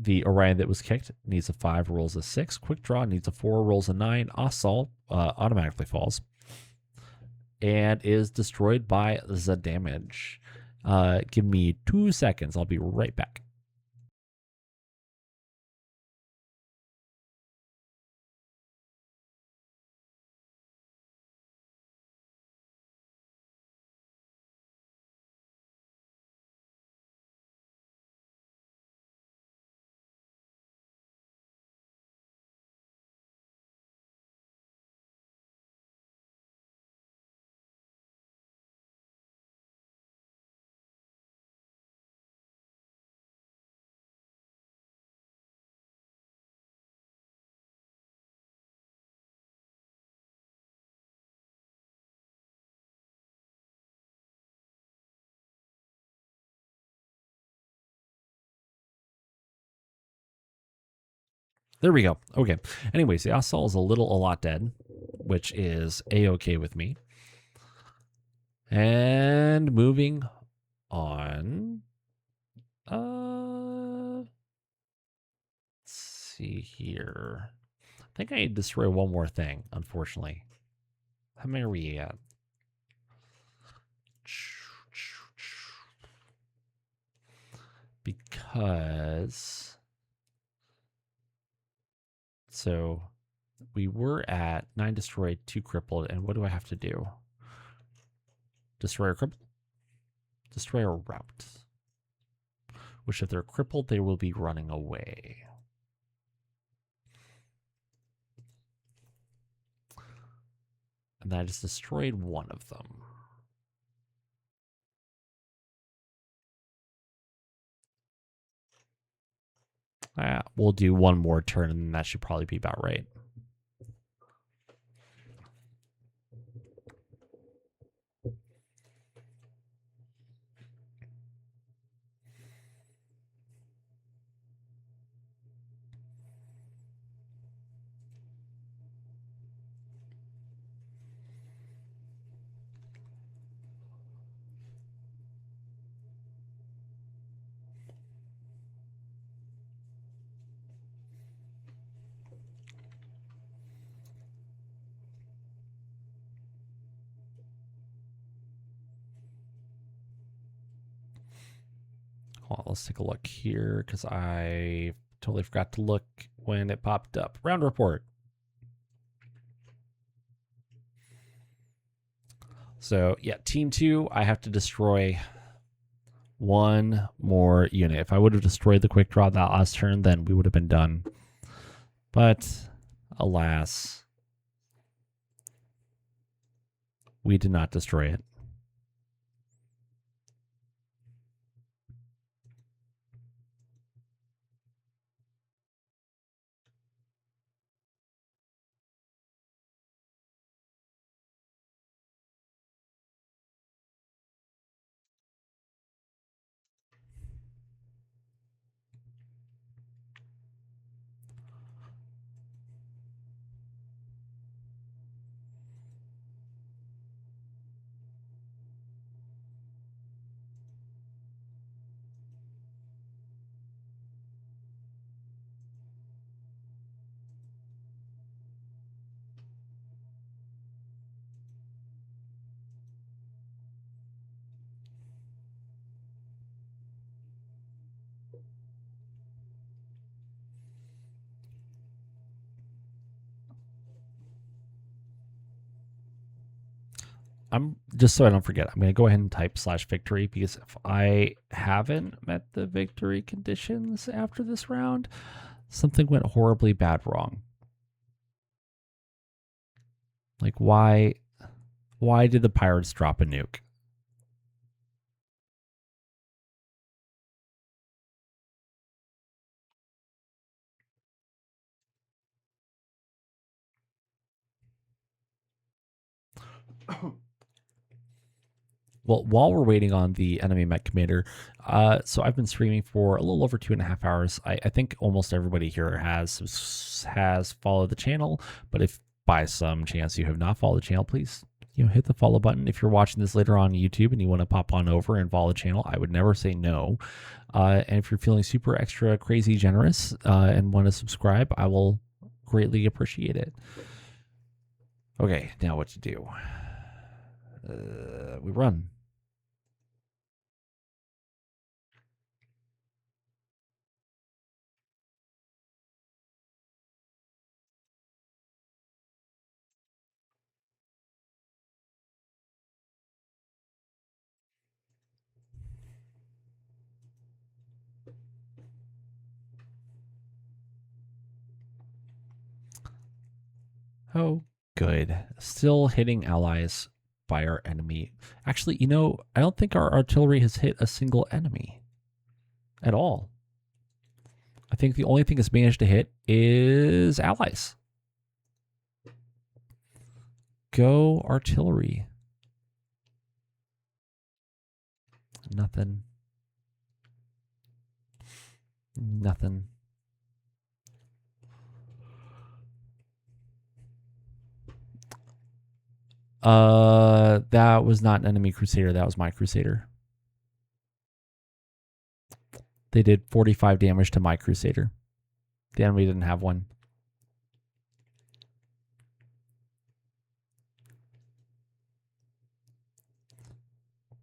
The Orion that was kicked needs a 5, rolls a 6. Quick draw needs a 4, rolls a 9. Ossaul automatically falls and is destroyed by the damage. Give me 2 seconds. I'll be right back. There we go. Okay. Anyways, the Ossaul is a lot dead, which is A-okay with me. And moving on. Let's see here. I think I need to destroy one more thing, unfortunately. How many are we at? Because... So we were at 9 destroyed, 2 crippled, and what do I have to do? Destroy or cripple? Destroy or route. Which if they're crippled, they will be running away. And I just destroyed one of them. We'll do one more turn, and that should probably be about right. Hold on, let's take a look here because I totally forgot to look when it popped up. Round report. So yeah, team 2, I have to destroy One more unit. If I would have destroyed the quick draw that last turn, then we would have been done. But alas, we did not destroy it. I'm just so I don't forget, I'm going to go ahead and type /victory because if I haven't met the victory conditions after this round, something went horribly bad wrong. Like why did the pirates drop a nuke? Well, while we're waiting on the enemy mech commander, so I've been streaming for a little over 2.5 hours. I think almost everybody here has followed the channel, but if by some chance you have not followed the channel, please hit the follow button. If you're watching this later on YouTube and you want to pop on over and follow the channel, I would never say no. And if you're feeling super extra crazy generous and want to subscribe, I will greatly appreciate it. Okay, now what to do? We run. Oh, good. Still hitting allies by our enemy. Actually, I don't think our artillery has hit a single enemy at all. I think the only thing it's managed to hit is allies. Go artillery. Nothing. Nothing. That was not an enemy crusader. That was my crusader. They did 45 damage to my crusader. The enemy didn't have one.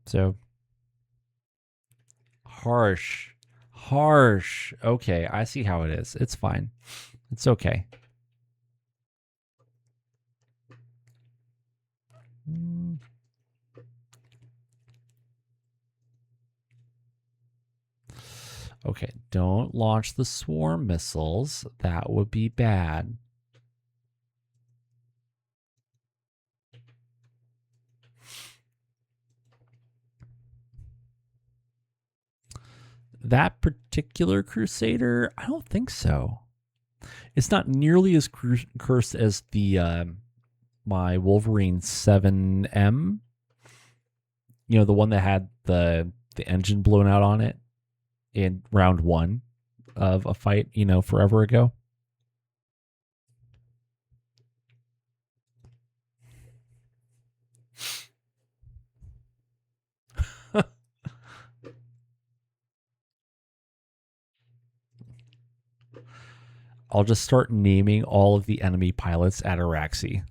So harsh. Okay, I see how it is. It's fine. It's okay. Okay, don't launch the swarm missiles. That would be bad. That particular crusader, I don't think so. It's not nearly as cursed as the my Wolverine 7M. The one that had the engine blown out on it in round 1 of a fight, forever ago. I'll just start naming all of the enemy pilots at Araxi.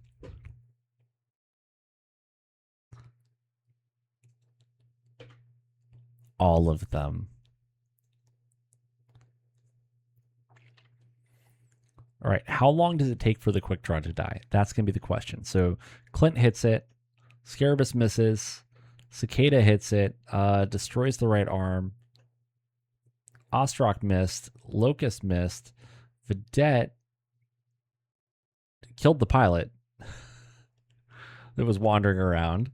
All of them. All right, how long does it take for the quick draw to die? That's going to be the question. So Clint hits it. Scarabus misses. Cicada hits it, destroys the right arm. Ostrock missed. Locust missed. Vedette killed the pilot that was wandering around.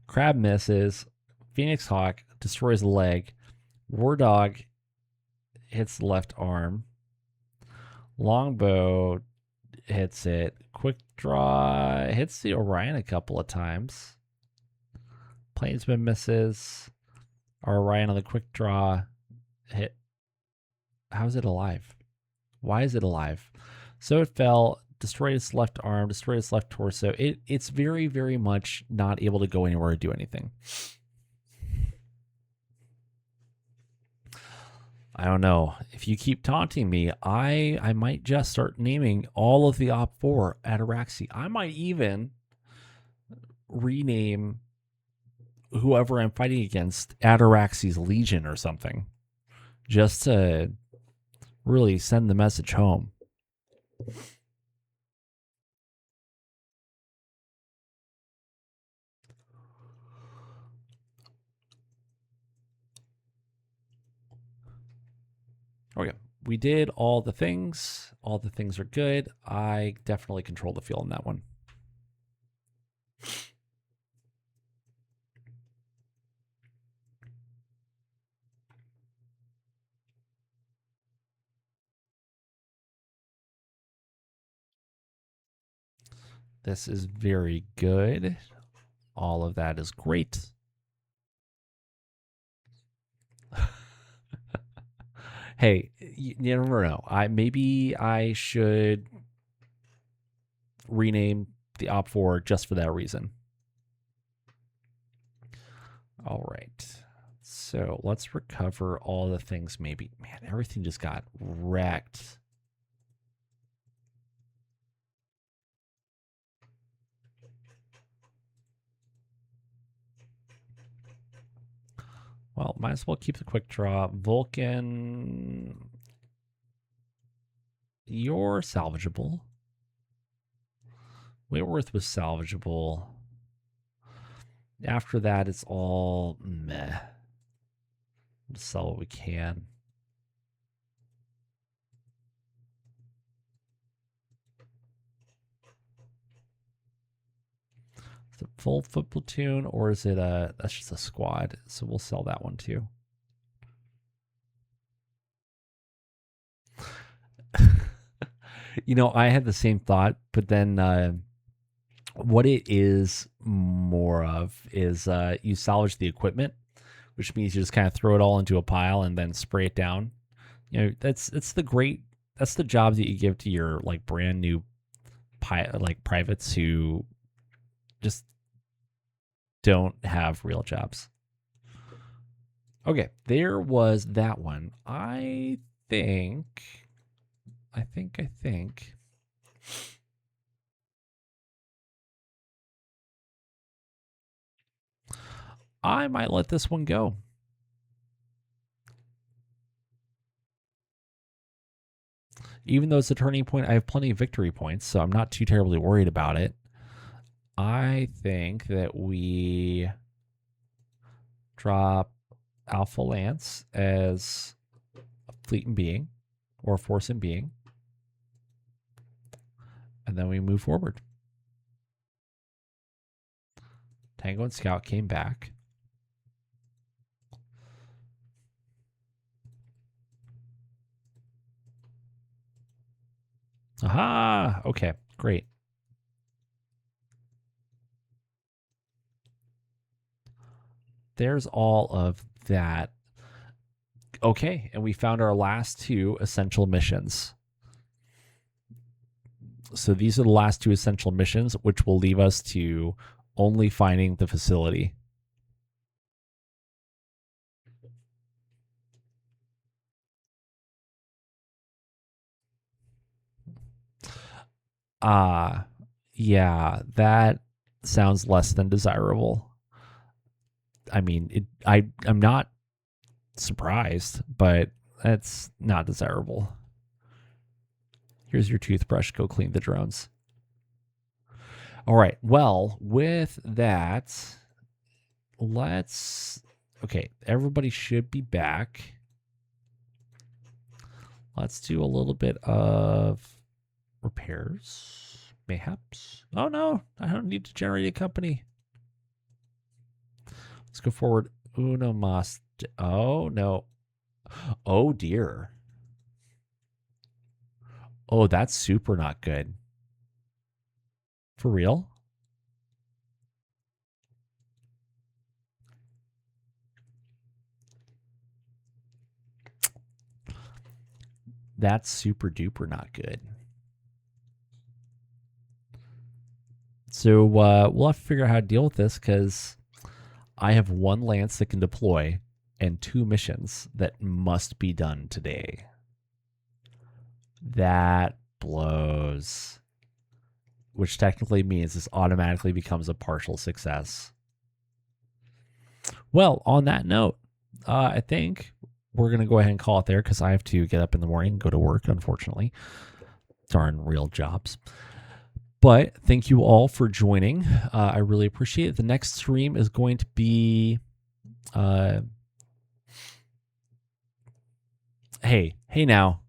Crab misses. Phoenix Hawk destroys the leg. War Dog hits the left arm. Longbow hits it. Quick Draw hits the Orion a couple of times. Plainsman misses. Our Orion on the quick draw hit. How is it alive? Why is it alive? So it fell, destroyed its left arm, destroyed its left torso. It's very, very much not able to go anywhere or do anything. I don't know. If you keep taunting me, I might just start naming all of the Op 4 Ataraxi. I might even rename whoever I'm fighting against Ataraxi's Legion or something, just to really send the message home. Okay, we did all the things. All the things are good. I definitely control the field in that one. This is very good. All of that is great. Hey, you never know. Maybe I should rename the Op 4 just for that reason. All right. So let's recover all the things maybe. Man, everything just got wrecked. Well, might as well keep the quick draw. Vulcan, you're salvageable. Whitworth was salvageable. After that, it's all meh. Just sell what we can. Is it full foot platoon or is it that's just a squad? So we'll sell that one too. You know, I had the same thought, but then what it is more of is you salvage the equipment, which means you just kind of throw it all into a pile and then spray it down. You know, that's the job that you give to your like brand new privates who just don't have real jobs. Okay, there was that one. I think I might let this one go. Even though it's a turning point, I have plenty of victory points, so I'm not too terribly worried about it. I think that we drop Alpha Lance as a fleet and being, or a force and being, and then we move forward. Tango and Scout came back. Aha! Okay, great. There's all of that. Okay, and we found our last two essential missions. So these are the last two essential missions, which will leave us to only finding the facility. Yeah, that sounds less than desirable. I mean, I'm not surprised, but that's not desirable. Here's your toothbrush. Go clean the drones. All right. Well, with that, Okay, everybody should be back. Let's do a little bit of repairs, mayhaps. Oh no, I don't need to generate a company. Let's go forward. Uno mas. Oh no. Oh dear. Oh, that's super not good. For real? That's super duper not good. So we'll have to figure out how to deal with this because I have one lance that can deploy and 2 missions that must be done today. That blows. Which technically means this automatically becomes a partial success. Well, on that note, I think we're going to go ahead and call it there because I have to get up in the morning and go to work, unfortunately. Darn real jobs. But thank you all for joining. I really appreciate it. The next stream is going to be... Hey now.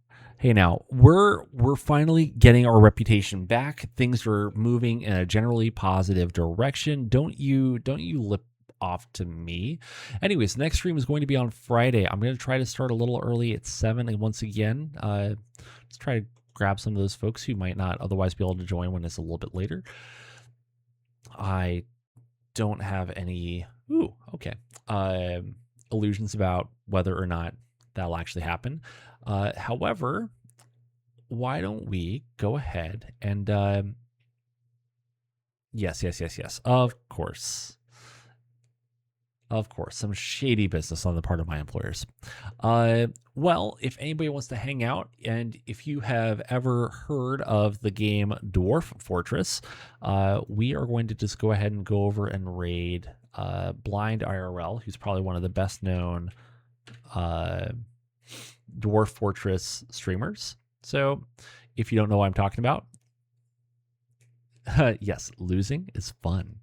We're finally getting our reputation back. Things are moving in a generally positive direction. Don't you lip off to me. Anyways, the next stream is going to be on Friday. I'm going to try to start a little early at 7. And once again, let's try to grab some of those folks who might not otherwise be able to join when it's a little bit later. I don't have any illusions about whether or not that'll actually happen. However, why don't we go ahead and yes, of course, some shady business on the part of my employers. Well, if anybody wants to hang out, and if you have ever heard of the game Dwarf Fortress, we are going to just go ahead and go over and raid Blind IRL, who's probably one of the best known Dwarf Fortress streamers. So if you don't know what I'm talking about, yes, losing is fun.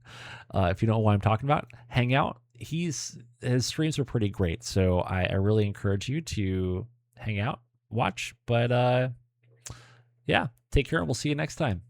If you don't know what I'm talking about, hang out. His streams are pretty great, so I really encourage you to hang out, watch. But yeah, take care, and we'll see you next time.